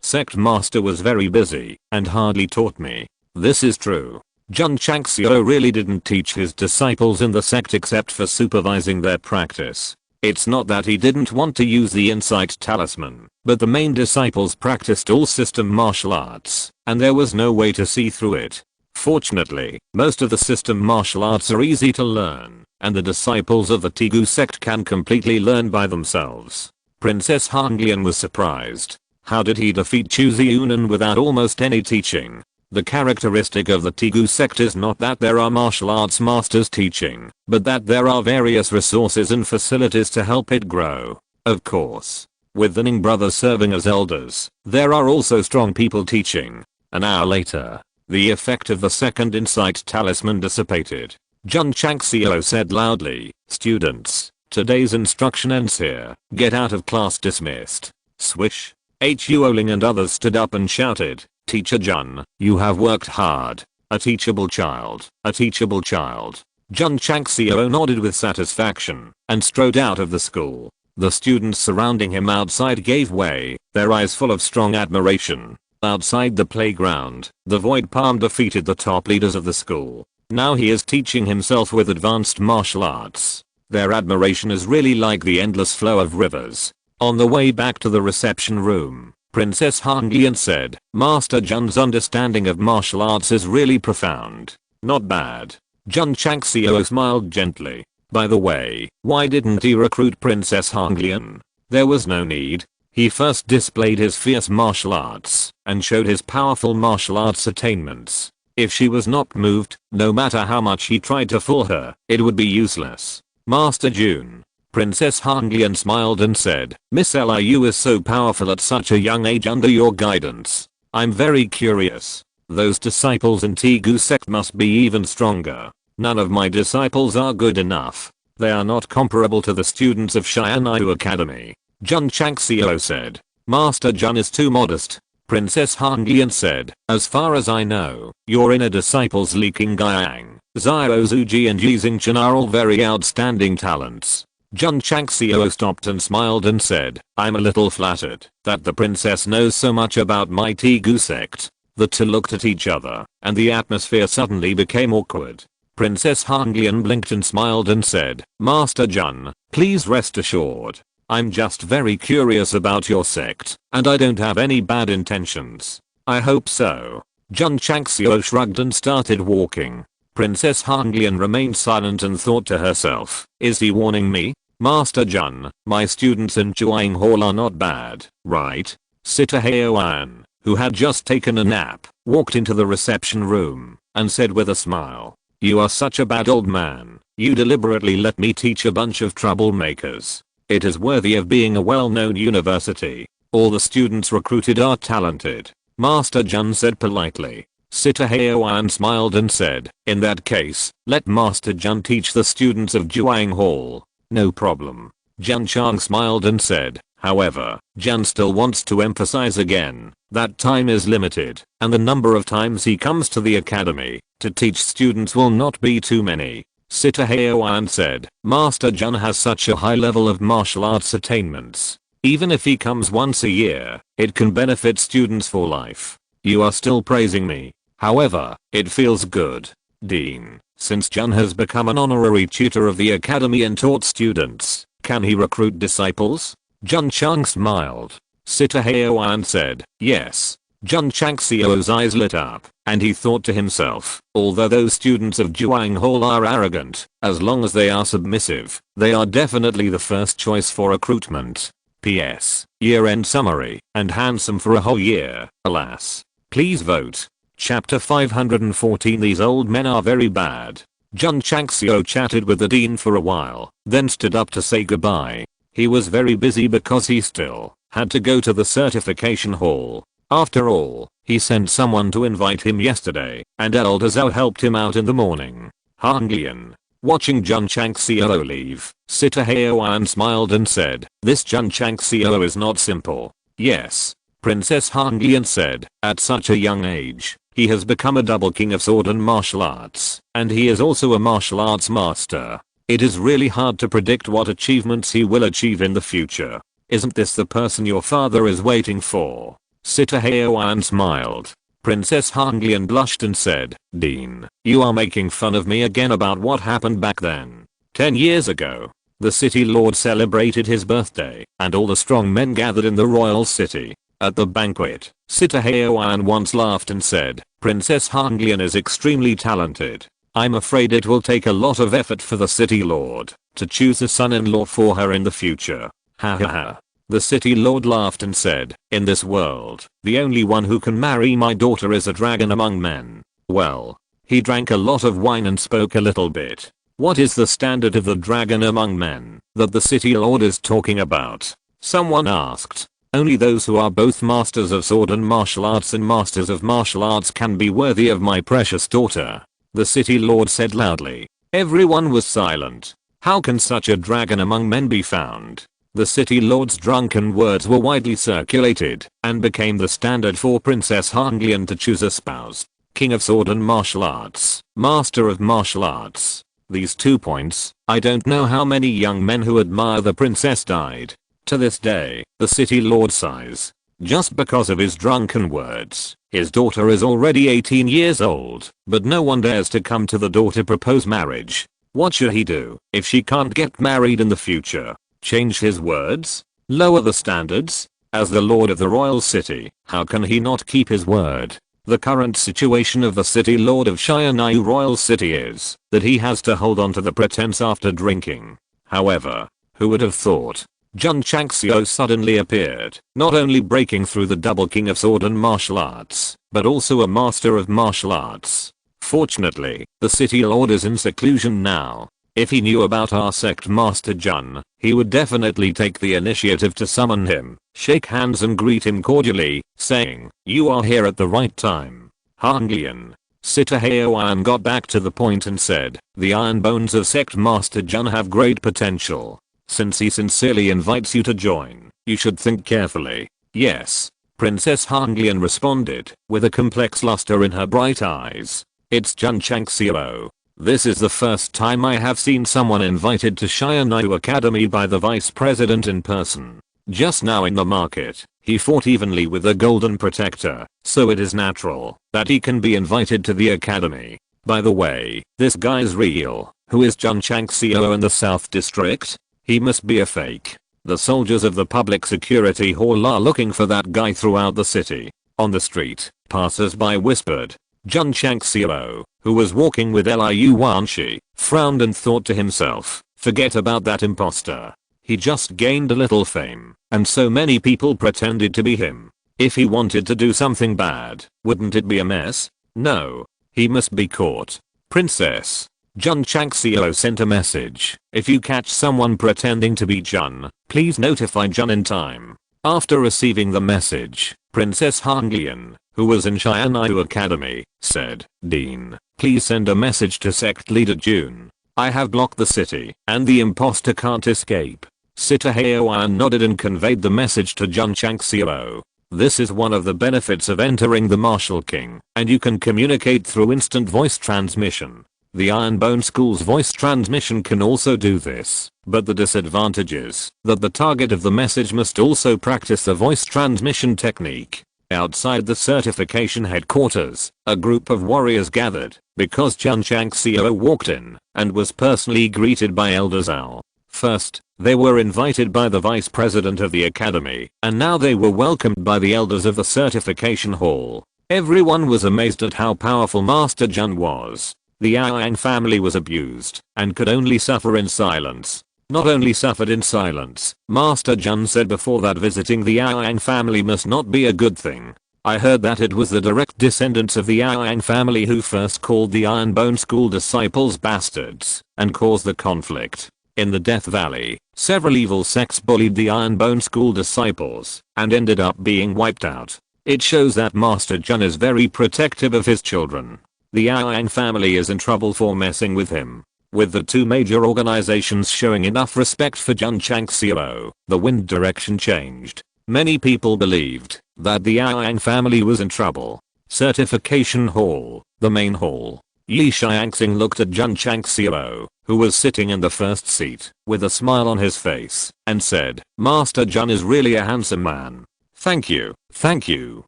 Sect Master was very busy and hardly taught me." This is true. Jun Changxiao really didn't teach his disciples in the sect except for supervising their practice. It's not that he didn't want to use the insight talisman, but the main disciples practiced all system martial arts, and there was no way to see through it. Fortunately, most of the system martial arts are easy to learn, and the disciples of the Tegu sect can completely learn by themselves. Princess Hanglian was surprised. How did he defeat Chu Ziyunan without almost any teaching? The characteristic of the Tegu sect is not that there are martial arts masters teaching, but that there are various resources and facilities to help it grow. Of course, with the Ning brothers serving as elders, there are also strong people teaching. An hour later, the effect of the second insight talisman dissipated. Jun Changxiao said loudly, "Students, today's instruction ends here. Get out of class dismissed." Swish. Hu Oling and others stood up and shouted, "Teacher Jun, you have worked hard. A teachable child, a teachable child." Jun Changxiao nodded with satisfaction and strode out of the school. The students surrounding him outside gave way, their eyes full of strong admiration. Outside the playground, the Void Palm defeated the top leaders of the school. Now he is teaching himself with advanced martial arts. Their admiration is really like the endless flow of rivers. On the way back to the reception room, Princess Hanglian said, "Master Jun's understanding of martial arts is really profound." "Not bad." Jun Changxiao smiled gently. "By the way, why didn't he recruit Princess Hanglian?" "There was no need. He first displayed his fierce martial arts and showed his powerful martial arts attainments. If she was not moved, no matter how much he tried to fool her, it would be useless." "Master Jun." Princess Hanglian smiled and said, "Miss Liu is so powerful at such a young age under your guidance. I'm very curious. Those disciples in Tegu sect must be even stronger. None of my disciples are good enough. They are not comparable to the students of Xianyu Academy." Jun Changxiao said, "Master Jun is too modest." Princess Hanglian said, "As far as I know, your inner disciples Li Qingyang, Xiao Zuji and Yi Xingchen are all very outstanding talents." Jun Changxiao stopped and smiled and said, "I'm a little flattered that the princess knows so much about my Tegu sect." The two looked at each other, and the atmosphere suddenly became awkward. Princess Hanglian blinked and smiled and said, "Master Jun, please rest assured. I'm just very curious about your sect, and I don't have any bad intentions." "I hope so." Jun Changxiao shrugged and started walking. Princess Hanglian remained silent and thought to herself, "Is he warning me? Master Jun, my students in Juang Hall are not bad, right?" Sita Heoan, who had just taken a nap, walked into the reception room and said with a smile, "You are such a bad old man. You deliberately let me teach a bunch of troublemakers. It is worthy of being a well-known university. All the students recruited are talented." Master Jun said politely. Sita Heoan smiled and said, "In that case, let Master Jun teach the students of Juang Hall." "No problem." Jun Chang smiled and said, "However, Jun still wants to emphasize again that time is limited, and the number of times he comes to the academy to teach students will not be too many." Sita Heoan said, "Master Jun has such a high level of martial arts attainments. Even if he comes once a year, it can benefit students for life." "You are still praising me. However, it feels good, Dean. Since Jun has become an honorary tutor of the academy and taught students, can he recruit disciples?" Jun Chang smiled. Sita Heoan said, "Yes." Jun Changxiao's eyes lit up, and he thought to himself, although those students of Juang Hall are arrogant, as long as they are submissive, they are definitely the first choice for recruitment. P.S. Year-end summary, and handsome for a whole year, alas. Please vote. Chapter 514. These old men are very bad. Jun Changxiao chatted with the dean for a while, then stood up to say goodbye. He was very busy because he still had to go to the certification hall. After all, he sent someone to invite him yesterday, and Elder Zhao helped him out in the morning. Hanglian. Watching Jun Changxiao leave, Sita Heoan smiled and said, "This Jun Changxiao is not simple." "Yes," Princess Han Lian said, "at such a young age, he has become a double king of sword and martial arts, and he is also a martial arts master. It is really hard to predict what achievements he will achieve in the future. Isn't this the person your father is waiting for?" Sita Heoan smiled. Princess Han Lian blushed and said, "Dean, you are making fun of me again about what happened back then. 10 years ago, the city lord celebrated his birthday, and all the strong men gathered in the royal city. At the banquet, Sita Heoan once laughed and said, 'Princess Han Lian is extremely talented. I'm afraid it will take a lot of effort for the city lord to choose a son-in-law for her in the future.' Ha ha ha." The city lord laughed and said, "In this world, the only one who can marry my daughter is a dragon among men." Well, he drank a lot of wine and spoke a little bit. What is the standard of the dragon among men that the city lord is talking about? Someone asked. "Only those who are both masters of sword and martial arts and masters of martial arts can be worthy of my precious daughter," the city lord said loudly. Everyone was silent. How can such a dragon among men be found? The city lord's drunken words were widely circulated and became the standard for Princess Han Lian to choose a spouse. King of sword and martial arts, master of martial arts. These 2 points, I don't know how many young men who admire the princess died. To this day, the city lord sighs. Just because of his drunken words, his daughter is already 18 years old, but no one dares to come to the door to propose marriage. What should he do if she can't get married in the future? Change his words? Lower the standards? As the lord of the royal city, how can he not keep his word? The current situation of the city lord of Xianyu royal city is that he has to hold on to the pretense after drinking. However, who would have thought? Jun Changxiao suddenly appeared, not only breaking through the double king of sword and martial arts, but also a master of martial arts. Fortunately, the city lord is in seclusion now. If he knew about our sect Master Jun, he would definitely take the initiative to summon him, shake hands and greet him cordially, saying, "You are here at the right time." Han Lian. Sita Heoan got back to the point and said, "The Iron Bones of Sect Master Jun have great potential. Since he sincerely invites you to join, you should think carefully." "Yes," Princess Han Lian responded, with a complex luster in her bright eyes. "It's Jun Changxiao. This is the first time I have seen someone invited to Xianyu Academy by the vice president in person. Just now in the market, he fought evenly with the Golden Protector, so it is natural that he can be invited to the academy. By the way, this guy's real. Who is Jun Changxiao in the South District? He must be a fake. The soldiers of the public security hall are looking for that guy throughout the city." On the street, passers-by whispered. Jun Changxiao, who was walking with Liu Wanshi, frowned and thought to himself, "Forget about that imposter. He just gained a little fame, and so many people pretended to be him. If he wanted to do something bad, wouldn't it be a mess? No. He must be caught." "Princess," Jun Changxiao sent a message, "if you catch someone pretending to be Jun, please notify Jun in time." After receiving the message, Princess Han Lian, who was in Xianyu Academy, said, "Dean, please send a message to sect leader Jun. I have blocked the city, and the imposter can't escape." Sita Heoan nodded and conveyed the message to Jun Changxiao. This is one of the benefits of entering the Martial King, and you can communicate through instant voice transmission. The Iron Bone School's voice transmission can also do this, but the disadvantage is that the target of the message must also practice the voice transmission technique. Outside the certification headquarters, a group of warriors gathered because Jun Changxiao walked in and was personally greeted by Elder Zhao. First, they were invited by the vice president of the academy, and now they were welcomed by the elders of the certification hall. Everyone was amazed at how powerful Master Jun was. The Yang family was abused and could only suffer in silence. Not only suffered in silence, Master Jun said before that visiting the Yang family must not be a good thing. I heard that it was the direct descendants of the Yang family who first called the Iron Bone School disciples bastards and caused the conflict. In the Death Valley, several evil sects bullied the Iron Bone School disciples and ended up being wiped out. It shows that Master Jun is very protective of his children. The Yang family is in trouble for messing with him. With the two major organizations showing enough respect for Jun Changxiao, the wind direction changed. Many people believed that the Yang family was in trouble. Certification Hall, the main hall. Yi Xiangxing looked at Jun Changxiao, who was sitting in the first seat, with a smile on his face, and said, "Master Jun is really a handsome man." Thank you, thank you.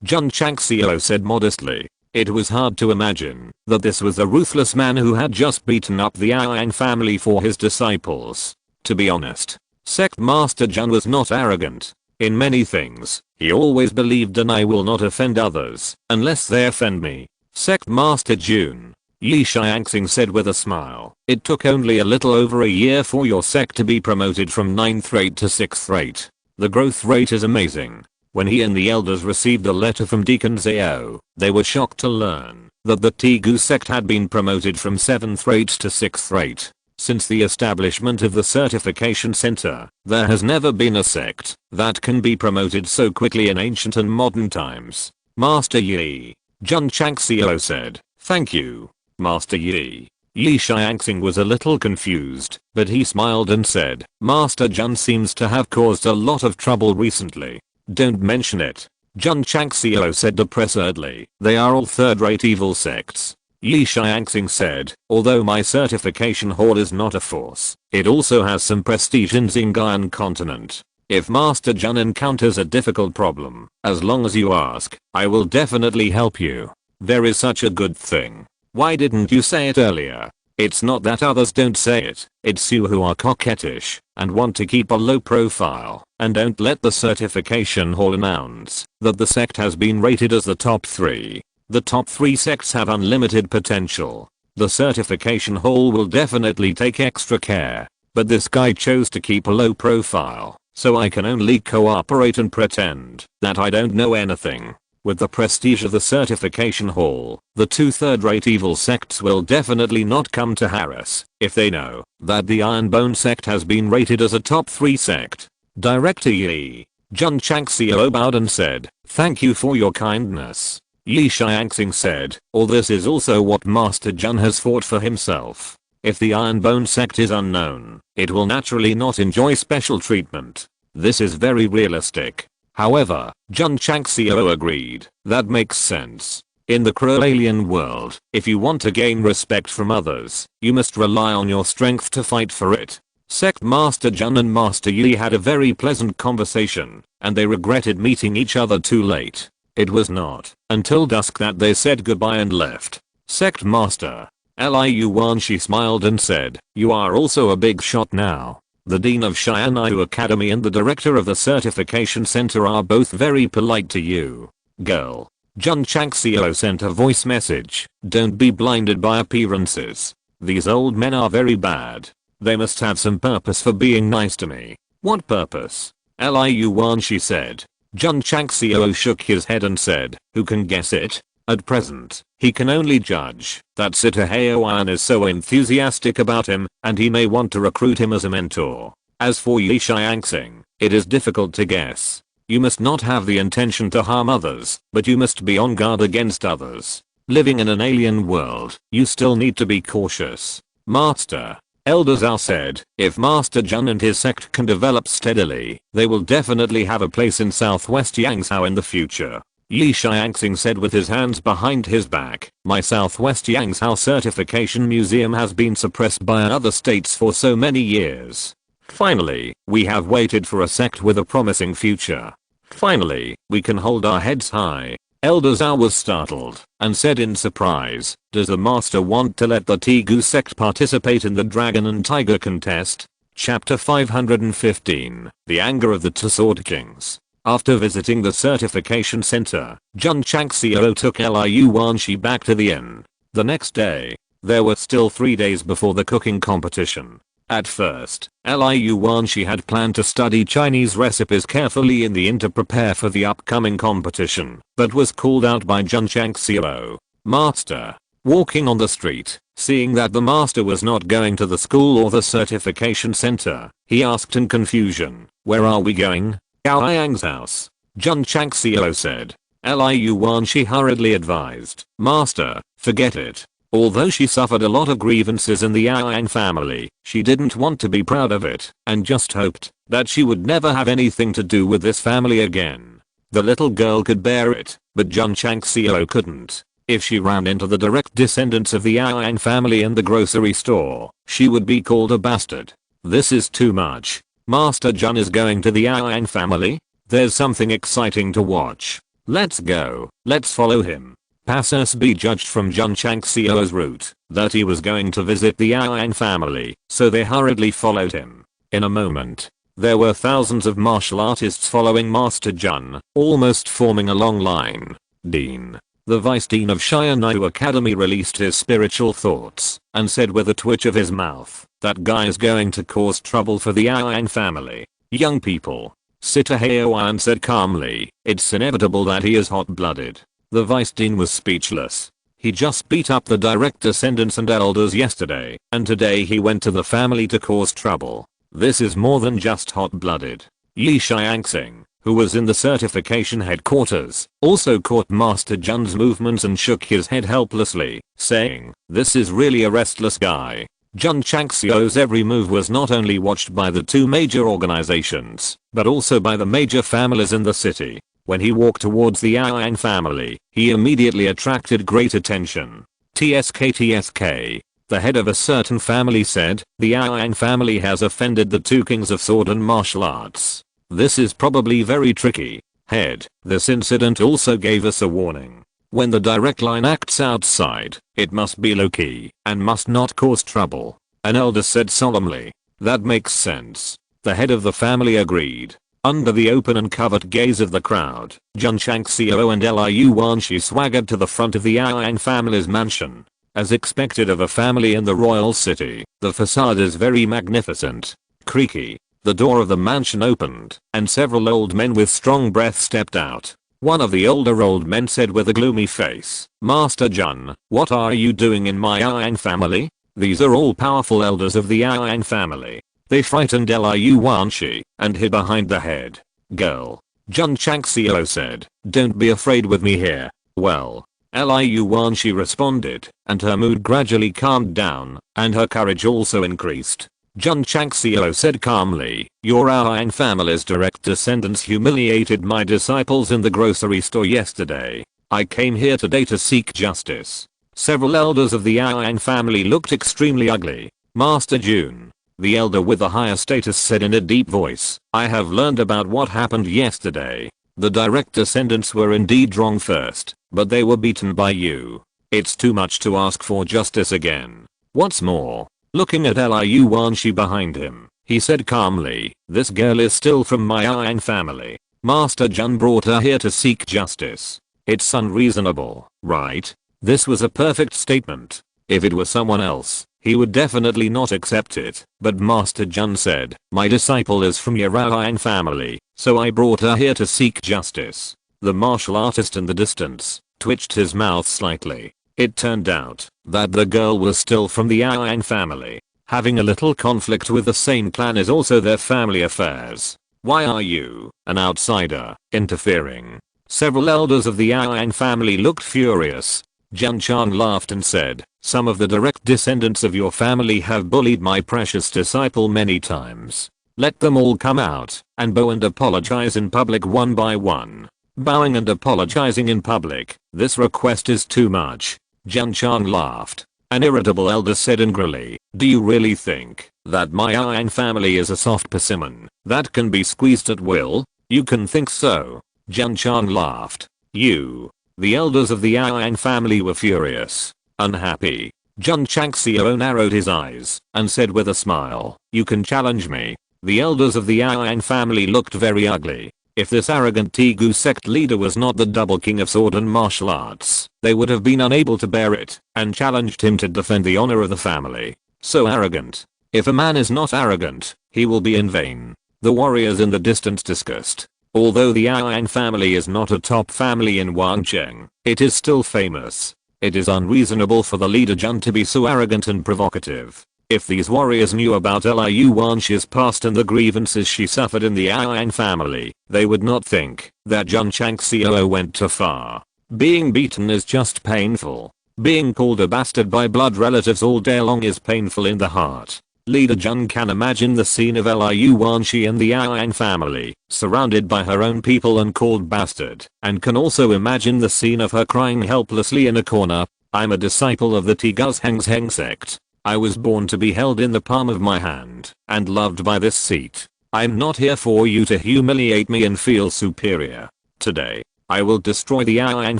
Jun Changxiao said modestly. It was hard to imagine that this was the ruthless man who had just beaten up the Yang family for his disciples. To be honest, Sect Master Jun was not arrogant. In many things, he always believed and I will not offend others unless they offend me. Sect Master Jun, Yi Xiangxing said with a smile, it took only a little over a year for your sect to be promoted from 9th rate to 6th rate. The growth rate is amazing. When he and the elders received a letter from Deacon Zhao, they were shocked to learn that the Tegu sect had been promoted from 7th rate to 6th rate. Since the establishment of the certification center, there has never been a sect that can be promoted so quickly in ancient and modern times. Master Yi, Jun Changxiao said, thank you, Master Yi. Yi Xiangxing was a little confused, but he smiled and said, Master Jun seems to have caused a lot of trouble recently. Don't mention it. Jun Changxiao said depressedly, they are all third-rate evil sects. Yi Xiangxing said, although my certification hall is not a force, it also has some prestige in Xinjiang continent. If Master Jun encounters a difficult problem, as long as you ask, I will definitely help you. There is such a good thing. Why didn't you say it earlier? It's not that others don't say it, it's you who are coquettish and want to keep a low profile and don't let the certification hall announce that the sect has been rated as the top 3. The top 3 sects have unlimited potential. The certification hall will definitely take extra care. But this guy chose to keep a low profile, so I can only cooperate and pretend that I don't know anything. With the prestige of the certification hall, the 2 third-rate evil sects will definitely not come to harass if they know that the Iron Bone Sect has been rated as a top 3 sect. Director Yi, Jun Changxiao bowed and said, thank you for your kindness. Yi Xiangxing said, all this is also what Master Jun has fought for himself. If the Iron Bone Sect is unknown, it will naturally not enjoy special treatment. This is very realistic. However, Jun Changxiao agreed, that makes sense. In the cruel alien world, if you want to gain respect from others, you must rely on your strength to fight for it. Sect Master Jun and Master Yi had a very pleasant conversation, and they regretted meeting each other too late. It was not until dusk that they said goodbye and left. Sect Master Liu Wanshi smiled and said, you are also a big shot now. The Dean of Xianyu Academy and the Director of the Certification Center are both very polite to you. Girl. Jun Changxiao sent a voice message, don't be blinded by appearances. These old men are very bad. They must have some purpose for being nice to me. What purpose? Liu Wanshi said. Jun Changxiao shook his head and said, who can guess it? At present, he can only judge that Sita Haoan is so enthusiastic about him and he may want to recruit him as a mentor. As for Yi Xiangxing, it is difficult to guess. You must not have the intention to harm others, but you must be on guard against others. Living in an alien world, you still need to be cautious. Master Elder Zhao said, if Master Jun and his sect can develop steadily, they will definitely have a place in Southwest Yangzhou in the future. Yi Xiangxing said with his hands behind his back, my Southwest Yangzhou certification museum has been suppressed by other states for so many years. Finally, we have waited for a sect with a promising future. Finally, we can hold our heads high. Elder Zhao was startled and said in surprise, does the master want to let the Tegu sect participate in the Dragon and Tiger contest? Chapter 515, The Anger of the Two Sword Kings. After visiting the certification center, Jun Changxiao took Liu Wanshi back to the inn. The next day, there were still 3 days before the cooking competition. At first, Liu Wanshi had planned to study Chinese recipes carefully in the inn to prepare for the upcoming competition, but was called out by Jun Changxiao. Master. Walking on the street, seeing that the master was not going to the school or the certification center, he asked in confusion, where are we going? Gao Yang's house. Jun Changxiao said. Liu Wanshi hurriedly advised, Master, forget it. Although she suffered a lot of grievances in the Iron family, she didn't want to be proud of it and just hoped that she would never have anything to do with this family again. The little girl could bear it, but Jun Changxiao couldn't. If she ran into the direct descendants of the Iron family in the grocery store, she would be called a bastard. This is too much. Master Jun is going to the Iron family? There's something exciting to watch. Let's go. Let's follow him. Passers be judged from Jun Changxiao's route that he was going to visit the Iron family, so they hurriedly followed him. In a moment, there were thousands of martial artists following Master Jun, almost forming a long line. Dean, the vice dean of Xianyu Academy, released his spiritual thoughts and said with a twitch of his mouth, "That guy is going to cause trouble for the Iron family. Young people." Sita Heoan said calmly, "It's inevitable that he is hot-blooded." The vice dean was speechless. He just beat up the direct descendants and elders yesterday, and today he went to the family to cause trouble. This is more than just hot-blooded. Yi Xiangxing, who was in the certification headquarters, also caught Master Jun's movements and shook his head helplessly, saying, "This is really a restless guy." Jun Changxiao's every move was not only watched by the two major organizations, but also by the major families in the city. When he walked towards the Iron family, he immediately attracted great attention. TSK, the head of a certain family said, "The Iron family has offended the two kings of sword and martial arts. This is probably very tricky. Head, this incident also gave us a warning. When the direct line acts outside, it must be low-key and must not cause trouble." An elder said solemnly. "That makes sense." The head of the family agreed. Under the open and covert gaze of the crowd, Jun Changxiao and Liu Wanshi swaggered to the front of the Iron family's mansion. As expected of a family in the royal city, the facade is very magnificent. Creaky. The door of the mansion opened, and several old men with strong breath stepped out. One of the older old men said with a gloomy face, "Master Jun, what are you doing in my Iron family? These are all powerful elders of the Iron family." They frightened Liu Wanshi and hid behind the head girl. Jun Changxiao said, "Don't be afraid with me here." "Well." Liu Wanshi responded, and her mood gradually calmed down, and her courage also increased. Jun Changxiao said calmly, "Your Iron family's direct descendants humiliated my disciples in the grocery store yesterday. I came here today to seek justice." Several elders of the Iron family looked extremely ugly. Master Jun, the elder with the higher status, said in a deep voice, "I have learned about what happened yesterday. The direct descendants were indeed wrong first, but they were beaten by you. It's too much to ask for justice again. What's more," looking at Liu Wanshi behind him, he said calmly, "this girl is still from my Iron family. Master Jun brought her here to seek justice. It's unreasonable, right?" This was a perfect statement. If it was someone else, he would definitely not accept it, but Master Jun said, "My disciple is from your Iron family, so I brought her here to seek justice." The martial artist in the distance twitched his mouth slightly. It turned out that the girl was still from the Iron family. Having a little conflict with the same clan is also their family affairs. Why are you, an outsider, interfering? Several elders of the Iron family looked furious. Jun Chang laughed and said, "Some of the direct descendants of your family have bullied my precious disciple many times. Let them all come out and bow and apologize in public one by one." Bowing and apologizing in public, this request is too much. Jun Chang laughed. An irritable elder said angrily, "Do you really think that my Iron family is a soft persimmon that can be squeezed at will? You can think so." Jun Chang laughed. "You." The elders of the Iron family were furious. Unhappy. Jun Changxiao narrowed his eyes and said with a smile, "You can challenge me." The elders of the Iron family looked very ugly. If this arrogant Tegu sect leader was not the double king of sword and martial arts, they would have been unable to bear it and challenged him to defend the honor of the family. So arrogant. If a man is not arrogant, he will be in vain. The warriors in the distance discussed. Although the Iron family is not a top family in Wangcheng, it is still famous. It is unreasonable for the leader Jun to be so arrogant and provocative. If these warriors knew about Liu Wanshi's past and the grievances she suffered in the Iron family, they would not think that Jun Changxiao went too far. Being beaten is just painful. Being called a bastard by blood relatives all day long is painful in the heart. Leader Jun can imagine the scene of Liu Wanshi and the Yang family, surrounded by her own people and called bastard, and can also imagine the scene of her crying helplessly in a corner. I'm a disciple of the Strongest Sect. I was born to be held in the palm of my hand, and loved by this seat. I'm not here for you to humiliate me and feel superior. Today, I will destroy the Yang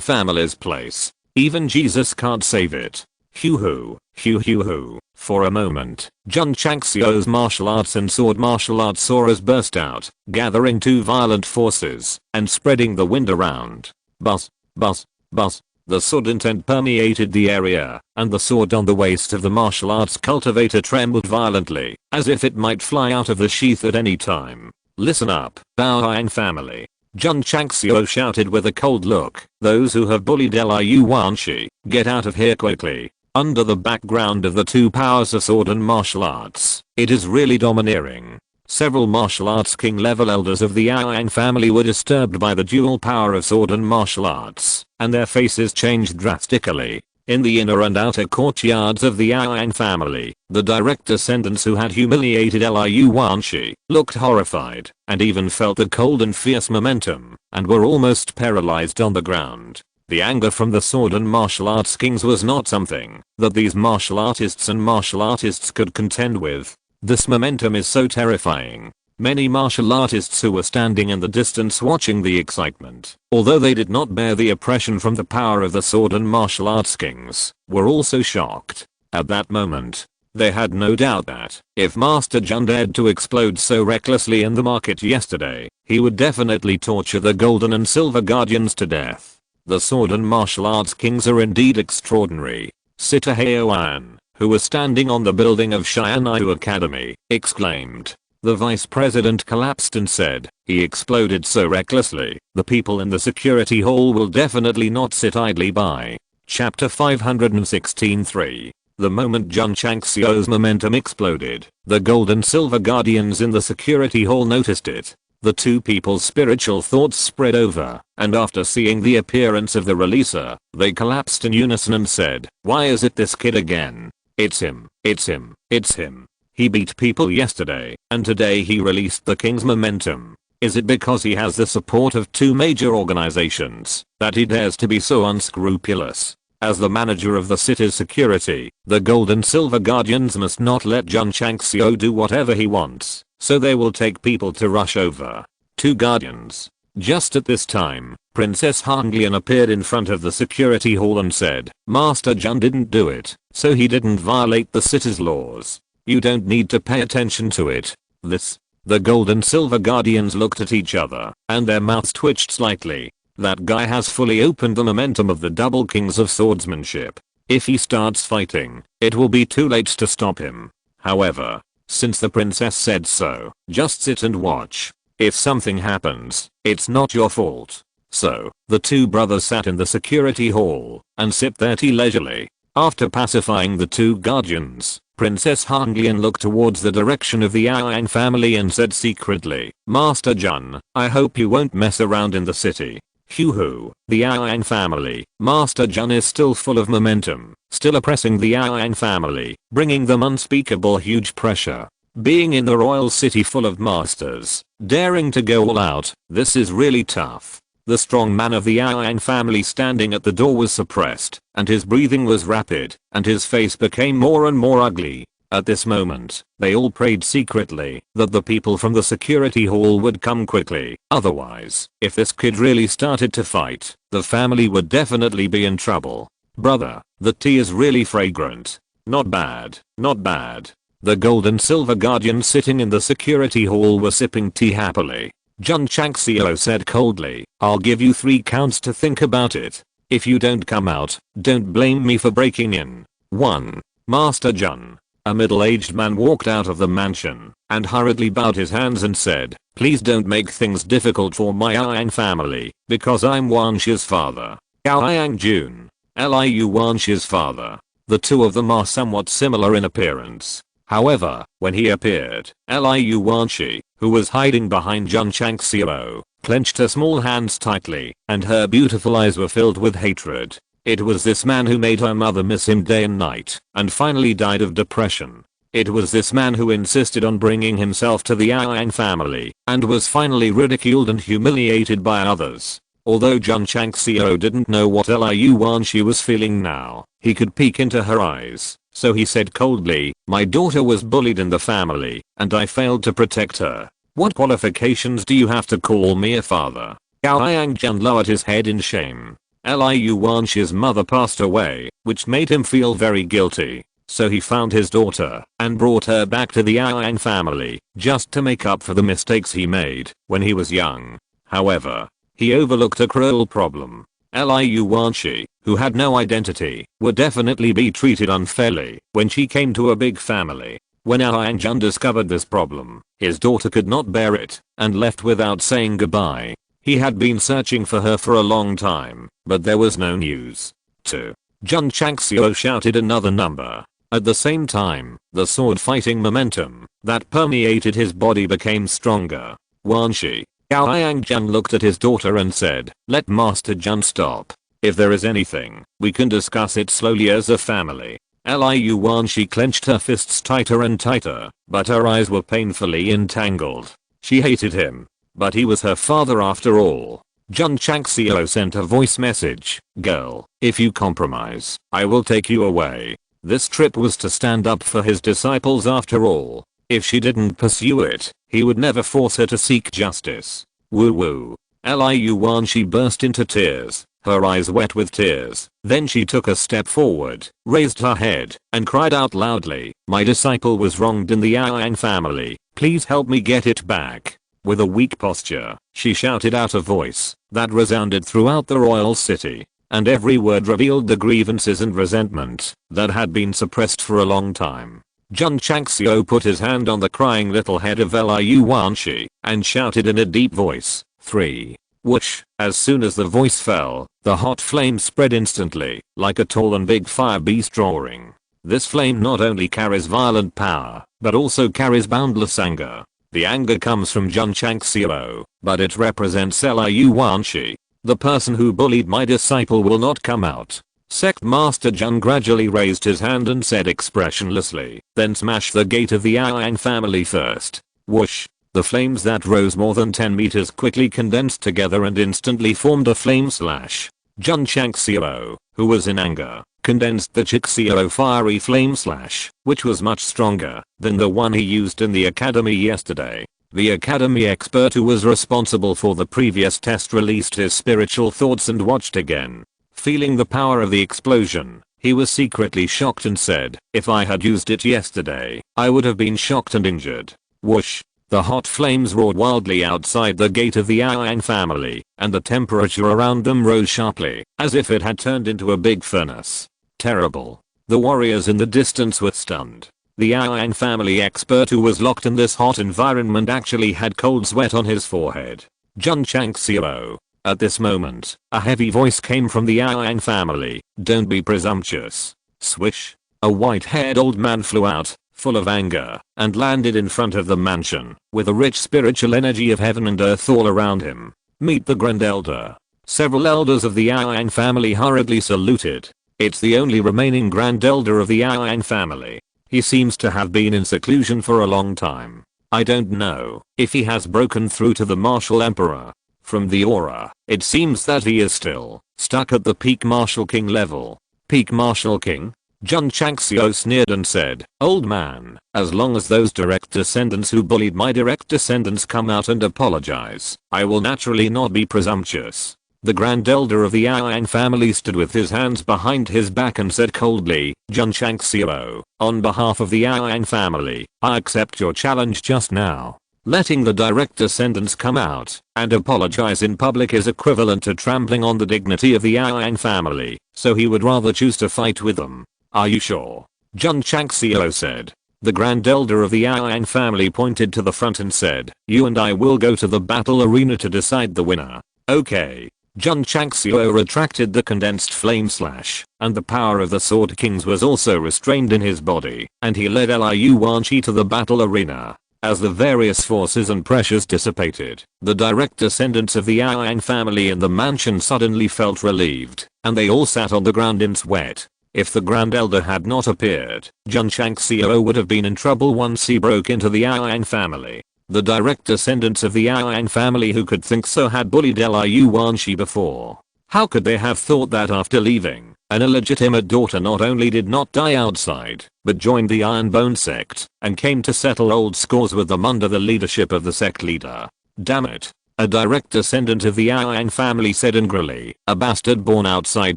family's place. Even Jesus can't save it. Hoo hoo, hoo hoo hoo. For a moment, Jun Changxiao's martial arts and sword martial arts auras burst out, gathering two violent forces, and spreading the wind around. Buzz, buzz, buzz. The sword intent permeated the area, and the sword on the waist of the martial arts cultivator trembled violently, as if it might fly out of the sheath at any time. Listen up, Yang family. Jun Changxiao shouted with a cold look. Those who have bullied Liu Wanshi, get out of here quickly. Under the background of the two powers of sword and martial arts, it is really domineering. Several martial arts king level elders of the Yang family were disturbed by the dual power of sword and martial arts, and their faces changed drastically. In the inner and outer courtyards of the Yang family, the direct descendants who had humiliated Liu Wanshi looked horrified, and even felt the cold and fierce momentum, and were almost paralyzed on the ground. The anger from the sword and martial arts kings was not something that these martial artists could contend with. This momentum is so terrifying. Many martial artists who were standing in the distance watching the excitement, although they did not bear the oppression from the power of the sword and martial arts kings, were also shocked. At that moment, they had no doubt that, if Master Jun dared to explode so recklessly in the market yesterday, he would definitely torture the golden and silver guardians to death. The sword and martial arts kings are indeed extraordinary. Sita Heoan, who was standing on the building of Xianyu Academy, exclaimed. The vice president collapsed and said, he exploded so recklessly, the people in the security hall will definitely not sit idly by. Chapter 516-3. The moment Jun Changxiao's momentum exploded, the gold and silver guardians in the security hall noticed it. The two people's spiritual thoughts spread over, and after seeing the appearance of the releaser, they collapsed in unison and said, why is it this kid again? It's him, it's him, it's him. He beat people yesterday, and today he released the king's momentum. Is it because he has the support of two major organizations that he dares to be so unscrupulous? As the manager of the city's security, the gold and silver guardians must not let Jun Changxiao do whatever he wants, so they will take people to rush over. Two guardians. Just at this time, Princess Hanglian appeared in front of the security hall and said, Master Jun didn't do it, so he didn't violate the city's laws. You don't need to pay attention to it. The gold and silver guardians looked at each other, and their mouths twitched slightly. That guy has fully opened the momentum of the double kings of swordsmanship. If he starts fighting, it will be too late to stop him. However, since the princess said so, just sit and watch. If something happens, it's not your fault. So, the two brothers sat in the security hall and sipped their tea leisurely. After pacifying the two guardians, Princess Hanglian looked towards the direction of the Yang family and said secretly, Master Jun, I hope you won't mess around in the city. Hoo hoo, the Yang family. Master Jun is still full of momentum, still oppressing the Yang family, bringing them unspeakable huge pressure. Being in the royal city full of masters, daring to go all out, this is really tough. The strong man of the Yang family standing at the door was suppressed, and his breathing was rapid, and his face became more and more ugly. At this moment, they all prayed secretly that the people from the security hall would come quickly. Otherwise, if this kid really started to fight, the family would definitely be in trouble. Brother, the tea is really fragrant. Not bad, not bad. The gold and silver guardians sitting in the security hall were sipping tea happily. Jun Changxiao said coldly, I'll give you 3 counts to think about it. If you don't come out, don't blame me for breaking in. 1. Master Jun. A middle-aged man walked out of the mansion and hurriedly bowed his hands and said, please don't make things difficult for my Yang family, because I'm Wanshi's father. Yang Jun. Liu Wanshi's father. The two of them are somewhat similar in appearance. However, when he appeared, Liu Wanshi, who was hiding behind Jun Changxiao, clenched her small hands tightly, and her beautiful eyes were filled with hatred. It was this man who made her mother miss him day and night and finally died of depression. It was this man who insisted on bringing himself to the Iron family and was finally ridiculed and humiliated by others. Although Jun Changxiao didn't know what Liu Wanshi was feeling now, he could peek into her eyes, so he said coldly, "My daughter was bullied in the family, and I failed to protect her. What qualifications do you have to call me a father?" Gao Yangjun lowered his head in shame. Liu Wanshi's mother passed away, which made him feel very guilty. So he found his daughter and brought her back to the Iron family just to make up for the mistakes he made when he was young. However, he overlooked a cruel problem. Liu Wanshi, who had no identity, would definitely be treated unfairly when she came to a big family. When Yangjun discovered this problem, his daughter could not bear it and left without saying goodbye. He had been searching for her for a long time, but there was no news. 2. Jun Changxiao shouted another number. At the same time, the sword fighting momentum that permeated his body became stronger. Wanshi. Gao Yangjun looked at his daughter and said, "Let Master Jun stop. If there is anything, we can discuss it slowly as a family." Liu Wanshi clenched her fists tighter and tighter, but her eyes were painfully entangled. She hated him, but he was her father after all. Jun Changxiao sent a voice message, "Girl, if you compromise, I will take you away." This trip was to stand up for his disciples after all. If she didn't pursue it, he would never force her to seek justice. Woo woo. Liu Wanshi burst into tears, her eyes wet with tears. Then she took a step forward, raised her head, and cried out loudly, "My disciple was wronged in the Iron family. Please help me get it back." With a weak posture, she shouted out a voice that resounded throughout the royal city, and every word revealed the grievances and resentment that had been suppressed for a long time. Jun Changxiao put his hand on the crying little head of Liu Wanshi and shouted in a deep voice, 3. Whoosh. As soon as the voice fell, the hot flame spread instantly, like a tall and big fire beast roaring. This flame not only carries violent power, but also carries boundless anger. The anger comes from Jun Changxiao, but it represents Liu Wanshi. "The person who bullied my disciple will not come out." Sect Master Jun gradually raised his hand and said expressionlessly, "Then smash the gate of the Iron family first." Whoosh. The flames that rose more than 10 meters quickly condensed together and instantly formed a flame slash. Jun Changxiao, who was in anger, condensed the Changxiao fiery flame slash, which was much stronger than the one he used in the academy yesterday. The academy expert who was responsible for the previous test released his spiritual thoughts and watched again. Feeling the power of the explosion, he was secretly shocked and said, "If I had used it yesterday, I would have been shocked and injured." Whoosh. The hot flames roared wildly outside the gate of the Iron family, and the temperature around them rose sharply, as if it had turned into a big furnace. Terrible. The warriors in the distance were stunned. The Iron family expert who was locked in this hot environment actually had cold sweat on his forehead. Jun Changxiao. At this moment, a heavy voice came from the Iron family, "Don't be presumptuous." Swish. A white-haired old man flew out, full of anger, and landed in front of the mansion, with a rich spiritual energy of heaven and earth all around him. "Meet the Grand Elder." Several elders of the Iron family hurriedly saluted. It's the only remaining Grand Elder of the Iron family. He seems to have been in seclusion for a long time. I don't know if he has broken through to the Martial Emperor. From the aura, it seems that he is still stuck at the peak Martial King level. Peak Martial King? Jun Changxiao sneered and said, "Old man, as long as those direct descendants who bullied my direct descendants come out and apologize, I will naturally not be presumptuous." The Grand Elder of the Iron family stood with his hands behind his back and said coldly, "Jun Changxiao, on behalf of the Iron family, I accept your challenge just now." Letting the direct descendants come out and apologize in public is equivalent to trampling on the dignity of the Iron family, so he would rather choose to fight with them. "Are you sure?" Jun Changxiao said. The Grand Elder of the Iron family pointed to the front and said, "You and I will go to the battle arena to decide the winner." "Okay." Jun Changxiao retracted the condensed flame slash, and the power of the Sword Kings was also restrained in his body, and he led Liu Wanshi to the battle arena. As the various forces and pressures dissipated, the direct descendants of the Iron family in the mansion suddenly felt relieved. and they all sat on the ground in sweat. If the Grand Elder had not appeared, Jun Changxiao would have been in trouble once he broke into the Yang family. The direct descendants of the Yang family who could think so had bullied Liu Wanshi before. How could they have thought that after leaving, an illegitimate daughter not only did not die outside, but joined the Iron Bone Sect, and came to settle old scores with them under the leadership of the sect leader. Damn it. A direct descendant of the Yang family said angrily, a bastard born outside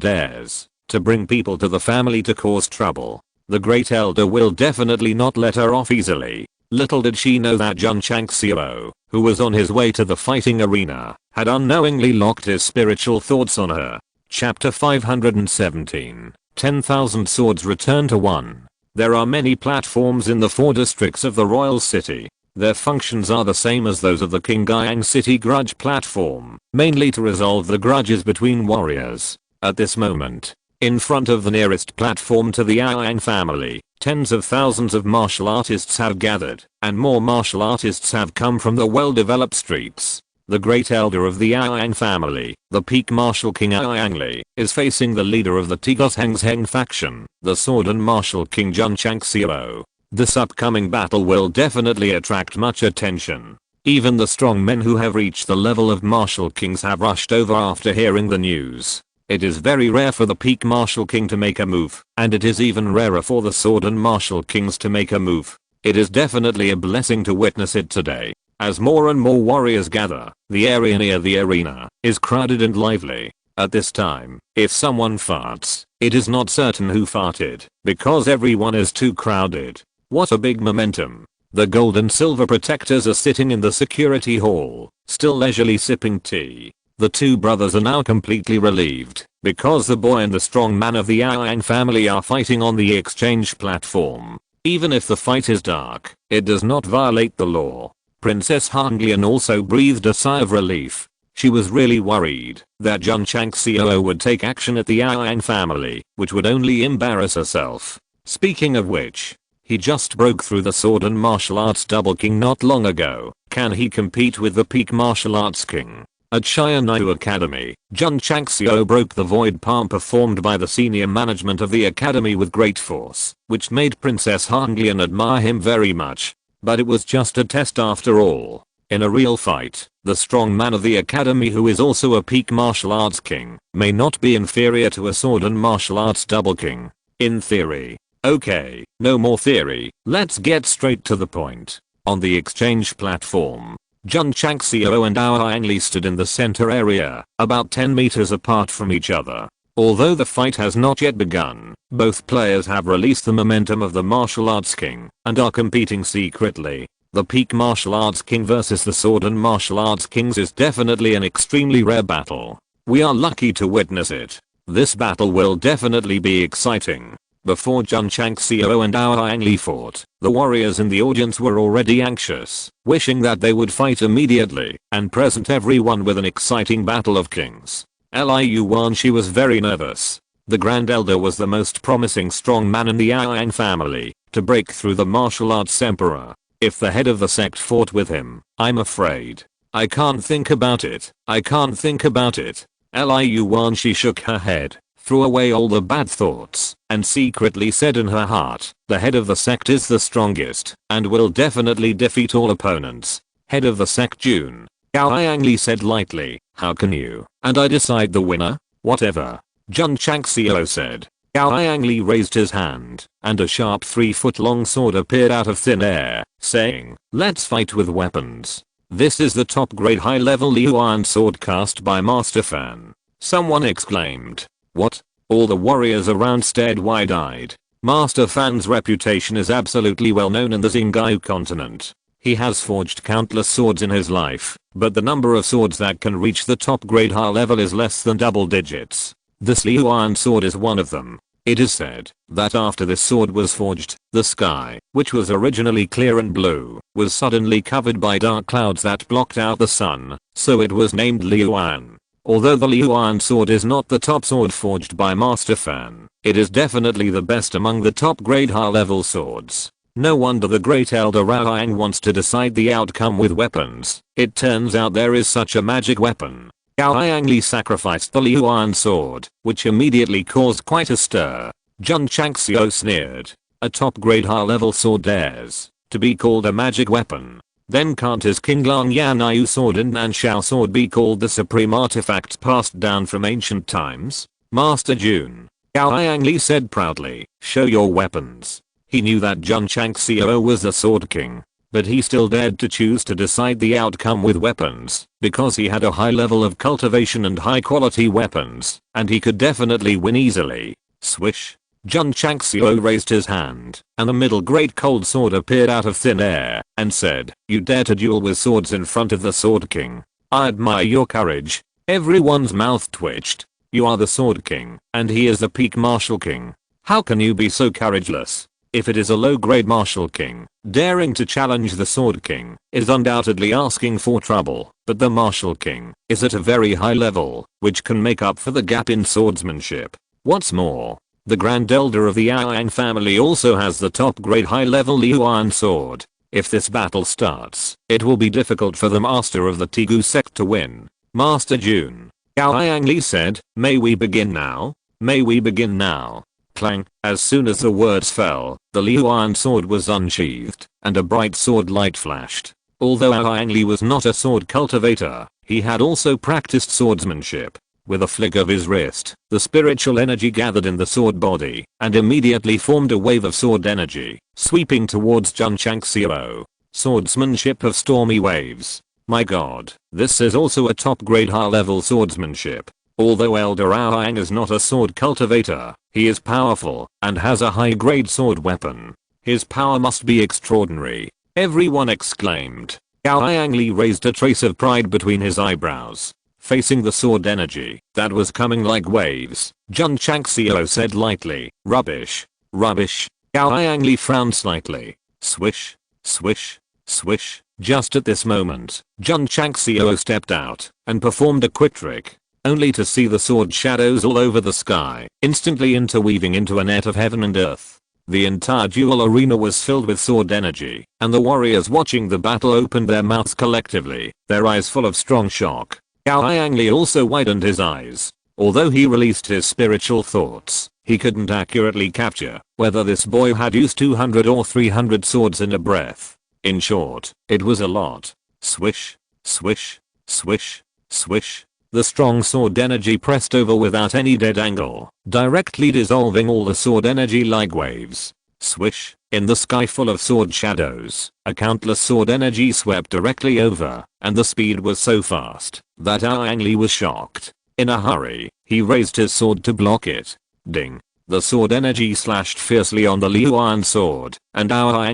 theirs, to bring people to the family to cause trouble. The Great Elder will definitely not let her off easily. Little did she know that Jun Changxiao, who was on his way to the fighting arena, had unknowingly locked his spiritual thoughts on her. Chapter 517. 10,000 swords return to 1. There are many platforms in the 4 districts of the royal city. Their functions are the same as those of the King Yang City Grudge platform, mainly to resolve the grudges between warriors. At this moment, in front of the nearest platform to the Yang family, tens of thousands of martial artists have gathered, and more martial artists have come from the well-developed streets. The Great Elder of the Yang family, the peak martial King Yang Li, is facing the leader of the Tigos Heng faction, the sword and martial King Jun Changxiao. This upcoming battle will definitely attract much attention. Even the strong men who have reached the level of martial kings have rushed over after hearing the news. It is very rare for the peak martial king to make a move, and it is even rarer for the sword and martial kings to make a move. It is definitely a blessing to witness it today. As more and more warriors gather, the area near the arena is crowded and lively. At this time, if someone farts, it is not certain who farted, because everyone is too crowded. What a big momentum. The gold and silver protectors are sitting in the security hall, still leisurely sipping tea. The two brothers are now completely relieved, because the boy and the strong man of the Yang family are fighting on the exchange platform. Even if the fight is dark, it does not violate the law. Princess Hanglian also breathed a sigh of relief. She was really worried that Jun Changxiao would take action at the Yang family, which would only embarrass herself. Speaking of which, he just broke through the sword and martial arts double king not long ago. Can he compete with the peak martial arts king? At Xianyu Academy, Jun Changxiao broke the void palm performed by the senior management of the academy with great force, which made Princess Hanglian admire him very much. But it was just a test after all. In a real fight, the strong man of the academy who is also a peak martial arts king may not be inferior to a sword and martial arts double king. In theory. Okay, no more theory, let's get straight to the point. On the exchange platform, Jun Changxiao and Yang Li stood in the center area, about 10 meters apart from each other. Although the fight has not yet begun, both players have released the momentum of the martial arts king and are competing secretly. The peak martial arts king versus the sword and martial arts kings is definitely an extremely rare battle. We are lucky to witness it. This battle will definitely be exciting. Before Jun Changxiao and Yang Li fought, the warriors in the audience were already anxious, wishing that they would fight immediately and present everyone with an exciting battle of kings. Liu Wanshi was very nervous. The Grand Elder was the most promising strong man in the Yang family to break through the martial arts emperor. If the head of the sect fought with him, I'm afraid. I can't think about it. I can't think about it. Liu Wanshi shook her head, threw away all the bad thoughts, and secretly said in her heart, the head of the sect is the strongest, and will definitely defeat all opponents. Head of the sect Jun. Yang Li said lightly, how can you, and I decide the winner? Whatever. Jun Changxiao said. Yang Li raised his hand, and a sharp 3-foot-long sword appeared out of thin air, saying, let's fight with weapons. This is the top grade high-level Liu Iron sword cast by Master Fan. Someone exclaimed. What? All the warriors around stared wide-eyed. Master Fan's reputation is absolutely well known in the Xingyu continent. He has forged countless swords in his life, but the number of swords that can reach the top grade high level is less than double digits. This Liu Iron sword is one of them. It is said that after this sword was forged, the sky, which was originally clear and blue, was suddenly covered by dark clouds that blocked out the sun, so it was named Liu Iron. Although the Liu Iron sword is not the top sword forged by Master Fan, it is definitely the best among the top grade high level swords. No wonder the Great Elder Yang wants to decide the outcome with weapons. It turns out there is such a magic weapon. Gao Li sacrificed the Liu Iron Sword, which immediately caused quite a stir. Jun Changxiao sneered. A top grade high level sword dares to be called a magic weapon. Then can't his King Lang Yan Yu sword and Nanshao sword be called the supreme artifacts passed down from ancient times? Master Jun, Gao Li said proudly, show your weapons. He knew that Jun Changxiao was the Sword King, but he still dared to choose to decide the outcome with weapons, because he had a high level of cultivation and high quality weapons, and he could definitely win easily. Swish. Jun Changxiao raised his hand, and a middle great cold sword appeared out of thin air, and said, you dare to duel with swords in front of the Sword King? I admire your courage. Everyone's mouth twitched. You are the Sword King, and he is the peak Martial King. How can you be so courageous? If it is a low-grade Martial King, daring to challenge the Sword King is undoubtedly asking for trouble, but the Martial King is at a very high level, which can make up for the gap in swordsmanship. What's more, the Grand Elder of the Yang family also has the top-grade high-level Liu Iron Sword. If this battle starts, it will be difficult for the Master of the Tigu Sect to win. Master Jun, Gao Li said, may we begin now? May we begin now? Clang, as soon as the words fell, the Liu Iron Sword was unsheathed, and a bright sword light flashed. Although Li was not a sword cultivator, he had also practiced swordsmanship. With a flick of his wrist, the spiritual energy gathered in the sword body, and immediately formed a wave of sword energy, sweeping towards Jun Changxiao. Swordsmanship of stormy waves. My god, this is also a top grade high level swordsmanship. Although Elder Aoyang is not a sword cultivator, he is powerful, and has a high grade sword weapon. His power must be extraordinary. Everyone exclaimed. Gao Li raised a trace of pride between his eyebrows. Facing the sword energy that was coming like waves, Jun Changxiao said lightly, rubbish. Rubbish. Gao Li frowned slightly. Swish. Swish. Swish. Just at this moment, Jun Changxiao stepped out and performed a quick trick, only to see the sword shadows all over the sky, instantly interweaving into a net of heaven and earth. The entire duel arena was filled with sword energy, and the warriors watching the battle opened their mouths collectively, their eyes full of strong shock. Gao Li also widened his eyes. Although he released his spiritual thoughts, he couldn't accurately capture whether this boy had used 200 or 300 swords in a breath. In short, it was a lot. Swish, swish, swish, swish. The strong sword energy pressed over without any dead angle, directly dissolving all the sword energy like waves. Swish. In the sky full of sword shadows, a countless sword energy swept directly over, and the speed was so fast that Li was shocked. In a hurry, he raised his sword to block it. Ding. The sword energy slashed fiercely on the Liu Iron Sword, and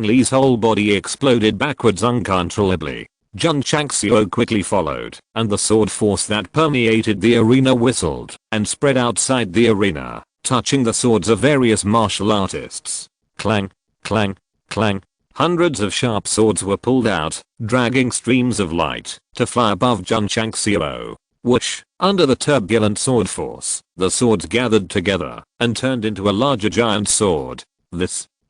Li's whole body exploded backwards uncontrollably. Jun Changxiao quickly followed, and the sword force that permeated the arena whistled and spread outside the arena, touching the swords of various martial artists. Clang. Clang, clang. Hundreds of sharp swords were pulled out, dragging streams of light to fly above Jun Changxiao. Whoosh. Under the turbulent sword force, the swords gathered together and turned into a larger giant sword.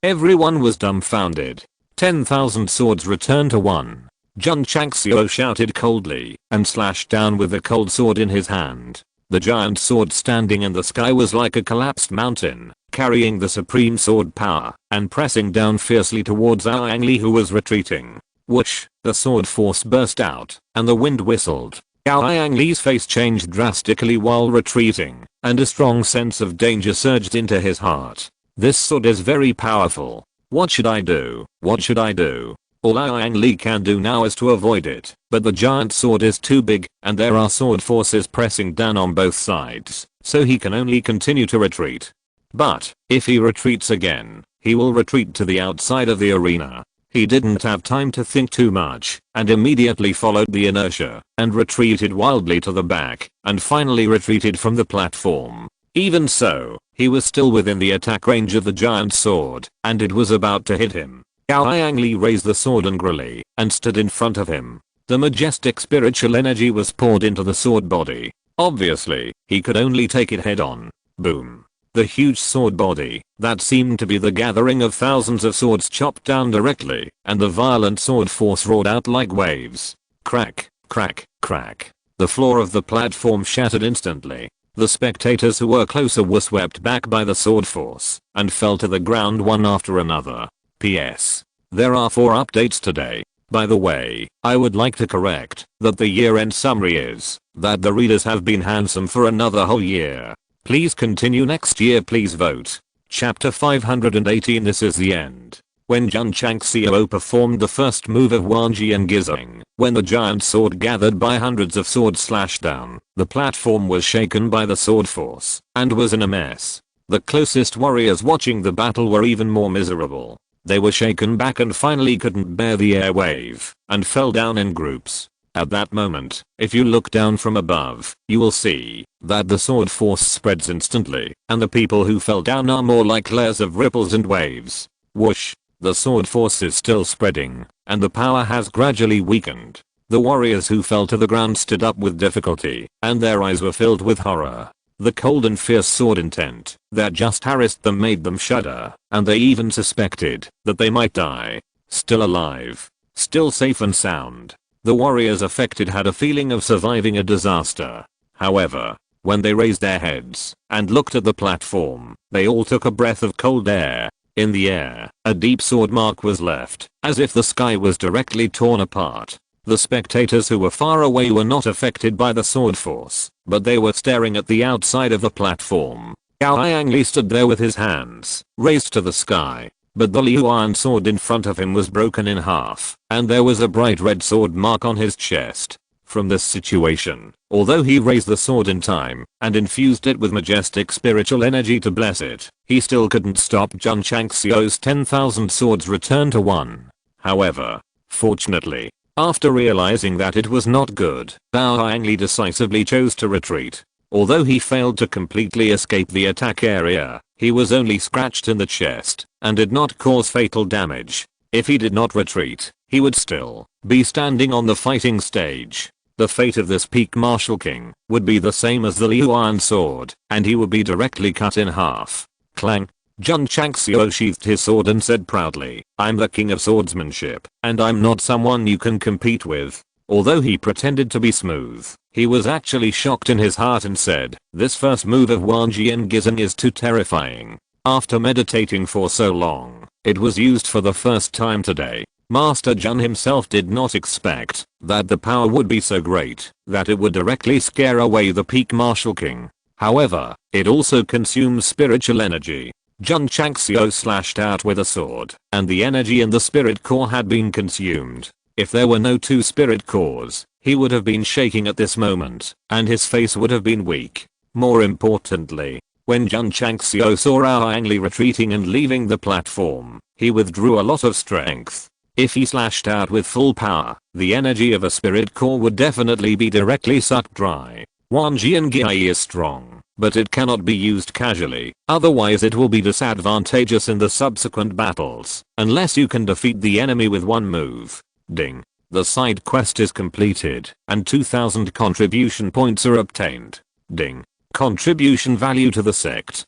Everyone was dumbfounded. 10,000 swords returned to one. Jun Changxiao shouted coldly and slashed down with the cold sword in his hand. The giant sword standing in the sky was like a collapsed mountain, carrying the supreme sword power and pressing down fiercely towards Li, who was retreating. Whoosh. The sword force burst out and the wind whistled. Li's face changed drastically while retreating, and a strong sense of danger surged into his heart. This sword is very powerful. What should I do? What should I do? All Li can do now is to avoid it, but the giant sword is too big, and there are sword forces pressing down on both sides, so he can only continue to retreat. But, if he retreats again, he will retreat to the outside of the arena. He didn't have time to think too much, and immediately followed the inertia, and retreated wildly to the back, and finally retreated from the platform. Even so, he was still within the attack range of the giant sword, and it was about to hit him. Li raised the sword angrily, and stood in front of him. The majestic spiritual energy was poured into the sword body. Obviously, he could only take it head on. Boom. The huge sword body, that seemed to be the gathering of thousands of swords, chopped down directly, and the violent sword force roared out like waves. Crack, crack, crack. The floor of the platform shattered instantly. The spectators who were closer were swept back by the sword force and fell to the ground one after another. P.S. There are 4 updates today. By the way, I would like to correct that the year-end summary is that the readers have been handsome for another whole year. Please continue next year, please vote. Chapter 518. This is the end. When Jun Changxiao performed the first move of Wanjian Gizeng, when the giant sword gathered by hundreds of swords slashed down, the platform was shaken by the sword force and was in a mess. The closest warriors watching the battle were even more miserable. They were shaken back and finally couldn't bear the airwave and fell down in groups. At that moment, if you look down from above, you will see that the sword force spreads instantly, and the people who fell down are more like layers of ripples and waves. Whoosh! The sword force is still spreading, and the power has gradually weakened. The warriors who fell to the ground stood up with difficulty, and their eyes were filled with horror. The cold and fierce sword intent that just harassed them made them shudder, and they even suspected that they might die. Still alive, still safe and sound, the warriors affected had a feeling of surviving a disaster. However, when they raised their heads and looked at the platform, they all took a breath of cold air. In the air, a deep sword mark was left, as if the sky was directly torn apart. The spectators who were far away were not affected by the sword force, but they were staring at the outside of the platform. Gao Yangli stood there with his hands raised to the sky, but the Liuan sword in front of him was broken in half, and there was a bright red sword mark on his chest. From this situation, although he raised the sword in time and infused it with majestic spiritual energy to bless it, he still couldn't stop Jun Changxiao's 10,000 swords return to 1. However, fortunately, after realizing that it was not good, Bao Yangli decisively chose to retreat. Although he failed to completely escape the attack area, he was only scratched in the chest and did not cause fatal damage. If he did not retreat, he would still be standing on the fighting stage. The fate of this peak martial king would be the same as the Liuan sword, and he would be directly cut in half. Clang! Jun Changxiao sheathed his sword and said proudly, "I'm the king of swordsmanship, and I'm not someone you can compete with." Although he pretended to be smooth, he was actually shocked in his heart and said, "This first move of Wanjian Gizeng is too terrifying." After meditating for so long, it was used for the first time today. Master Jun himself did not expect that the power would be so great that it would directly scare away the peak martial king. However, it also consumes spiritual energy. Jun Changxiao slashed out with a sword, and the energy in the spirit core had been consumed. If there were no 2 spirit cores, he would have been shaking at this moment, and his face would have been weak. More importantly, when Jun Changxiao saw Ao Angli retreating and leaving the platform, he withdrew a lot of strength. If he slashed out with full power, the energy of a spirit core would definitely be directly sucked dry. Wanjian Gai is strong, but it cannot be used casually, otherwise it will be disadvantageous in the subsequent battles, unless you can defeat the enemy with one move. Ding. The side quest is completed, and 2000 contribution points are obtained. Ding. Contribution value to the sect.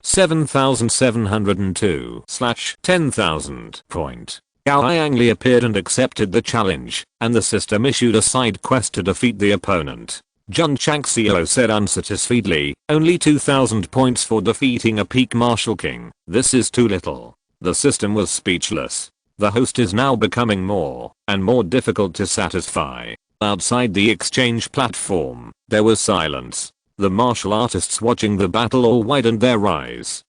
7702/10,000 point. Gao Yangli appeared and accepted the challenge, and the system issued a side quest to defeat the opponent. Jun Changxiao said unsatisfiedly, "Only 2000 points for defeating a peak martial king. This is too little." The system was speechless. The host is now becoming more and more difficult to satisfy. Outside the exchange platform, there was silence. The martial artists watching the battle all widened their eyes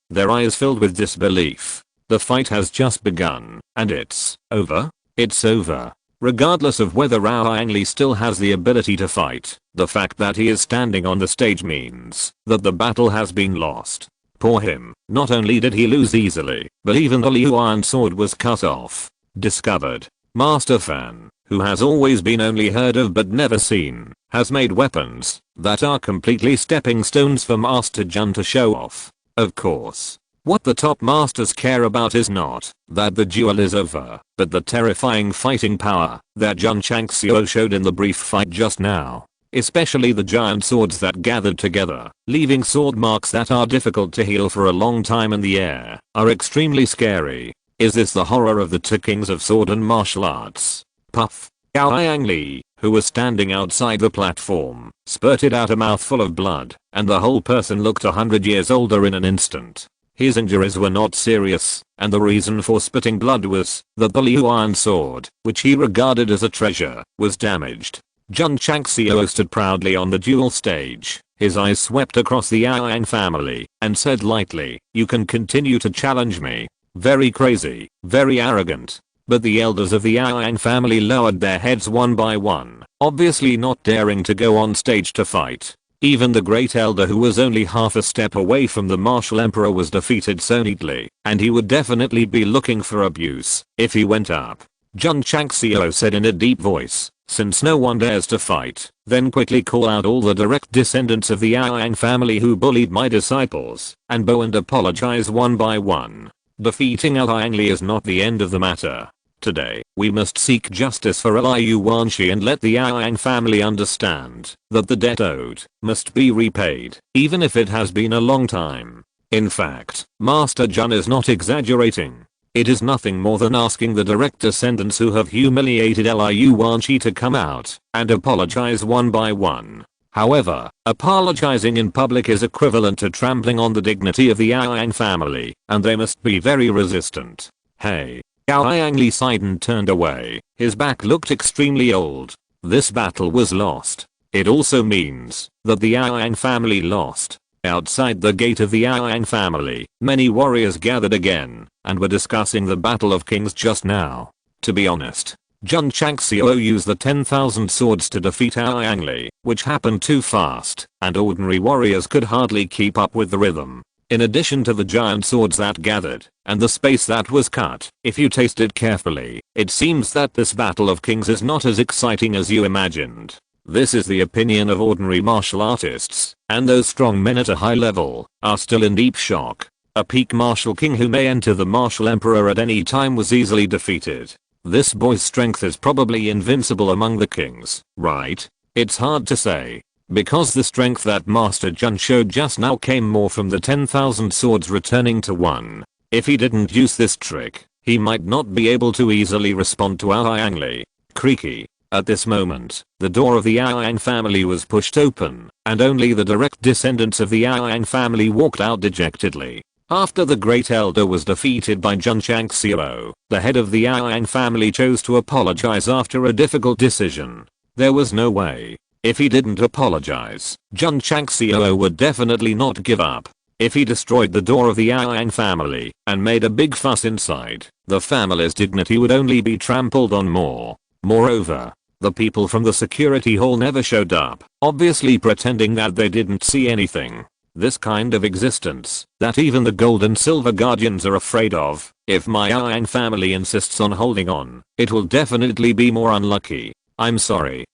filled with disbelief. The fight has just begun, and it's over? It's over. Regardless of whether Ao Angli still has the ability to fight, the fact that he is standing on the stage means that the battle has been lost. Poor him, not only did he lose easily, but even the Liuan sword was cut off. Discovered. Master Fan, who has always been only heard of but never seen, has made weapons that are completely stepping stones for Master Jun to show off. Of course. What the top masters care about is not that the duel is over, but the terrifying fighting power that Jun Changxiao showed in the brief fight just now. Especially the giant swords that gathered together, leaving sword marks that are difficult to heal for a long time in the air, are extremely scary. Is this the horror of the 2 kings of sword and martial arts? Puff. Gao Yangli, who was standing outside the platform, spurted out a mouthful of blood, and the whole person looked 100 years older in an instant. His injuries were not serious, and the reason for spitting blood was that the Liu Iron Sword, which he regarded as a treasure, was damaged. Jun Changxiao stood proudly on the duel stage. His eyes swept across the Iron family, and said lightly, "You can continue to challenge me. Very crazy, very arrogant." But the elders of the Iron family lowered their heads one by one, obviously not daring to go on stage to fight. Even the great elder, who was only half a step away from the martial emperor, was defeated so neatly, and he would definitely be looking for abuse if he went up. Jun Changxiao said in a deep voice, "Since no one dares to fight, then quickly call out all the direct descendants of the Iron family who bullied my disciples, and bow and apologize one by one." Defeating Liang Li is not the end of the matter. Today, we must seek justice for Liu Wanshi and let the Iron family understand that the debt owed must be repaid, even if it has been a long time. In fact, Master Jun is not exaggerating. It is nothing more than asking the direct descendants who have humiliated Liu Wanshi to come out and apologize one by one. However, apologizing in public is equivalent to trampling on the dignity of the Iron family, and they must be very resistant. Hey. Liang Li sighed and turned away. His back looked extremely old. This battle was lost. It also means that the Iron family lost. Outside the gate of the Iron family, many warriors gathered again and were discussing the Battle of Kings just now. To be honest, Jun Changxiao used the 10,000 swords to defeat Liang Li, which happened too fast, and ordinary warriors could hardly keep up with the rhythm. In addition to the giant swords that gathered, and the space that was cut, if you taste it carefully, it seems that this Battle of Kings is not as exciting as you imagined. This is the opinion of ordinary martial artists, and those strong men at a high level are still in deep shock. A peak martial king who may enter the martial emperor at any time was easily defeated. This boy's strength is probably invincible among the kings, right? It's hard to say. Because the strength that Master Jun showed just now came more from the 10,000 swords returning to one. If he didn't use this trick, he might not be able to easily respond to Liang Li. Creaky. At this moment, the door of the Iron family was pushed open, and only the direct descendants of the Iron family walked out dejectedly. After the great elder was defeated by Jun Changxiao, the head of the Iron family chose to apologize after a difficult decision. There was no way. If he didn't apologize, Jun Changxiao would definitely not give up. If he destroyed the door of the Iron family and made a big fuss inside, the family's dignity would only be trampled on more. Moreover, the people from the security hall never showed up, obviously pretending that they didn't see anything. This kind of existence that even the gold and silver guardians are afraid of. If my Iron family insists on holding on, it will definitely be more unlucky. I'm sorry,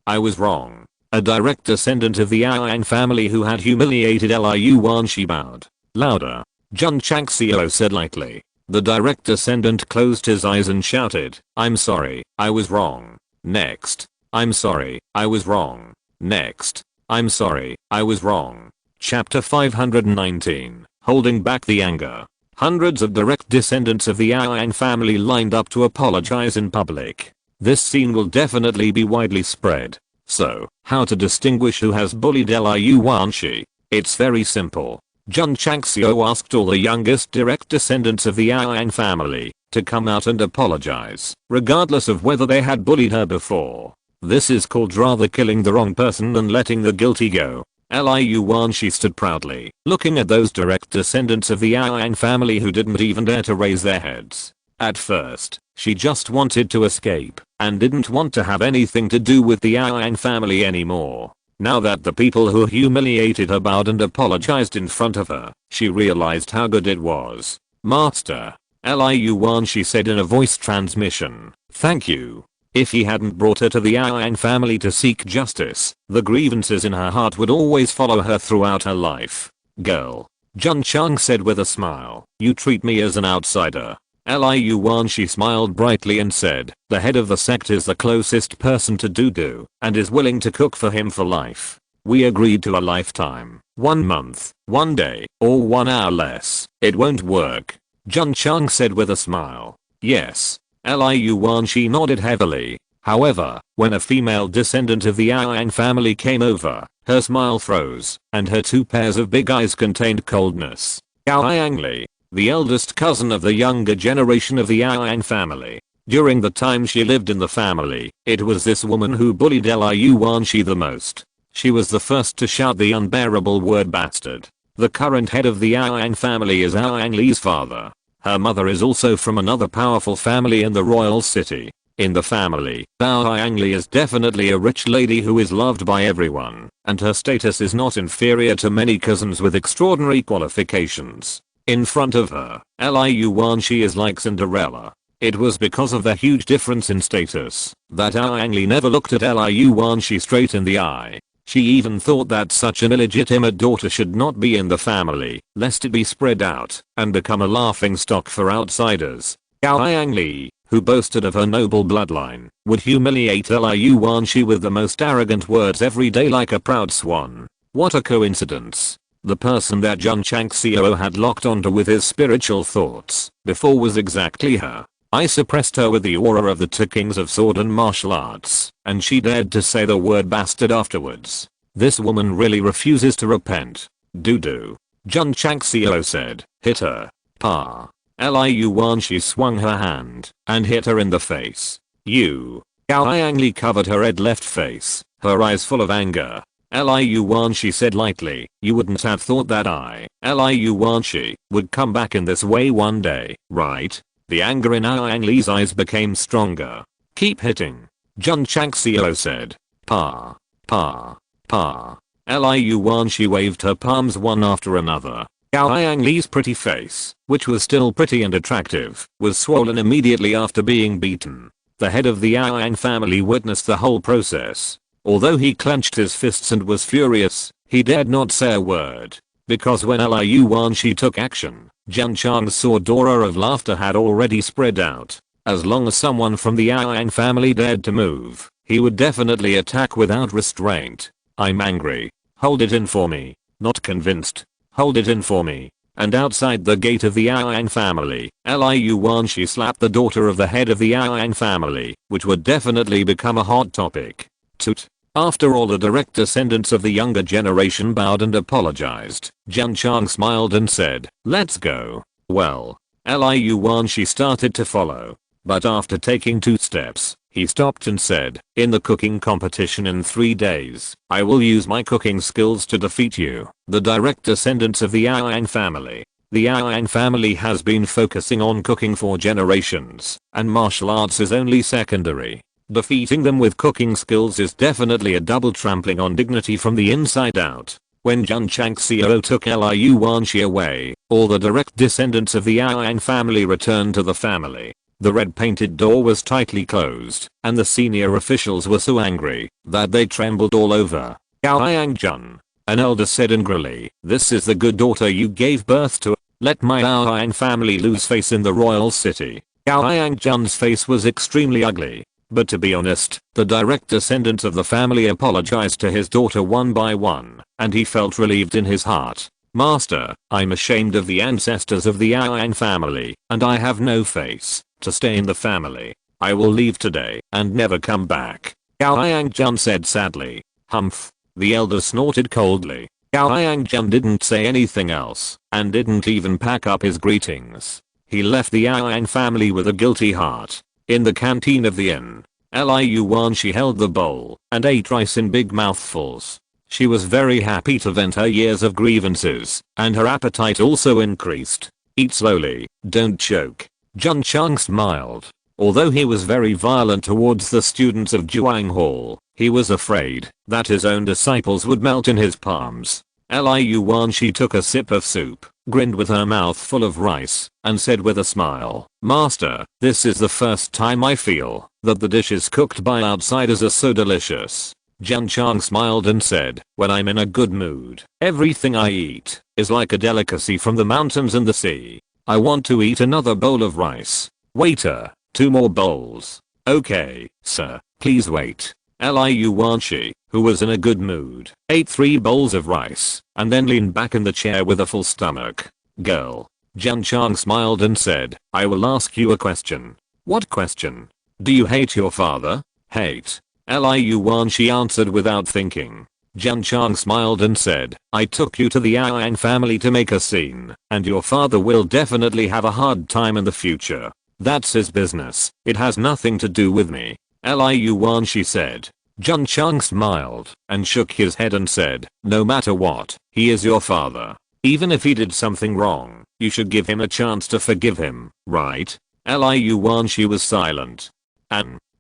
I was wrong. A direct descendant of the Iron family who had humiliated Liu Wanshi bowed. Louder. Jun Changxiao said lightly. The direct descendant closed his eyes and shouted, "I'm sorry, I was wrong." Next. "I'm sorry, I was wrong." Next. "I'm sorry, I was wrong." Chapter 519. Holding back the anger. Hundreds of direct descendants of the Iron family lined up to apologize in public. This scene will definitely be widely spread. So, how to distinguish who has bullied Liu Wanshi? It's very simple. Jun Changxiao asked all the youngest direct descendants of the Iron family to come out and apologize, regardless of whether they had bullied her before. This is called rather killing the wrong person than letting the guilty go. Liu Wanshi stood proudly, looking at those direct descendants of the Iron family who didn't even dare to raise their heads. At first, she just wanted to escape and didn't want to have anything to do with the Iron family anymore. Now that the people who humiliated her bowed and apologized in front of her, she realized how good it was. "Master," Liu Wanshi said in a voice transmission, "thank you." If he hadn't brought her to the Iron family to seek justice, the grievances in her heart would always follow her throughout her life. "Girl," Jun Chang said with a smile, "you treat me as an outsider." Liu Wanshi smiled brightly and said, "The head of the sect is the closest person to Dudu and is willing to cook for him for life. We agreed to a lifetime, 1 month, 1 day, or 1 hour less. It won't work." Jun Chang said with a smile. "Yes." Liu Wanshi nodded heavily. However, when a female descendant of the Yang family came over, her smile froze, and her two pairs of big eyes contained coldness. Yang Li, the eldest cousin of the younger generation of the Yang family. During the time she lived in the family, it was this woman who bullied Liu Wanshi the most. She was the first to shout the unbearable word bastard. The current head of the Yang family is Yang Li's father. Her mother is also from another powerful family in the royal city. In the family, Yang Li is definitely a rich lady who is loved by everyone, and her status is not inferior to many cousins with extraordinary qualifications. In front of her, Liu Wanshi is like Cinderella. It was because of the huge difference in status that Yang Li never looked at Liu Wanshi straight in the eye. She even thought that such an illegitimate daughter should not be in the family, lest it be spread out and become a laughingstock for outsiders. Yang Li, who boasted of her noble bloodline, would humiliate Liu Wanshi with the most arrogant words every day like a proud swan. What a coincidence. The person that Jun Changxiao had locked onto with his spiritual thoughts before was exactly her. I suppressed her with the aura of the two kings of sword and martial arts, and she dared to say the word bastard afterwards. This woman really refuses to repent. Doo-doo. Jun Changxiao said, hit her. Pa. Liu Wanshi swung her hand and hit her in the face. You. Yang Li covered her red left face, her eyes full of anger. Liu Wanshi said lightly, you wouldn't have thought that Liu Wanshi would come back in this way one day, right? The anger in Yang Li's eyes became stronger. Keep hitting. Jun Changxiao said. Pa. Pa. Pa. Liu Wanshi waved her palms one after another. Yang Li's pretty face, which was still pretty and attractive, was swollen immediately after being beaten. The head of the Yang family witnessed the whole process. Although he clenched his fists and was furious, he dared not say a word. Because when Liu Wanshi took action, Jun Changxiao's aura of laughter had already spread out. As long as someone from the Yang family dared to move, he would definitely attack without restraint. I'm angry. Hold it in for me. Not convinced. Hold it in for me. And outside the gate of the Yang family, Liu Wanshi slapped the daughter of the head of the Yang family, which would definitely become a hot topic. Toot. After all, the direct descendants of the younger generation bowed and apologized. Jun Chang smiled and said, let's go. Well, Liu Wanshi started to follow. But after taking 2 steps, he stopped and said, in the cooking competition in 3 days, I will use my cooking skills to defeat you, the direct descendants of the Yang family. The Yang family has been focusing on cooking for generations, and martial arts is only secondary. Defeating them with cooking skills is definitely a double trampling on dignity from the inside out. When Jun Changxiao took Liu Wanshi away, all the direct descendants of the Yang family returned to the family. The red painted door was tightly closed, and the senior officials were so angry that they trembled all over. Yang Jun. An elder said angrily, this is the good daughter you gave birth to. Let my Yang family lose face in the royal city. Yang Jun's face was extremely ugly. But to be honest, the direct descendants of the family apologized to his daughter one by one, and he felt relieved in his heart. Master, I'm ashamed of the ancestors of the Yang family, and I have no face to stay in the family. I will leave today and never come back. Yang Jun said sadly. Humph. The elder snorted coldly. Yang Jun didn't say anything else, and didn't even pack up his greetings. He left the Yang family with a guilty heart. In the canteen of the inn, Liu Wanshi held the bowl and ate rice in big mouthfuls. She was very happy to vent her years of grievances, and her appetite also increased. Eat slowly, don't choke. Jun Chang smiled. Although he was very violent towards the students of Juang Hall, he was afraid that his own disciples would melt in his palms. Liu Wanshi took a sip of soup, grinned with her mouth full of rice, and said with a smile, Master, this is the first time I feel that the dishes cooked by outsiders are so delicious. Jun Chang smiled and said, when I'm in a good mood, everything I eat is like a delicacy from the mountains and the sea. I want to eat another bowl of rice. Waiter, 2 more bowls. Okay, sir, please wait. Liu Wanshi, who was in a good mood, ate 3 bowls of rice, and then leaned back in the chair with a full stomach. Girl. Jun Chang smiled and said, I will ask you a question. What question? Do you hate your father? Hate. Liu Wan, she answered without thinking. Jun Chang smiled and said, I took you to the Yang family to make a scene, and your father will definitely have a hard time in the future. That's his business, it has nothing to do with me. Liu Wan, she said. Jun Chang smiled and shook his head and said, no matter what, he is your father. Even if he did something wrong, you should give him a chance to forgive him, right? Liu Wan, she was silent.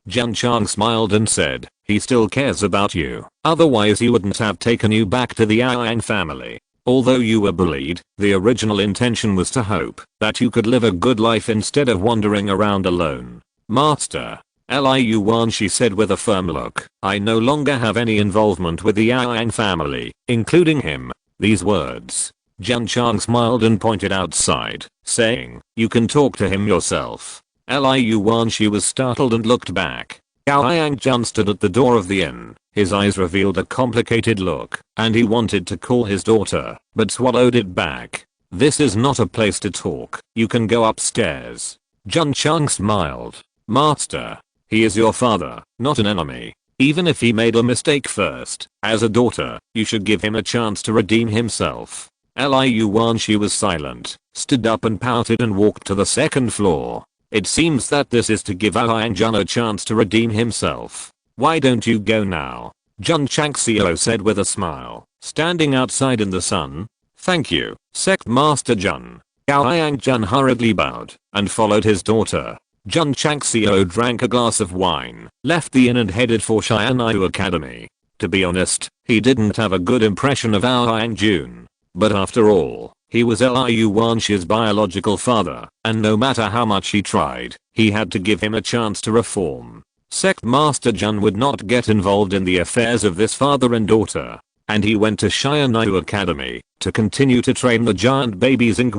Jun Chang smiled and said, he still cares about you, otherwise he wouldn't have taken you back to the Yang family. Although you were bullied, the original intention was to hope that you could live a good life instead of wandering around alone. Master. Liu Wan, she said with a firm look, I no longer have any involvement with the Yang family, including him. These words. Jun Chang smiled and pointed outside, saying, you can talk to him yourself. Liu Wan, she was startled and looked back. Yang Jun stood at the door of the inn. His eyes revealed a complicated look, and he wanted to call his daughter, but swallowed it back. This is not a place to talk, you can go upstairs. Jun Chang smiled. Master. He is your father, not an enemy. Even if he made a mistake first, as a daughter, you should give him a chance to redeem himself. Liu Wan, she was silent, stood up and pouted and walked to the second floor. It seems that this is to give Yang Jun a chance to redeem himself. Why don't you go now? Jun Changxiao said with a smile, standing outside in the sun. Thank you, Sect Master Jun. Yang Jun hurriedly bowed and followed his daughter. Jun Changxiao drank a glass of wine, left the inn and headed for Xianyu Academy. To be honest, he didn't have a good impression of Yang Jun. But after all, he was Liu Wan's biological father, and no matter how much he tried, he had to give him a chance to reform. Sect Master Jun would not get involved in the affairs of this father and daughter, and he went to Xianyu Academy to continue to train the giant babies in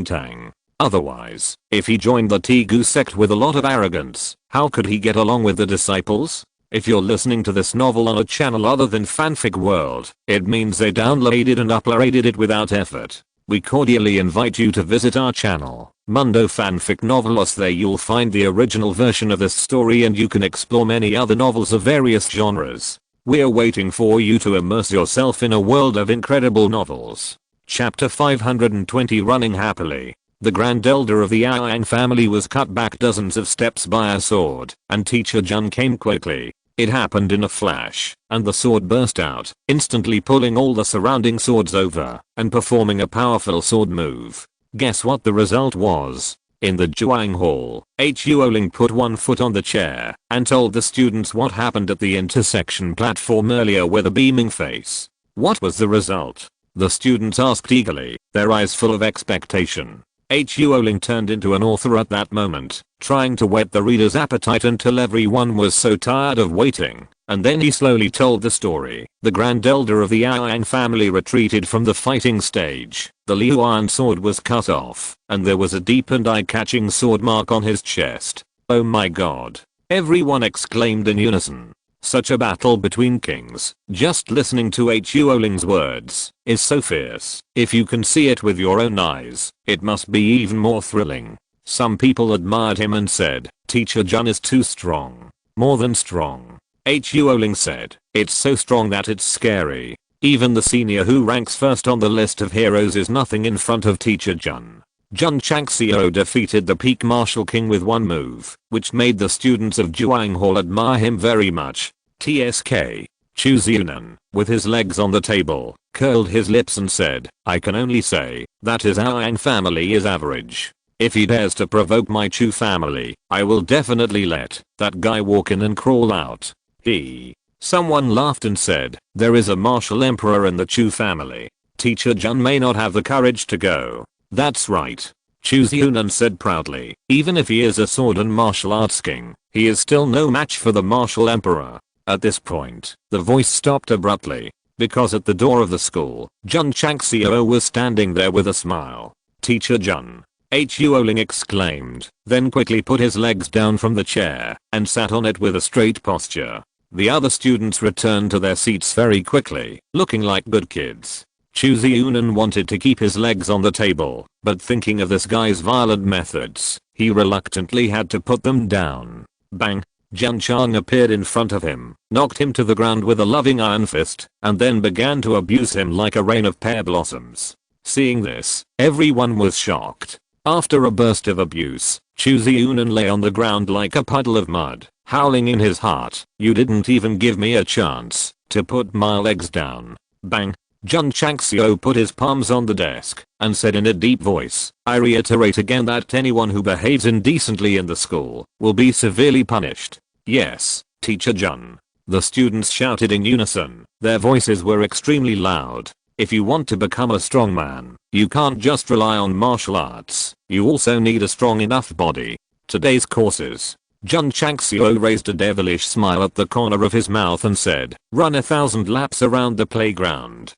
Tang. Otherwise, if he joined the Tegu sect with a lot of arrogance, how could he get along with the disciples? If you're listening to this novel on a channel other than Fanfic World, it means they downloaded and uploaded it without effort. We cordially invite you to visit our channel, Mundo Fanfic Novelos. There you'll find the original version of this story and you can explore many other novels of various genres. We're waiting for you to immerse yourself in a world of incredible novels. Chapter 520, Running Happily. The Grand Elder of the Yang family was cut back dozens of steps by a sword, and Teacher Jun came quickly. It happened in a flash, and the sword burst out, instantly pulling all the surrounding swords over, and performing a powerful sword move. Guess what the result was? In the Zhuang Hall, Huoling put one foot on the chair, and told the students what happened at the intersection platform earlier with a beaming face. What was the result? The students asked eagerly, their eyes full of expectation. Huoling turned into an author at that moment, trying to whet the reader's appetite until everyone was so tired of waiting, and then he slowly told the story. The Grand Elder of the Yang family retreated from the fighting stage, the Liuan sword was cut off, and there was a deep and eye-catching sword mark on his chest. Oh my god. Everyone exclaimed in unison. Such a battle between kings, just listening to Huoling's words, is so fierce. If you can see it with your own eyes, it must be even more thrilling. Some people admired him and said, Teacher Jun is too strong. More than strong. Huoling said, it's so strong that it's scary. Even the senior who ranks first on the list of heroes is nothing in front of Teacher Jun. Jun Changxiao defeated the peak martial king with one move, which made the students of Zhuang Hall admire him very much. TSK. Chu Xiunan, with his legs on the table, curled his lips and said, I can only say that his Yang family is average. If he dares to provoke my Chu family, I will definitely let that guy walk in and crawl out. Someone laughed and said, there is a martial emperor in the Chu family. Teacher Jun may not have the courage to go. That's right. Chu Xiunan said proudly. Even if he is a sword and martial arts king, he is still no match for the martial emperor. At this point, the voice stopped abruptly, because at the door of the school, Jun Changxiao was standing there with a smile. Teacher Jun. Huoling exclaimed, then quickly put his legs down from the chair, and sat on it with a straight posture. The other students returned to their seats very quickly, looking like good kids. Chu Xiunan wanted to keep his legs on the table, but thinking of this guy's violent methods, he reluctantly had to put them down. Bang! Jun Chang appeared in front of him, knocked him to the ground with a loving iron fist, and then began to abuse him like a rain of pear blossoms. Seeing this, everyone was shocked. After a burst of abuse, Chu Ziunan lay on the ground like a puddle of mud, howling in his heart, "You didn't even give me a chance to put my legs down." Bang! Jun Changxiao put his palms on the desk and said in a deep voice, "I reiterate again that anyone who behaves indecently in the school will be severely punished." "Yes, Teacher Jun." The students shouted in unison. Their voices were extremely loud. "If you want to become a strong man, you can't just rely on martial arts. You also need a strong enough body." Today's courses. Jun Changxiao raised a devilish smile at the corner of his mouth and said, "Run 1,000 laps around the playground."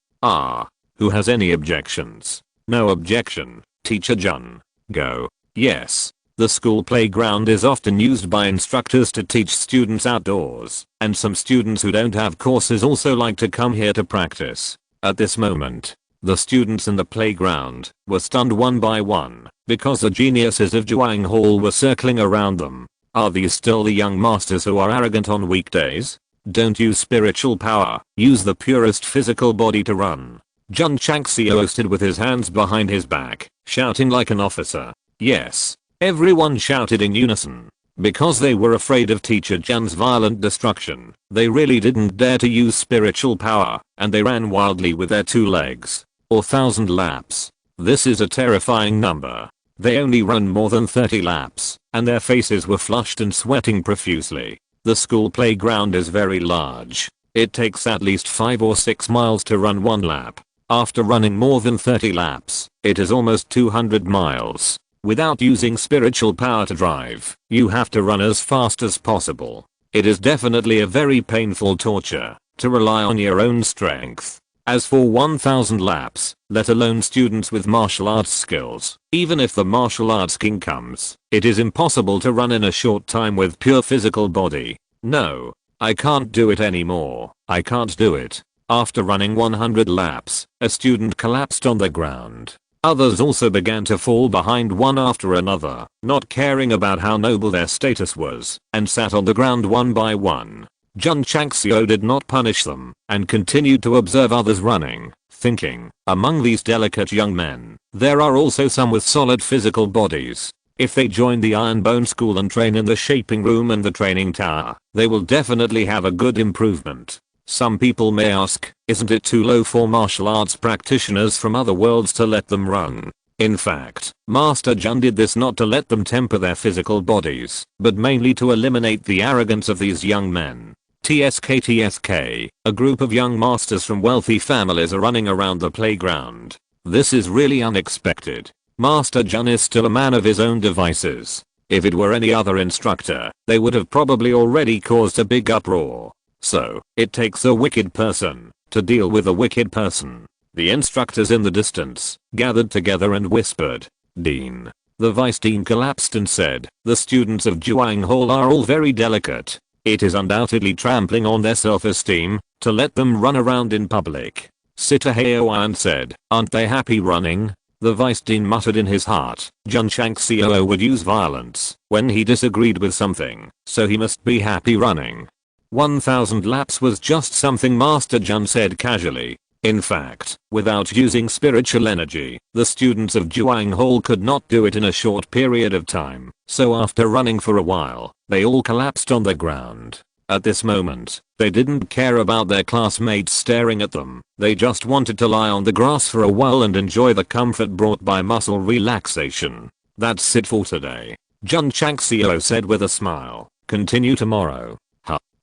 Who has any objections? No objection, Teacher Jun. Go. Yes. The school playground is often used by instructors to teach students outdoors, and some students who don't have courses also like to come here to practice. At this moment, the students in the playground were stunned one by one, because the geniuses of Juang Hall were circling around them. Are these still the young masters who are arrogant on weekdays? Don't use spiritual power, use the purest physical body to run. Jun Changxiao stood with his hands behind his back, shouting like an officer. Yes. Everyone shouted in unison. Because they were afraid of Teacher Jun's violent destruction, they really didn't dare to use spiritual power, and they ran wildly with their 2 legs. Or 1,000 laps. This is a terrifying number. They only ran more than 30 laps, and their faces were flushed and sweating profusely. The school playground is very large. It takes at least 5 or 6 miles to run 1 lap. After running more than 30 laps, it is almost 200 miles. Without using spiritual power to drive, you have to run as fast as possible. It is definitely a very painful torture to rely on your own strength. As for 1,000 laps, let alone students with martial arts skills, even if the martial arts king comes, it is impossible to run in a short time with pure physical body. No. I can't do it anymore. I can't do it. After running 100 laps, a student collapsed on the ground. Others also began to fall behind one after another, not caring about how noble their status was, and sat on the ground one by one. Jun Changxiao did not punish them, and continued to observe others running, thinking, among these delicate young men, there are also some with solid physical bodies. If they join the Iron Bone School and train in the shaping room and the training tower, they will definitely have a good improvement. Some people may ask, isn't it too low for martial arts practitioners from other worlds to let them run? In fact, Master Jun did this not to let them temper their physical bodies, but mainly to eliminate the arrogance of these young men. TSK, a group of young masters from wealthy families are running around the playground. This is really unexpected. Master Jun is still a man of his own devices. If it were any other instructor, they would have probably already caused a big uproar. So, it takes a wicked person to deal with a wicked person. The instructors in the distance gathered together and whispered, "Dean." The vice dean collapsed and said, "The students of Juang Hall are all very delicate. It is undoubtedly trampling on their self-esteem to let them run around in public." Sita Haoan said, "Aren't they happy running?" The vice dean muttered in his heart, Jun Changxiao would use violence when he disagreed with something, so he must be happy running. 1,000 laps was just something Master Jun said casually. In fact, without using spiritual energy, the students of Juang Hall could not do it in a short period of time, so after running for a while, they all collapsed on the ground. At this moment, they didn't care about their classmates staring at them, they just wanted to lie on the grass for a while and enjoy the comfort brought by muscle relaxation. That's it for today. Jun Changxiao said with a smile. Continue tomorrow.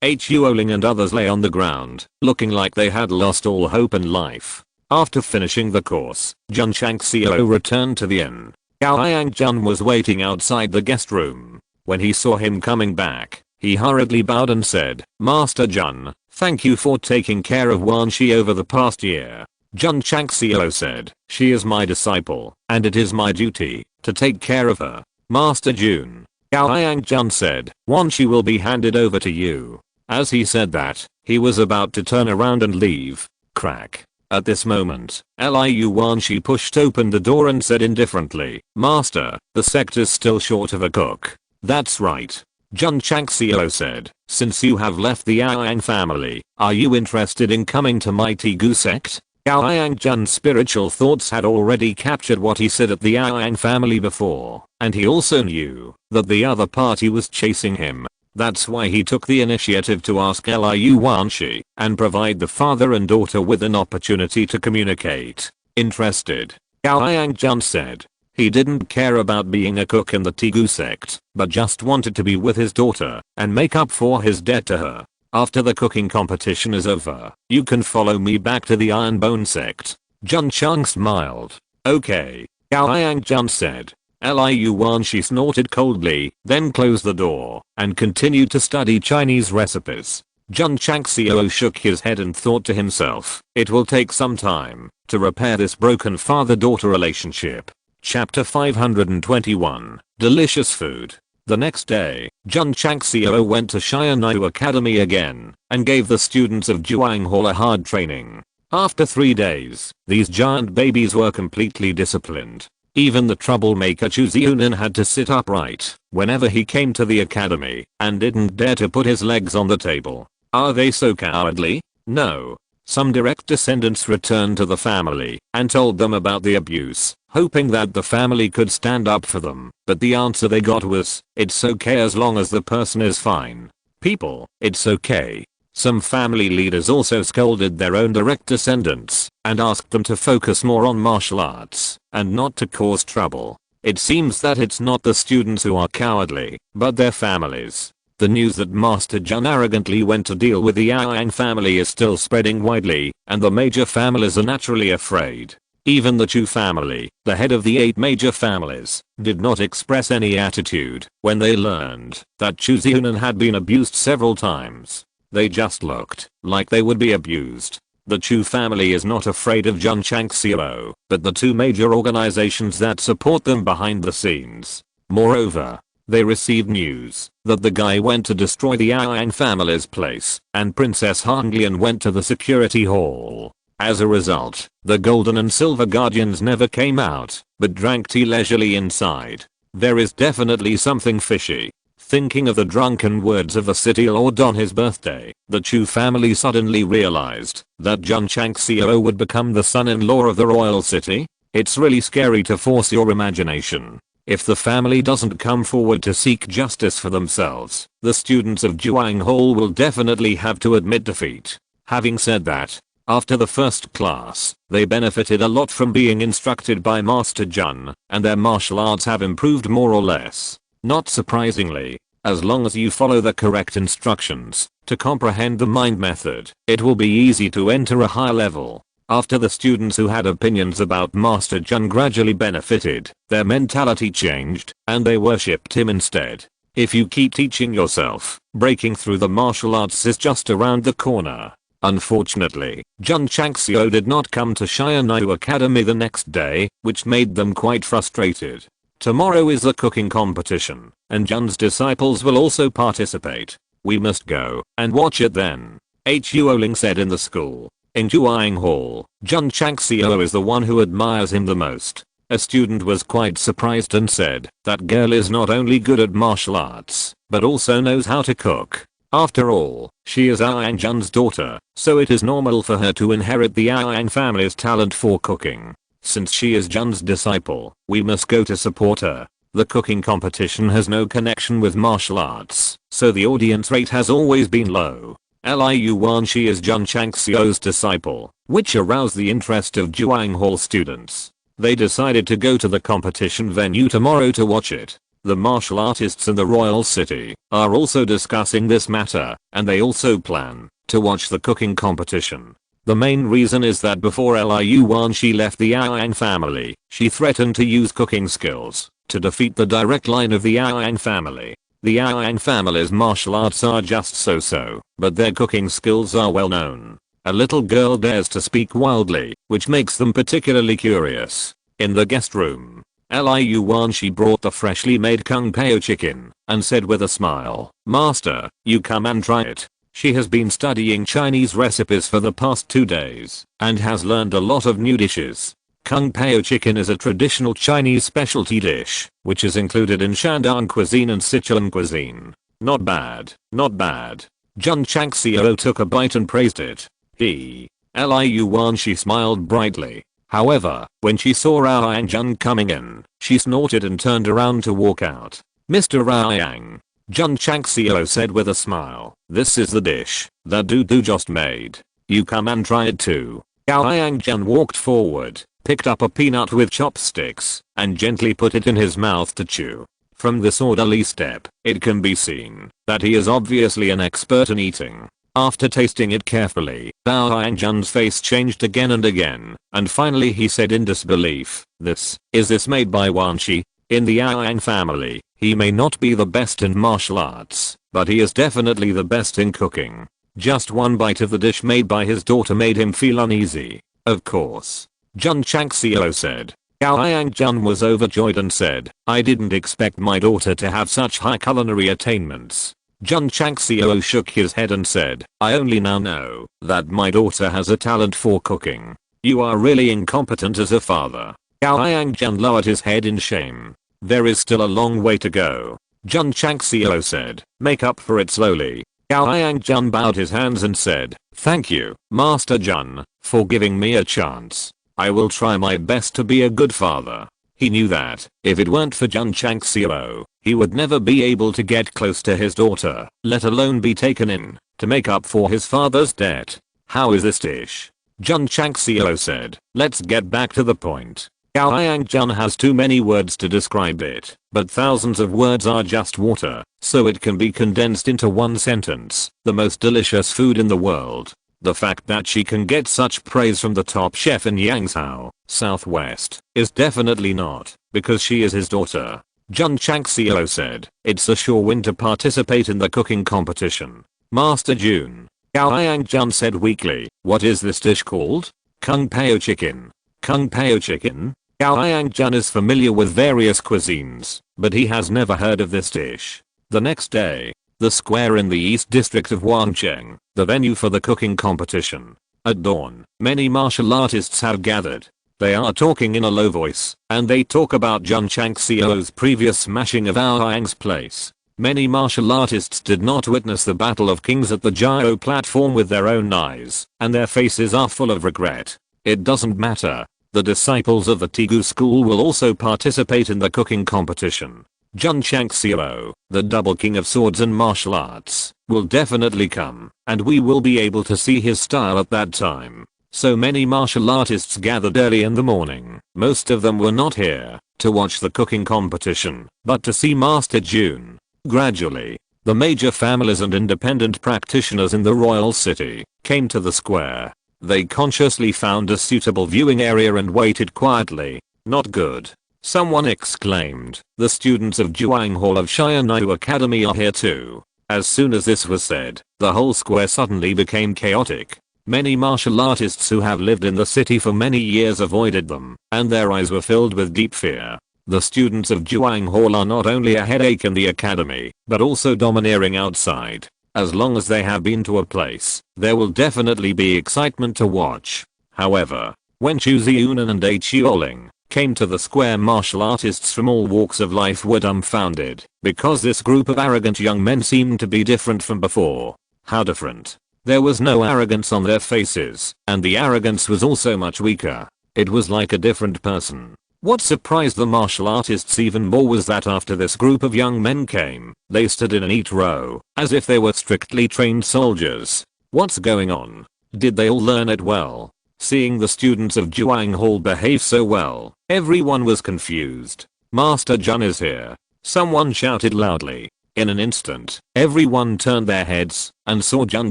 Huoling and others lay on the ground, looking like they had lost all hope in life. After finishing the course, Jun Changxiao returned to the inn. Gao Yangjun was waiting outside the guest room. When he saw him coming back, he hurriedly bowed and said, "Master Jun, thank you for taking care of Wanshi over the past year." Jun Changxiao said, "She is my disciple, and it is my duty to take care of her." Master Jun. Gao Yangjun said, "Wanshi will be handed over to you." As he said that, he was about to turn around and leave. Crack. At this moment, Liu Wanshi pushed open the door and said indifferently, "Master, the sect is still short of a cook." "That's right." Jun Changxiao said, since you have left the Aoyang family, are you interested in coming to my Tigu sect? Aoyang Jun's spiritual thoughts had already captured what he said at the Aoyang family before, and he also knew that the other party was chasing him. That's why he took the initiative to ask Liu Wanshi and provide the father and daughter with an opportunity to communicate. Interested? Aoyang Jun said. He didn't care about being a cook in the Tigu sect, but just wanted to be with his daughter and make up for his debt to her. After the cooking competition is over, you can follow me back to the Iron Bone Sect. Jun Chang smiled. Okay. Aoyang Jun said. Liu Wanshi snorted coldly, then closed the door and continued to study Chinese recipes. Jun Changxiao shook his head and thought to himself, it will take some time to repair this broken father-daughter relationship. Chapter 521. Delicious food. The next day, Jun Changxiao went to Xianyu Academy again and gave the students of Juang Hall a hard training. After 3 days, these giant babies were completely disciplined. Even the troublemaker Chu Ziunan had to sit upright whenever he came to the academy and didn't dare to put his legs on the table. Are they so cowardly? No. Some direct descendants returned to the family and told them about the abuse, hoping that the family could stand up for them, but the answer they got was, it's okay as long as the person is fine. People, it's okay. Some family leaders also scolded their own direct descendants and asked them to focus more on martial arts and not to cause trouble. It seems that it's not the students who are cowardly, but their families. The news that Master Jun arrogantly went to deal with the Aoyang family is still spreading widely, and the major families are naturally afraid. Even the Chu family, the head of the 8 major families, did not express any attitude when they learned that Chu Ziunan had been abused several times. They just looked like they would be abused. The Chu family is not afraid of Jun Changxiao, but the 2 major organizations that support them behind the scenes. Moreover, they received news that the guy went to destroy the Aoyang family's place, and Princess Hanglian went to the security hall. As a result, the golden and silver guardians never came out, but drank tea leisurely inside. There is definitely something fishy. Thinking of the drunken words of the city lord on his birthday, the Chu family suddenly realized that Jun Changxiao would become the son-in-law of the royal city. It's really scary to force your imagination. If the family doesn't come forward to seek justice for themselves, the students of Juang Hall will definitely have to admit defeat. Having said that, after the first class, they benefited a lot from being instructed by Master Jun, and their martial arts have improved more or less. Not surprisingly, as long as you follow the correct instructions to comprehend the mind method, it will be easy to enter a higher level. After the students who had opinions about Master Jun gradually benefited, their mentality changed, and they worshipped him instead. If you keep teaching yourself, breaking through the martial arts is just around the corner. Unfortunately, Jun Changxiao did not come to Xianyu Academy the next day, which made them quite frustrated. Tomorrow is the cooking competition, and Jun's disciples will also participate. We must go and watch it then. Hu Oling said in the school. In Juang Hall, Jun Changxiao is the one who admires him the most. A student was quite surprised and said, that girl is not only good at martial arts, but also knows how to cook. After all, she is Aoyang Jun's daughter, so it is normal for her to inherit the Aoyang family's talent for cooking. Since she is Jun's disciple, we must go to support her. The cooking competition has no connection with martial arts, so the audience rate has always been low. Liu Wanshi is Jun Changxiao's disciple, which aroused the interest of Juang Hall students. They decided to go to the competition venue tomorrow to watch it. The martial artists in the royal city are also discussing this matter, and they also plan to watch the cooking competition. The main reason is that before Liu Wanshi left the Aoyang family, she threatened to use cooking skills to defeat the direct line of the Aoyang family. The Aoyang family's martial arts are just so-so, but their cooking skills are well known. A little girl dares to speak wildly, which makes them particularly curious. In the guest room, Liu Wanshi brought the freshly made kung pao chicken and said with a smile, "Master, you come and try it." She has been studying Chinese recipes for the past 2 days and has learned a lot of new dishes. Kung pao chicken is a traditional Chinese specialty dish, which is included in Shandong cuisine and Sichuan cuisine. Not bad, not bad. Jun Changxiao took a bite and praised it. Liu Wan, she smiled brightly. However, when she saw Rao Yang Jun coming in, she snorted and turned around to walk out. Mr. Rao Yang, Jun Changxiao said with a smile, this is the dish that Dudu just made. You come and try it too. Rao Yang Jun walked forward, picked up a peanut with chopsticks, and gently put it in his mouth to chew. From this orderly step, it can be seen that he is obviously an expert in eating. After tasting it carefully, Rao Yang Jun's face changed again and again, and finally he said in disbelief, is this made by Wanshi? In the Yang family, he may not be the best in martial arts, but he is definitely the best in cooking. Just one bite of the dish made by his daughter made him feel uneasy. Of course. Jun Changxiao said. Rao Yang Jun was overjoyed and said, I didn't expect my daughter to have such high culinary attainments. Jun Changxiao shook his head and said, I only now know that my daughter has a talent for cooking. You are really incompetent as a father. Rao Yang Jun lowered his head in shame. There is still a long way to go. Jun Changxiao said, make up for it slowly. Rao Yang Jun bowed his hands and said, thank you, Master Jun, for giving me a chance. I will try my best to be a good father. He knew that, if it weren't for Jun Changxiao, he would never be able to get close to his daughter, let alone be taken in, to make up for his father's debt. How is this dish? Jun Changxiao said, let's get back to the point. Rao Yang Jun has too many words to describe it, but thousands of words are just water, so it can be condensed into one sentence. The most delicious food in the world. The fact that she can get such praise from the top chef in Yangzhou, Southwest, is definitely not because she is his daughter. Jun Changxiao said, it's a sure win to participate in the cooking competition. Master Jun. Rao Yang Jun said weakly, what is this dish called? Kung Pao chicken. Kung Pao chicken? Rao Yang Jun is familiar with various cuisines, but he has never heard of this dish. The next day, the square in the East District of Wancheng, the venue for the cooking competition. At dawn, many martial artists have gathered. They are talking in a low voice, and they talk about Jun Changxiao's previous smashing of Rao Yang's place. Many martial artists did not witness the Battle of Kings at the Jiao platform with their own eyes, and their faces are full of regret. It doesn't matter. The disciples of the Tigu school will also participate in the cooking competition. Jun Changxiao, the double king of swords and martial arts, will definitely come, and we will be able to see his style at that time. So many martial artists gathered early in the morning. Most of them were not here to watch the cooking competition, but to see Master Jun. Gradually, the major families and independent practitioners in the royal city came to the square. They consciously found a suitable viewing area and waited quietly. Not good. Someone exclaimed, the students of Juang Hall of Xianyu Academy are here too. As soon as this was said, the whole square suddenly became chaotic. Many martial artists who have lived in the city for many years avoided them, and their eyes were filled with deep fear. The students of Juang Hall are not only a headache in the academy, but also domineering outside. As long as they have been to a place, there will definitely be excitement to watch. However, when Chu Ziyunan and A Chioling came to the square, martial artists from all walks of life were dumbfounded, because this group of arrogant young men seemed to be different from before. How different? There was no arrogance on their faces, and the arrogance was also much weaker. It was like a different person. What surprised the martial artists even more was that after this group of young men came, they stood in a neat row, as if they were strictly trained soldiers. What's going on? Did they all learn it well? Seeing the students of Juang Hall behave so well, everyone was confused. Master Jun is here. Someone shouted loudly. In an instant, everyone turned their heads and saw Jun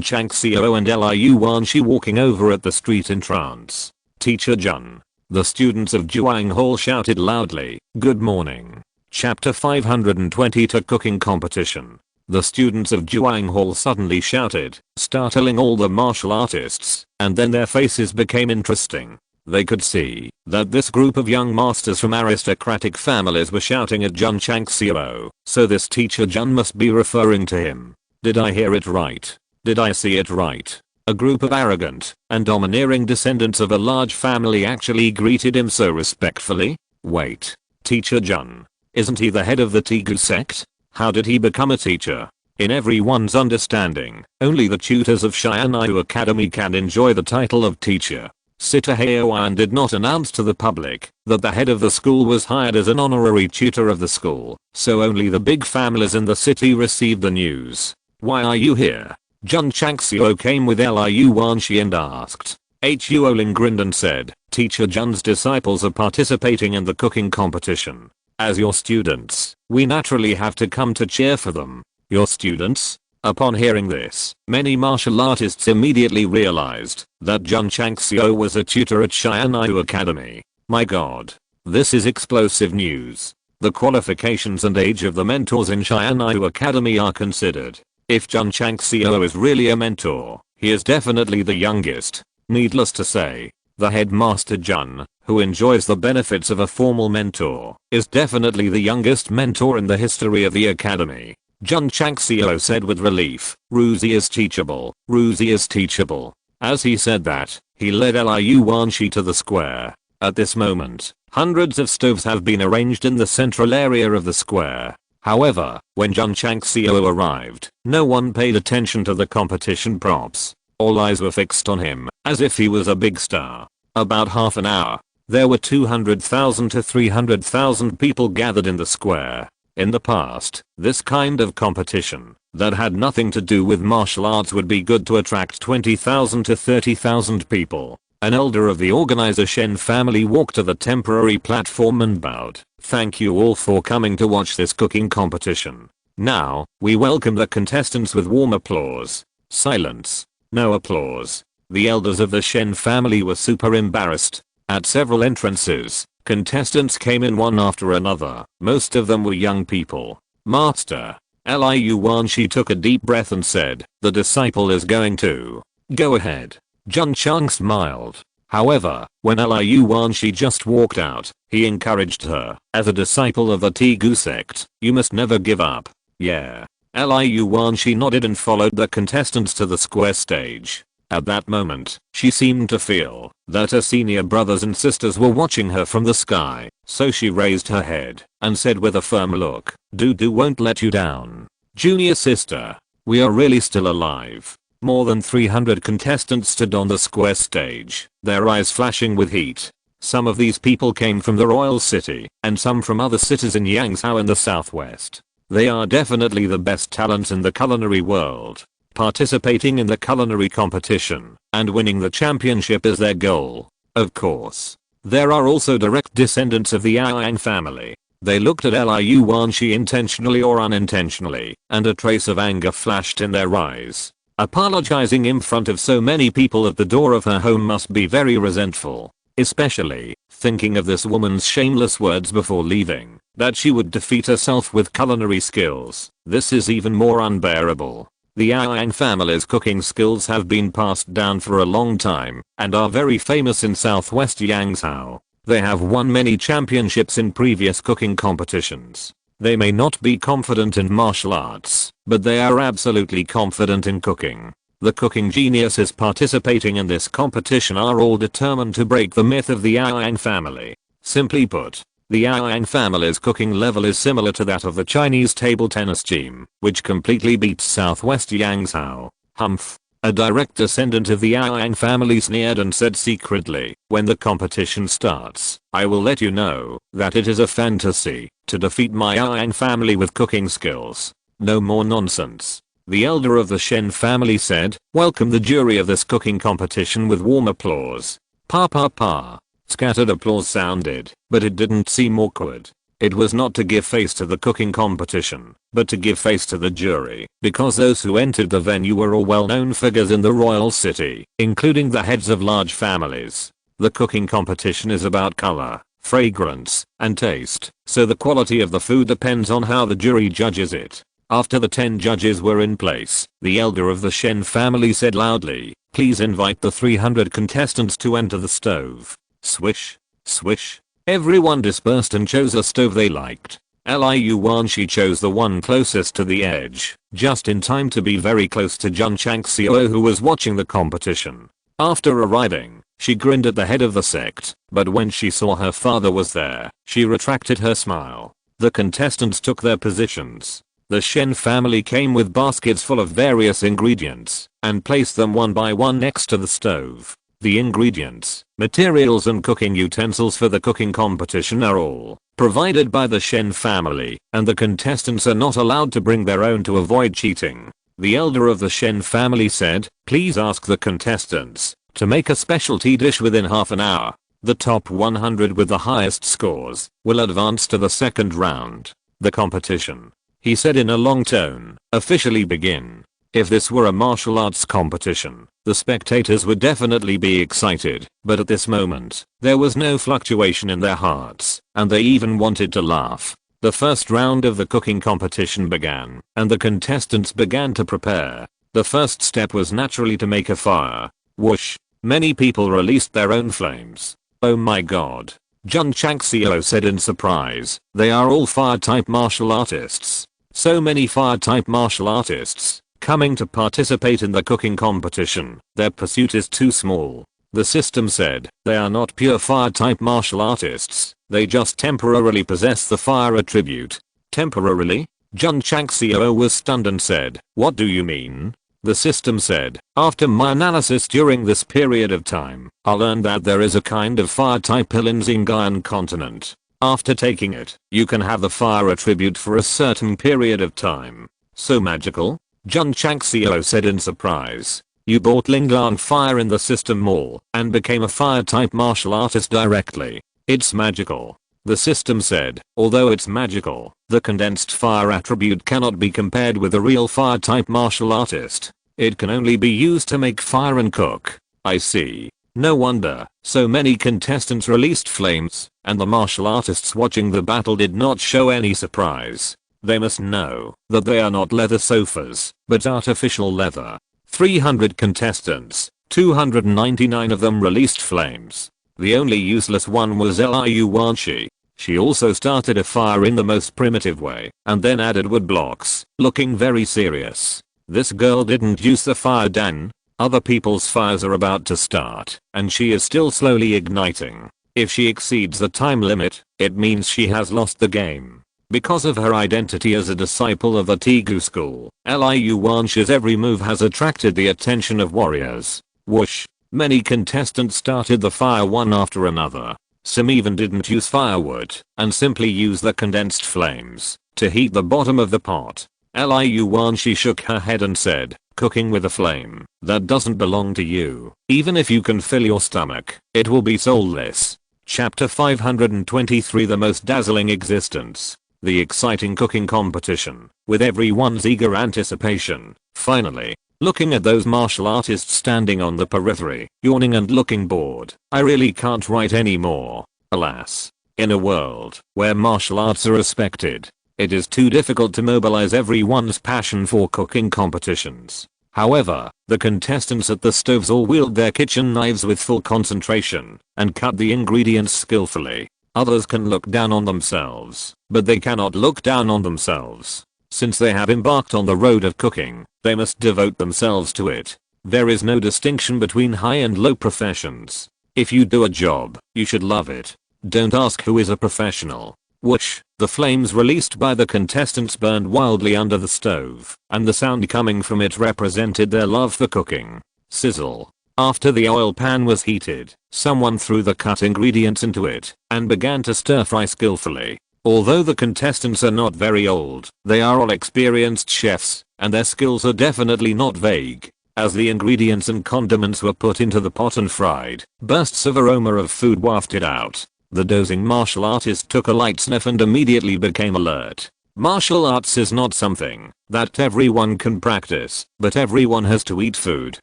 Changxiao and Liu Wanshi walking over at the street in trance. Teacher Jun. The students of Juang Hall shouted loudly, good morning. Chapter 520 to cooking competition. The students of Juang Hall suddenly shouted, startling all the martial artists, and then their faces became interesting. They could see that this group of young masters from aristocratic families were shouting at Jun Changxiao, so this teacher Jun must be referring to him. Did I hear it right? Did I see it right? A group of arrogant and domineering descendants of a large family actually greeted him so respectfully? Wait. Teacher Jun. Isn't he the head of the Tigu sect? How did he become a teacher? In everyone's understanding, only the tutors of Shianai Academy can enjoy the title of teacher. Sitahaoan did not announce to the public that the head of the school was hired as an honorary tutor of the school, so only the big families in the city received the news. Why are you here? Jun Changxiao came with Liu Wanshi and asked. Hu Ling grinned and said, Teacher Jun's disciples are participating in the cooking competition. As your students, we naturally have to come to cheer for them. Your students? Upon hearing this, many martial artists immediately realized that Jun Changxiao was a tutor at Shianai Academy. My god. This is explosive news. The qualifications and age of the mentors in Shianai Academy are considered. If Jun Changxiao is really a mentor, he is definitely the youngest. Needless to say, the headmaster Jun, who enjoys the benefits of a formal mentor, is definitely the youngest mentor in the history of the academy. Jun Changxiao said with relief, Ruzi is teachable, Ruzi is teachable. As he said that, he led Liu Wanshi to the square. At this moment, hundreds of stoves have been arranged in the central area of the square. However, when Jun Changxiao arrived, no one paid attention to the competition props. All eyes were fixed on him, as if he was a big star. About half an hour, there were 200,000 to 300,000 people gathered in the square. In the past, this kind of competition, that had nothing to do with martial arts, would be good to attract 20,000 to 30,000 people. An elder of the organizer Shen family walked to the temporary platform and bowed. Thank you all for coming to watch this cooking competition. Now, we welcome the contestants with warm applause. Silence. No applause. The elders of the Shen family were super embarrassed. At several entrances, contestants came in one after another. Most of them were young people. Master. Liu Wanshi took a deep breath and said, the disciple is going to. Go ahead. Jun Chang smiled. However, when Liu Wanshi just walked out, he encouraged her. As a disciple of the Tegu sect, you must never give up. Yeah. Liu Wanshi nodded and followed the contestants to the square stage. At that moment, she seemed to feel that her senior brothers and sisters were watching her from the sky, so she raised her head and said with a firm look, Dudu won't let you down. Junior sister, we are really still alive. More than 300 contestants stood on the square stage, their eyes flashing with heat. Some of these people came from the royal city, and some from other cities in Yangzhou in the southwest. They are definitely the best talents in the culinary world. Participating in the culinary competition and winning the championship is their goal. Of course, there are also direct descendants of the Yang family. They looked at Liu Wanshi intentionally or unintentionally, and a trace of anger flashed in their eyes. Apologizing in front of so many people at the door of her home must be very resentful, especially thinking of this woman's shameless words before leaving, that she would defeat herself with culinary skills. This is even more unbearable. The Yang family's cooking skills have been passed down for a long time and are very famous in southwest Yangzhou. They have won many championships in previous cooking competitions. They may not be confident in martial arts, but they are absolutely confident in cooking. The cooking geniuses participating in this competition are all determined to break the myth of the Yang family. Simply put, the Yang family's cooking level is similar to that of the Chinese table tennis team, which completely beats southwest Yangzhou. Humph. A direct descendant of the Yang family sneered and said secretly, when the competition starts, I will let you know that it is a fantasy to defeat my Yang family with cooking skills. No more nonsense. The elder of the Shen family said, welcome the jury of this cooking competition with warm applause. Pa pa pa. Scattered applause sounded, but it didn't seem awkward. It was not to give face to the cooking competition, but to give face to the jury, because those who entered the venue were all well-known figures in the royal city, including the heads of large families. The cooking competition is about color, fragrance, and taste, so the quality of the food depends on how the jury judges it. After the 10 judges were in place, the elder of the Shen family said loudly, please invite the 300 contestants to enter the stove. Swish. Swish. Everyone dispersed and chose a stove they liked. Liu Wanshi chose the one closest to the edge, just in time to be very close to Jun Changxiao, who was watching the competition. After arriving, she grinned at the head of the sect, but when she saw her father was there, she retracted her smile. The contestants took their positions. The Shen family came with baskets full of various ingredients and placed them one by one next to the stove. The ingredients, materials and cooking utensils for the cooking competition are all provided by the Shen family, and the contestants are not allowed to bring their own to avoid cheating. The elder of the Shen family said, "Please ask the contestants to make a specialty dish within half an hour. The top 100 with the highest scores will advance to the second round. The competition," he said in a long tone, "officially begin." If this were a martial arts competition, the spectators would definitely be excited, but at this moment, there was no fluctuation in their hearts, and they even wanted to laugh. The first round of the cooking competition began, and the contestants began to prepare. The first step was naturally to make a fire. Whoosh! Many people released their own flames. "Oh my god," Jun Changxiao said in surprise, "they are all fire-type martial artists. So many fire-type martial artists coming to participate in the cooking competition. Their pursuit is too small." The system said, "They are not pure fire-type martial artists. They just temporarily possess the fire attribute." Temporarily? Jun Changxiao was stunned and said, "What do you mean?" The system said, "After my analysis during this period of time, I learned that there is a kind of fire type in Xinjiang continent. After taking it, you can have the fire attribute for a certain period of time." "So magical?" Jun Changxiao said in surprise. "You bought Linglang Fire in the system mall and became a fire type martial artist directly. It's magical." The system said, "Although it's magical, the condensed fire attribute cannot be compared with a real fire type martial artist. It can only be used to make fire and cook." "I see. No wonder so many contestants released flames, and the martial artists watching the battle did not show any surprise. They must know that they are not leather sofas, but artificial leather." 300 contestants, 299 of them released flames. The only useless one was Liu Wanshi. She also started a fire in the most primitive way, and then added wood blocks, looking very serious. This girl didn't use the fire dan. Other people's fires are about to start, and she is still slowly igniting. If she exceeds the time limit, it means she has lost the game. Because of her identity as a disciple of the Tegu school, Liu Wanshi's every move has attracted the attention of warriors. Whoosh! Many contestants started the fire one after another. Some even didn't use firewood, and simply used the condensed flames to heat the bottom of the pot. Liu Wanshi shook her head and said, "Cooking with a flame that doesn't belong to you. Even if you can fill your stomach, it will be soulless." Chapter 523 The most dazzling existence. The exciting cooking competition, with everyone's eager anticipation. Finally, looking at those martial artists standing on the periphery, yawning and looking bored, I really can't write anymore. Alas. In a world where martial arts are respected, it is too difficult to mobilize everyone's passion for cooking competitions. However, the contestants at the stoves all wield their kitchen knives with full concentration and cut the ingredients skillfully. Others can look down on themselves, but they cannot look down on themselves. Since they have embarked on the road of cooking, they must devote themselves to it. There is no distinction between high and low professions. If you do a job, you should love it. Don't ask who is a professional. Whoosh! The flames released by the contestants burned wildly under the stove, and the sound coming from it represented their love for cooking. Sizzle. After the oil pan was heated, someone threw the cut ingredients into it and began to stir fry skillfully. Although the contestants are not very old, they are all experienced chefs, and their skills are definitely not vague. As the ingredients and condiments were put into the pot and fried, bursts of aroma of food wafted out. The dozing martial artist took a light sniff and immediately became alert. Martial arts is not something that everyone can practice, but everyone has to eat food,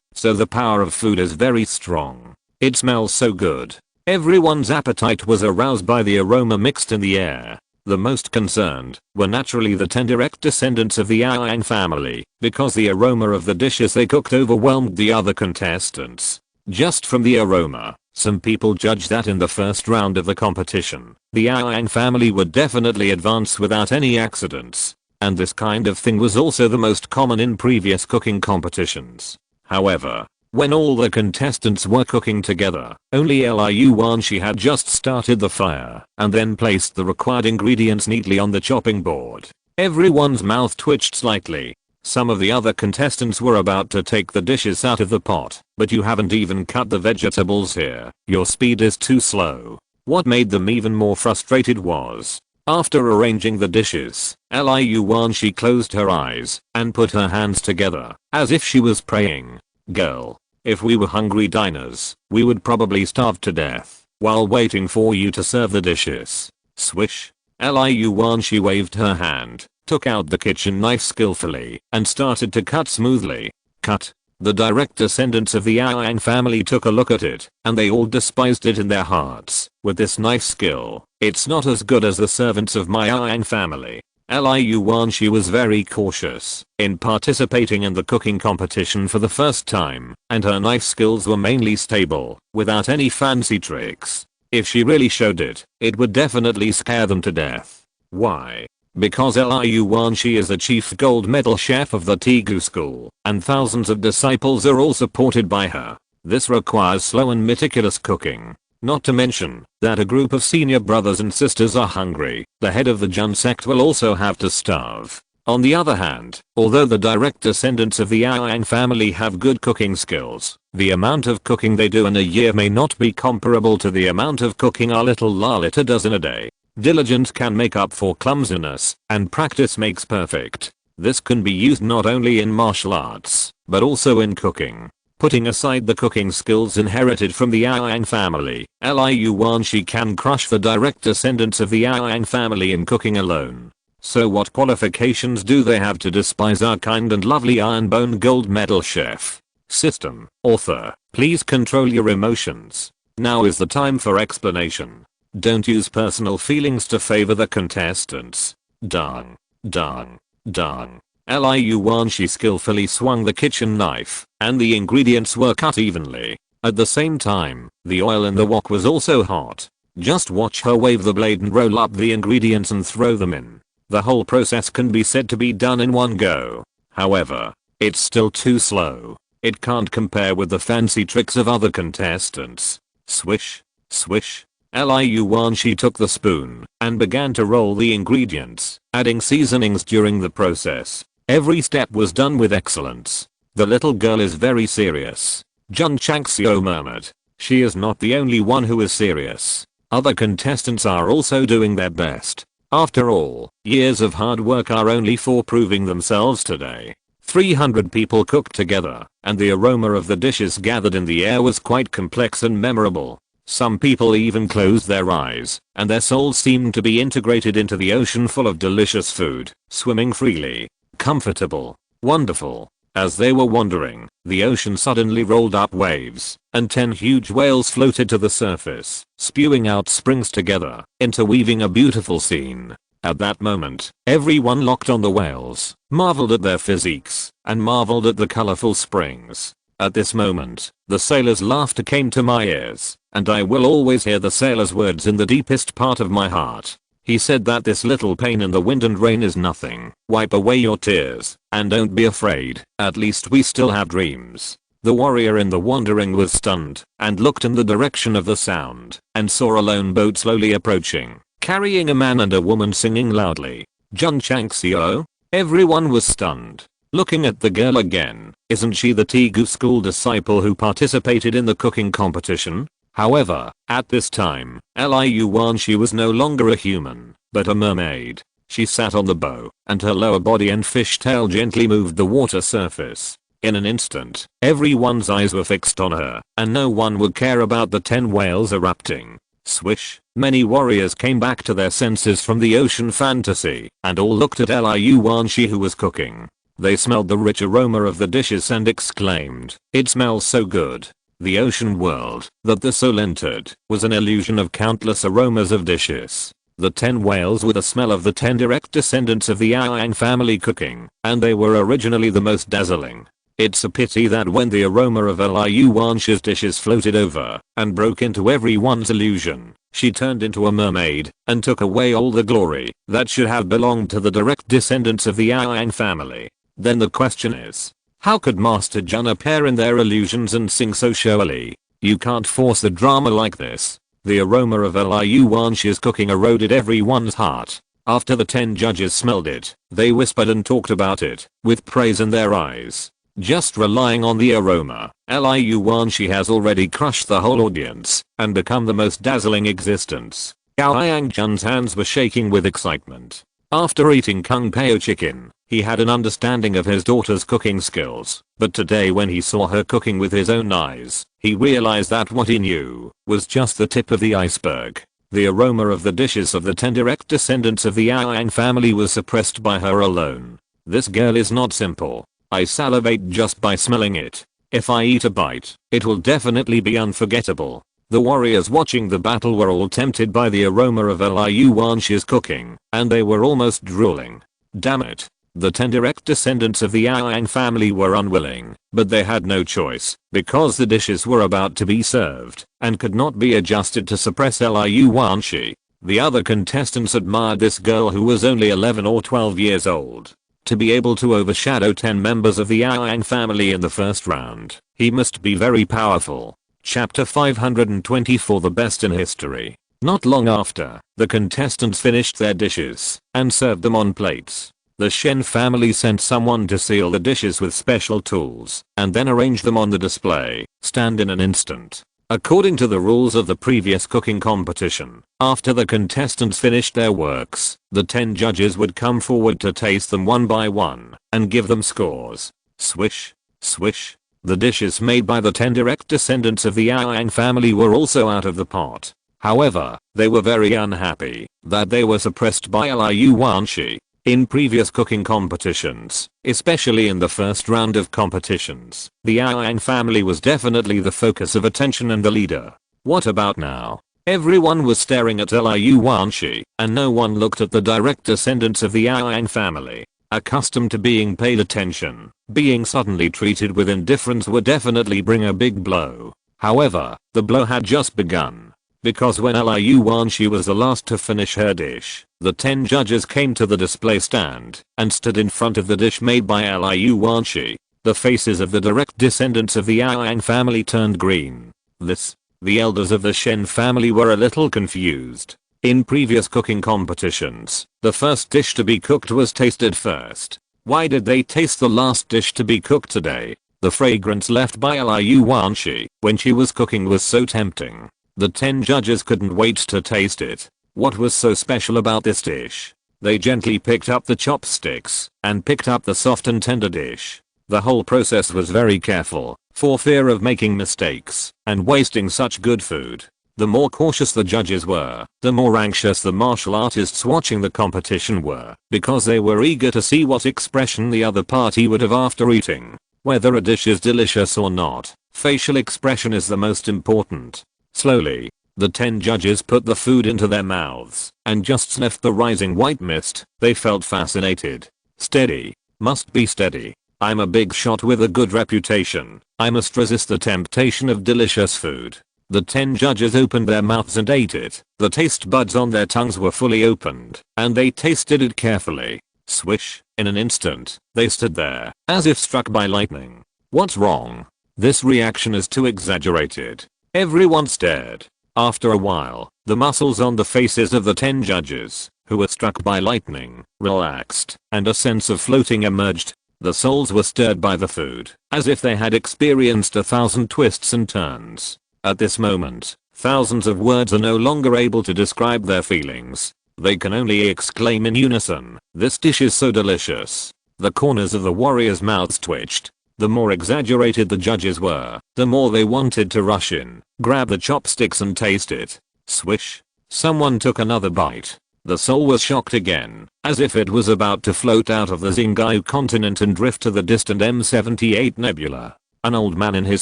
so the power of food is very strong. It smells so good. Everyone's appetite was aroused by the aroma mixed in the air. The most concerned were naturally the 10 direct descendants of the Yang family, because the aroma of the dishes they cooked overwhelmed the other contestants. Just from the aroma, some people judged that in the first round of the competition, the Yang family would definitely advance without any accidents. And this kind of thing was also the most common in previous cooking competitions. However, when all the contestants were cooking together, only Liu Wanshi had just started the fire and then placed the required ingredients neatly on the chopping board. Everyone's mouth twitched slightly. Some of the other contestants were about to take the dishes out of the pot, but you haven't even cut the vegetables here. Your speed is too slow. What made them even more frustrated was, after arranging the dishes, Liu Wanshi closed her eyes and put her hands together as if she was praying. Girl, if we were hungry diners, we would probably starve to death while waiting for you to serve the dishes. Swish. Liu Wanshi waved her hand, took out the kitchen knife skillfully, and started to cut smoothly. Cut. The direct descendants of the Yang family took a look at it, and they all despised it in their hearts. With this knife skill, it's not as good as the servants of my Yang family. Liu Wanshi was very cautious in participating in the cooking competition for the first time, and her knife skills were mainly stable, without any fancy tricks. If she really showed it, it would definitely scare them to death. Why? Because Liu Wanshi is the chief gold medal chef of the Tegu school, and thousands of disciples are all supported by her. This requires slow and meticulous cooking. Not to mention that a group of senior brothers and sisters are hungry. The head of the Jun sect will also have to starve. On the other hand, although the direct descendants of the Yang family have good cooking skills, the amount of cooking they do in a year may not be comparable to the amount of cooking our little Lalita does in a day. Diligence can make up for clumsiness, and practice makes perfect. This can be used not only in martial arts, but also in cooking. Putting aside the cooking skills inherited from the Yang family, Liu Wanshi can crush the direct descendants of the Yang family in cooking alone. So what qualifications do they have to despise our kind and lovely Iron Bone gold medal chef? System. Author, please control your emotions. Now is the time for explanation. Don't use personal feelings to favor the contestants. Dang. Dang. Dang. Liu Wanshi skillfully swung the kitchen knife, and the ingredients were cut evenly. At the same time, the oil in the wok was also hot. Just watch her wave the blade and roll up the ingredients and throw them in. The whole process can be said to be done in one go. However, it's still too slow. It can't compare with the fancy tricks of other contestants. Swish. Swish. Liu Wanshi took the spoon and began to roll the ingredients, adding seasonings during the process. Every step was done with excellence. The little girl is very serious. Jun Changxiao murmured. She is not the only one who is serious. Other contestants are also doing their best. After all, years of hard work are only for proving themselves today. 300 people cooked together, and the aroma of the dishes gathered in the air was quite complex and memorable. Some people even closed their eyes, and their souls seemed to be integrated into the ocean full of delicious food, swimming freely. Comfortable. Wonderful. As they were wandering, the ocean suddenly rolled up waves, and 10 huge whales floated to the surface, spewing out springs together, interweaving a beautiful scene. At that moment, everyone locked on the whales, marveled at their physiques, and marveled at the colorful springs. At this moment, the sailor's laughter came to my ears, and I will always hear the sailor's words in the deepest part of my heart. He said that this little pain in the wind and rain is nothing. Wipe away your tears, and don't be afraid, at least we still have dreams. The warrior in the wandering was stunned, and looked in the direction of the sound, and saw a lone boat slowly approaching, carrying a man and a woman singing loudly. Jun Changxiao? Everyone was stunned. Looking at the girl again, isn't she the Tegu school disciple who participated in the cooking competition? However, at this time, Liu Wanshi was no longer a human, but a mermaid. She sat on the bow, and her lower body and fishtail gently moved the water surface. In an instant, everyone's eyes were fixed on her, and no one would care about the 10 whales erupting. Swish. Many warriors came back to their senses from the ocean fantasy, and all looked at Liu Wanshi who was cooking. They smelled the rich aroma of the dishes and exclaimed, "It smells so good." The ocean world that the soul entered was an illusion of countless aromas of dishes. The 10 whales were the smell of the 10 direct descendants of the Yang family cooking, and they were originally the most dazzling. It's a pity that when the aroma of Liu Wanshi's dishes floated over and broke into everyone's illusion, she turned into a mermaid and took away all the glory that should have belonged to the direct descendants of the Yang family. Then the question is, how could Master Jun appear in their illusions and sing so showily? You can't force the drama like this. The aroma of Liu Wanshi's cooking eroded everyone's heart. After the 10 judges smelled it, they whispered and talked about it, with praise in their eyes. Just relying on the aroma, Liu Wanshi has already crushed the whole audience, and become the most dazzling existence. Gao Yangjun's hands were shaking with excitement. After eating Kung Pao chicken, he had an understanding of his daughter's cooking skills, but today when he saw her cooking with his own eyes, he realized that what he knew was just the tip of the iceberg. The aroma of the dishes of the 10 direct descendants of the Yang family was suppressed by her alone. This girl is not simple. I salivate just by smelling it. If I eat a bite, it will definitely be unforgettable. The warriors watching the battle were all tempted by the aroma of Liu Wanshi's cooking, and they were almost drooling. Damn it. The 10 direct descendants of the Yang family were unwilling, but they had no choice, because the dishes were about to be served, and could not be adjusted to suppress Liu Wanshi. The other contestants admired this girl who was only 11 or 12 years old. To be able to overshadow 10 members of the Yang family in the first round, he must be very powerful. Chapter 524 The Best in History. Not long after, the contestants finished their dishes, and served them on plates. The Shen family sent someone to seal the dishes with special tools, and then arrange them on the display stand in an instant. According to the rules of the previous cooking competition, after the contestants finished their works, the 10 judges would come forward to taste them one by one, and give them scores. Swish, swish. The dishes made by the 10 direct descendants of the Yang family were also out of the pot. However, they were very unhappy that they were suppressed by Liu Wanshi. In previous cooking competitions, especially in the first round of competitions, the Yang family was definitely the focus of attention and the leader. What about now? Everyone was staring at Liu Wanshi, and no one looked at the direct descendants of the Yang family. Accustomed to being paid attention, being suddenly treated with indifference would definitely bring a big blow. However, the blow had just begun. Because when Liu Wanshi was the last to finish her dish, the 10 judges came to the display stand and stood in front of the dish made by Liu Wanshi. The faces of the direct descendants of the Yang family turned green. The elders of the Shen family were a little confused. In previous cooking competitions, the first dish to be cooked was tasted first. Why did they taste the last dish to be cooked today? The fragrance left by Liu Wanshi when she was cooking was so tempting. The 10 judges couldn't wait to taste it. What was so special about this dish? They gently picked up the chopsticks and picked up the soft and tender dish. The whole process was very careful, for fear of making mistakes and wasting such good food. The more cautious the judges were, the more anxious the martial artists watching the competition were, because they were eager to see what expression the other party would have after eating. Whether a dish is delicious or not, facial expression is the most important. Slowly, the 10 judges put the food into their mouths and just sniffed the rising white mist. They felt fascinated. Steady. Must be steady. I'm a big shot with a good reputation. I must resist the temptation of delicious food. The 10 judges opened their mouths and ate it. The taste buds on their tongues were fully opened, and they tasted it carefully. Swish. In an instant, they stood there, as if struck by lightning. What's wrong? This reaction is too exaggerated. Everyone stared. After a while, the muscles on the faces of the 10 judges, who were struck by lightning, relaxed, and a sense of floating emerged. The souls were stirred by the food, as if they had experienced 1,000 twists and turns. At this moment, thousands of words are no longer able to describe their feelings. They can only exclaim in unison, "This dish is so delicious." The corners of the warriors' mouths twitched. The more exaggerated the judges were, the more they wanted to rush in, grab the chopsticks and taste it. Swish. Someone took another bite. The soul was shocked again, as if it was about to float out of the Xingyu continent and drift to the distant M78 nebula. An old man in his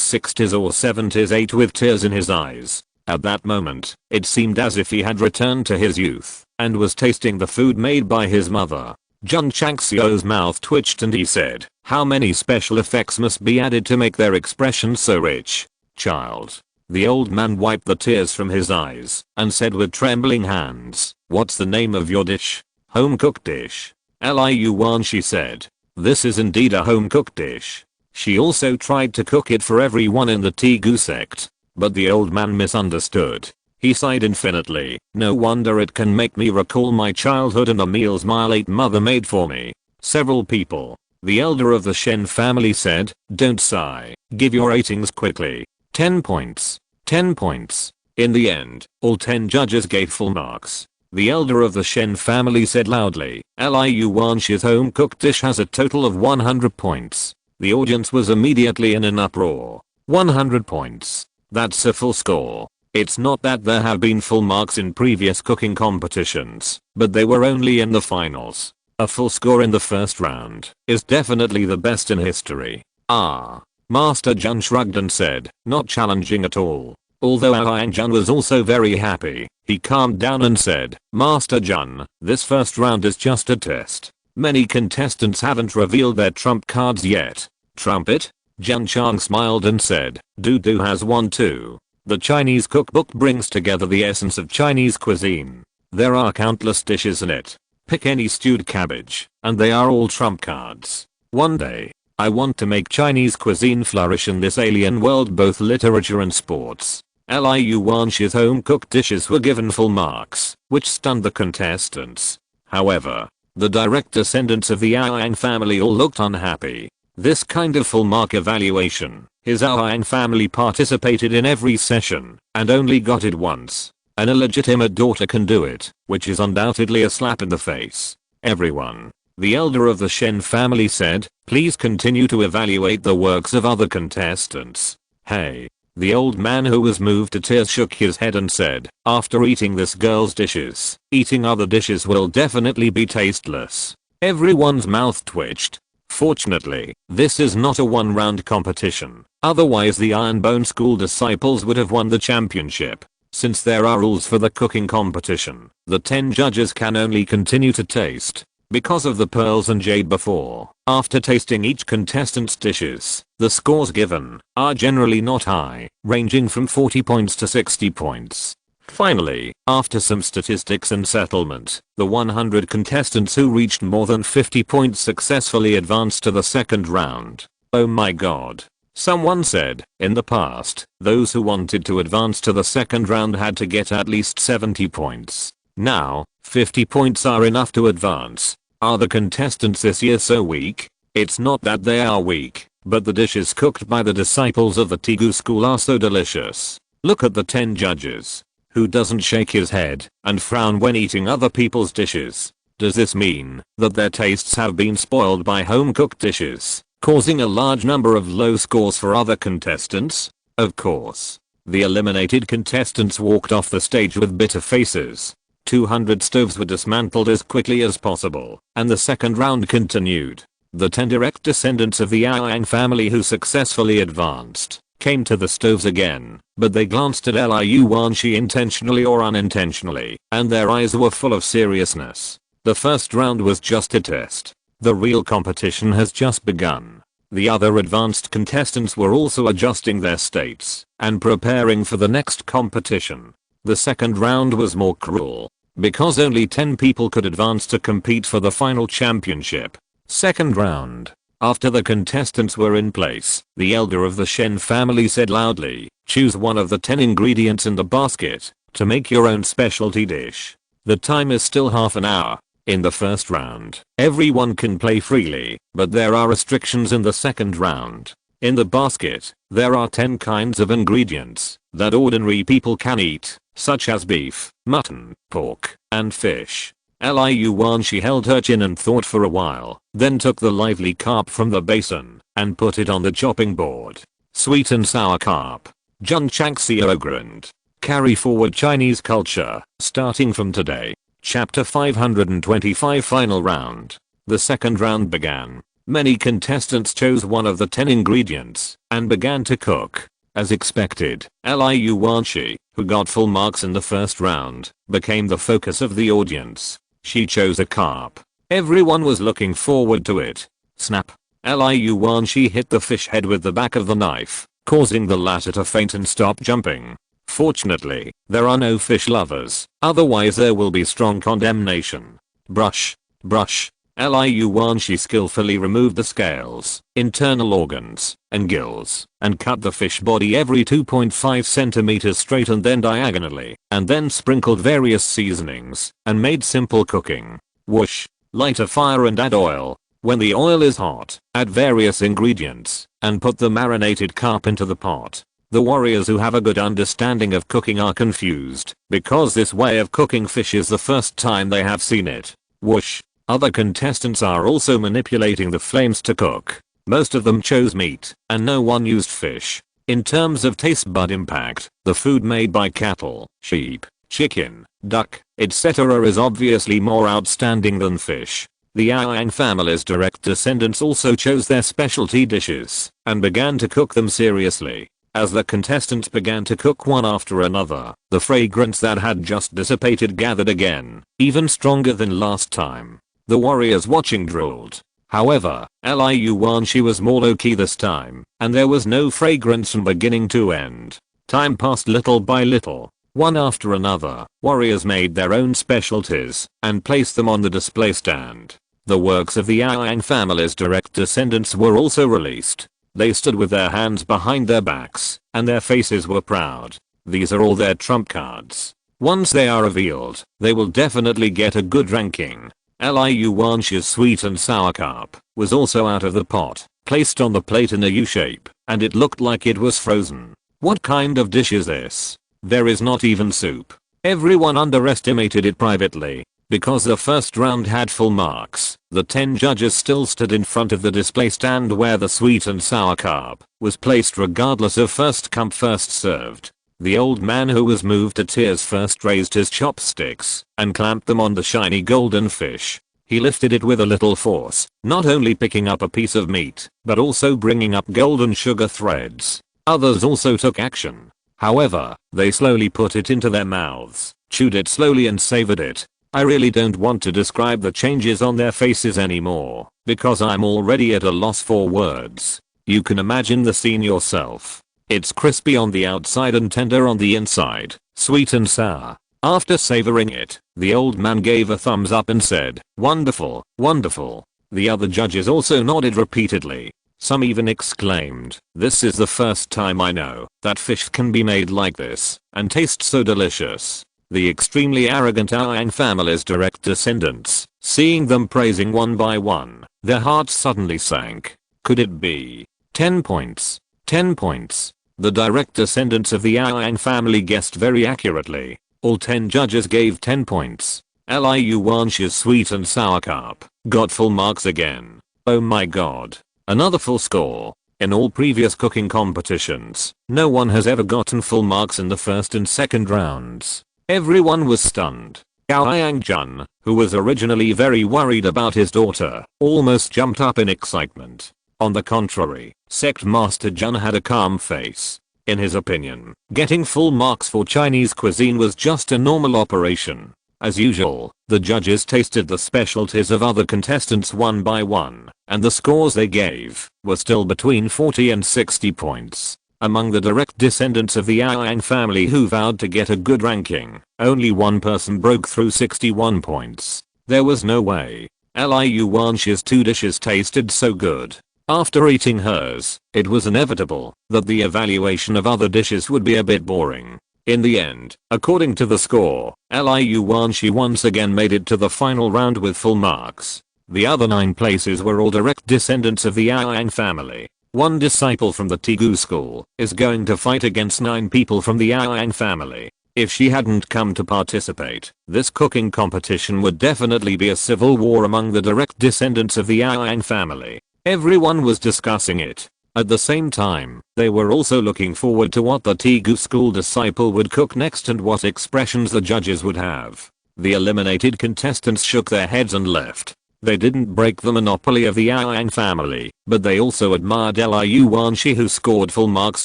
60s or 70s ate with tears in his eyes. At that moment, it seemed as if he had returned to his youth, and was tasting the food made by his mother. Jun Changxiao's mouth twitched and he said, "How many special effects must be added to make their expression so rich? Child." The old man wiped the tears from his eyes, and said with trembling hands, "What's the name of your dish?" "Home-cooked dish." Liu Wanshi said. "This is indeed a home-cooked dish." She also tried to cook it for everyone in the Tegu sect, but the old man misunderstood. He sighed infinitely. No wonder it can make me recall my childhood and the meals my late mother made for me. Several people. The elder of the Shen family said, don't sigh, give your ratings quickly. 10 points. 10 points. In the end, all 10 judges gave full marks. The elder of the Shen family said loudly, Liu Wanshi's home cooked dish has a total of 100 points. The audience was immediately in an uproar. 100 points. That's a full score. It's not that there have been full marks in previous cooking competitions, but they were only in the finals. A full score in the first round is definitely the best in history. Master Jun shrugged and said, not challenging at all. Although Liang Jun was also very happy, he calmed down and said, Master Jun, this first round is just a test. Many contestants haven't revealed their trump cards yet. Trumpet? Jun Chang smiled and said, Dudu has one too. The Chinese cookbook brings together the essence of Chinese cuisine. There are countless dishes in it. Pick any stewed cabbage, and they are all trump cards. One day, I want to make Chinese cuisine flourish in this alien world, both literature and sports. Liu Wanshi's home-cooked dishes were given full marks, which stunned the contestants. However, the direct descendants of the Aoyang family all looked unhappy. This kind of full mark evaluation, his Aoyang family participated in every session, and only got it once. An illegitimate daughter can do it, which is undoubtedly a slap in the face. Everyone. The elder of the Shen family said, please continue to evaluate the works of other contestants. Hey. The old man who was moved to tears shook his head and said, after eating this girl's dishes, eating other dishes will definitely be tasteless. Everyone's mouth twitched. Fortunately, this is not a one-round competition. Otherwise the Iron Bone School disciples would have won the championship. Since there are rules for the cooking competition, the 10 judges can only continue to taste. Because of the pearls and jade before, after tasting each contestant's dishes, the scores given are generally not high, ranging from 40 points to 60 points. Finally, after some statistics and settlement, the 100 contestants who reached more than 50 points successfully advanced to the second round. Oh my god. Someone said, in the past, those who wanted to advance to the second round had to get at least 70 points. Now, 50 points are enough to advance. Are the contestants this year so weak? It's not that they are weak, but the dishes cooked by the disciples of the Tegu school are so delicious. Look at the 10 judges. Who doesn't shake his head and frown when eating other people's dishes? Does this mean that their tastes have been spoiled by home-cooked dishes, causing a large number of low scores for other contestants? Of course. The eliminated contestants walked off the stage with bitter faces. 200 stoves were dismantled as quickly as possible, and the second round continued. The 10 direct descendants of the Aoyang family who successfully advanced came to the stoves again, but they glanced at Liu Wanshi intentionally or unintentionally, and their eyes were full of seriousness. The first round was just a test. The real competition has just begun. The other advanced contestants were also adjusting their states and preparing for the next competition. The second round was more cruel, because only 10 people could advance to compete for the final championship. Second round. After the contestants were in place, the elder of the Shen family said loudly, choose one of the 10 ingredients in the basket to make your own specialty dish. The time is still half an hour. In the first round, everyone can play freely, but there are restrictions in the second round. In the basket, there are 10 kinds of ingredients that ordinary people can eat, such as beef, mutton, pork, and fish. Liu Wanshi held her chin and thought for a while, then took the lively carp from the basin and put it on the chopping board. Sweet and sour carp. Jun Changxiao grinned. Carry forward Chinese culture, starting from today. Chapter 525 Final Round. The second round began. Many contestants chose one of the 10 ingredients and began to cook. As expected, Liu Wanshi, who got full marks in the first round, became the focus of the audience. She chose a carp. Everyone was looking forward to it. Snap. Liu Wanshi hit the fish head with the back of the knife, causing the latter to faint and stop jumping. Fortunately, there are no fish lovers, otherwise there will be strong condemnation. Brush. Brush. Liu Wanshi skillfully removed the scales, internal organs, and gills, and cut the fish body every 2.5 centimeters straight and then diagonally, and then sprinkled various seasonings, and made simple cooking. Whoosh. Light a fire and add oil. When the oil is hot, add various ingredients, and put the marinated carp into the pot. The warriors who have a good understanding of cooking are confused, because this way of cooking fish is the first time they have seen it. Whoosh. Other contestants are also manipulating the flames to cook. Most of them chose meat, and no one used fish. In terms of taste bud impact, the food made by cattle, sheep, chicken, duck, etc. is obviously more outstanding than fish. The Yang family's direct descendants also chose their specialty dishes, and began to cook them seriously. As the contestants began to cook one after another, the fragrance that had just dissipated gathered again, even stronger than last time. The warriors watching drooled. However, Liu Wanshi was more low-key this time, and there was no fragrance from beginning to end. Time passed little by little. One after another, warriors made their own specialties, and placed them on the display stand. The works of the Yang family's direct descendants were also released. They stood with their hands behind their backs, and their faces were proud. These are all their trump cards. Once they are revealed, they will definitely get a good ranking. Liu Wanshi's sweet and sour carp was also out of the pot, placed on the plate in a U-shape, and it looked like it was frozen. What kind of dish is this? There is not even soup. Everyone underestimated it privately. Because the first round had full marks, the 10 judges still stood in front of the display stand where the sweet and sour carp was placed regardless of first come first served. The old man who was moved to tears first raised his chopsticks and clamped them on the shiny golden fish. He lifted it with a little force, not only picking up a piece of meat, but also bringing up golden sugar threads. Others also took action. However, they slowly put it into their mouths, chewed it slowly and savored it. I really don't want to describe the changes on their faces anymore, because I'm already at a loss for words. You can imagine the scene yourself. It's crispy on the outside and tender on the inside, sweet and sour. After savoring it, the old man gave a thumbs up and said, "Wonderful, wonderful." The other judges also nodded repeatedly. Some even exclaimed, "This is the first time I know that fish can be made like this and taste so delicious." The extremely arrogant Yang family's direct descendants, seeing them praising one by one, their hearts suddenly sank. Could it be? 10 points. 10 points. The direct descendants of the Yang family guessed very accurately. All 10 judges gave 10 points. Liu Wanshi's sweet and sour carp got full marks again. Oh my god. Another full score. In all previous cooking competitions, no one has ever gotten full marks in the first and second rounds. Everyone was stunned. Yang Jun, who was originally very worried about his daughter, almost jumped up in excitement. On the contrary, Sect Master Jun had a calm face. In his opinion, getting full marks for Chinese cuisine was just a normal operation. As usual, the judges tasted the specialties of other contestants one by one, and the scores they gave were still between 40 and 60 points. Among the direct descendants of the Yang family who vowed to get a good ranking, only one person broke through 61 points. There was no way. Liu Wanshi's 2 dishes tasted so good. After eating hers, it was inevitable that the evaluation of other dishes would be a bit boring. In the end, according to the score, Liu Wanshi once again made it to the final round with full marks. The other 9 places were all direct descendants of the Yang family. One disciple from the Tegu school is going to fight against 9 people from the Yang family. If she hadn't come to participate, this cooking competition would definitely be a civil war among the direct descendants of the Yang family. Everyone was discussing it. At the same time, they were also looking forward to what the Tegu school disciple would cook next and what expressions the judges would have. The eliminated contestants shook their heads and left. They didn't break the monopoly of the Yang family, but they also admired Liu Wanshi who scored full marks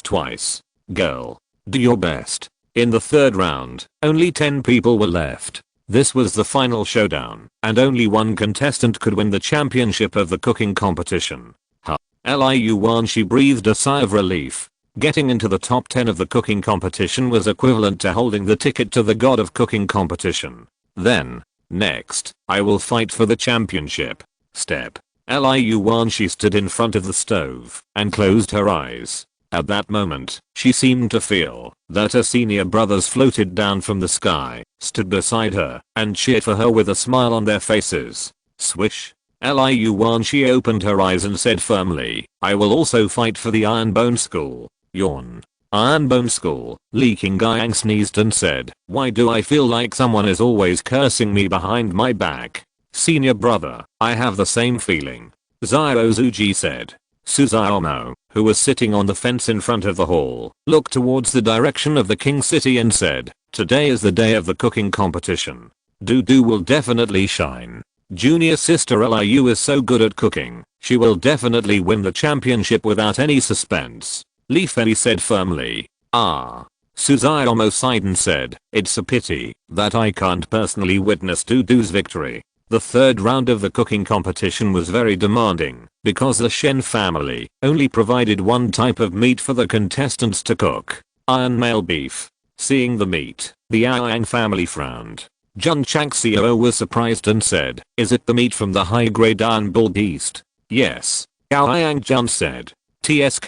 twice. Girl, do your best. In the third round, only 10 people were left. This was the final showdown, and only one contestant could win the championship of the cooking competition. Liu Wanshi breathed a sigh of relief. Getting into the top 10 of the cooking competition was equivalent to holding the ticket to the god of cooking competition. Then, next, I will fight for the championship. Step. Liu Wan. She stood in front of the stove and closed her eyes. At that moment, she seemed to feel that her senior brothers floated down from the sky, stood beside her, and cheered for her with a smile on their faces. Swish. Liu Wan. She opened her eyes and said firmly, I will also fight for the Iron Bone School. Yawn. Iron Bone School. Li Qingyang sneezed and said, why do I feel like someone is always cursing me behind my back? Senior brother, I have the same feeling. Xiao Zuji said. Suzaomo, who was sitting on the fence in front of the hall, looked towards the direction of the king city and said, today is the day of the cooking competition. Dudu will definitely shine. Junior sister Liu is so good at cooking, she will definitely win the championship without any suspense. Li Fei said firmly. Suzaomo sighed and said, it's a pity that I can't personally witness Dudu's victory. The third round of the cooking competition was very demanding because the Shen family only provided one type of meat for the contestants to cook. Iron male beef. Seeing the meat, the Yang family frowned. Jun Changxiao was surprised and said, is it the meat from the high-grade Iron Bull beast? Yes. Yang Jun said. TSK.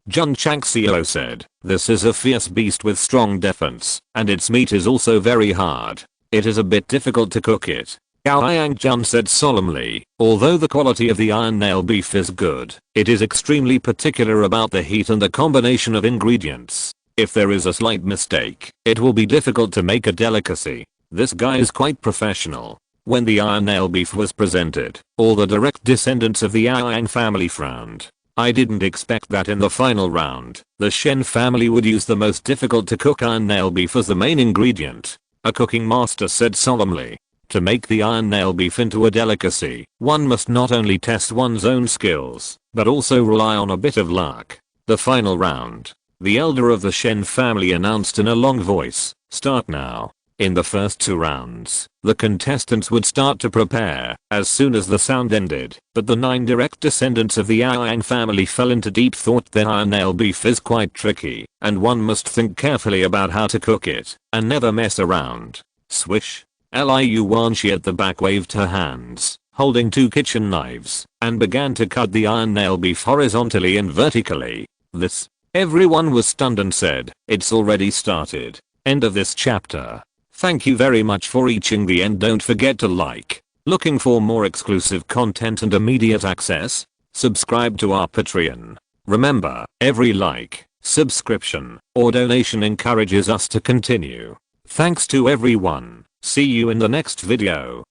Jun Changxiao said, this is a fierce beast with strong defense, and its meat is also very hard. It is a bit difficult to cook it. Yang Jun said solemnly, although the quality of the iron nail beef is good, it is extremely particular about the heat and the combination of ingredients. If there is a slight mistake, it will be difficult to make a delicacy. This guy is quite professional. When the iron nail beef was presented, all the direct descendants of the Yang family frowned. I didn't expect that in the final round, the Shen family would use the most difficult to cook iron nail beef as the main ingredient. A cooking master said solemnly. To make the iron nail beef into a delicacy, one must not only test one's own skills, but also rely on a bit of luck. The final round. The elder of the Shen family announced in a long voice, start now. In the first 2 rounds, the contestants would start to prepare as soon as the sound ended, but the 9 direct descendants of the Yang family fell into deep thought. Their iron nail beef is quite tricky, and one must think carefully about how to cook it, and never mess around. Swish. Liu Wan. She at the back waved her hands, holding 2 kitchen knives, and began to cut the iron nail beef horizontally and vertically. Everyone was stunned and said, it's already started. End of this chapter. Thank you very much for reaching the end. Don't forget to like. Looking for more exclusive content and immediate access? Subscribe to our Patreon. Remember, every like, subscription, or donation encourages us to continue. Thanks to everyone. See you in the next video.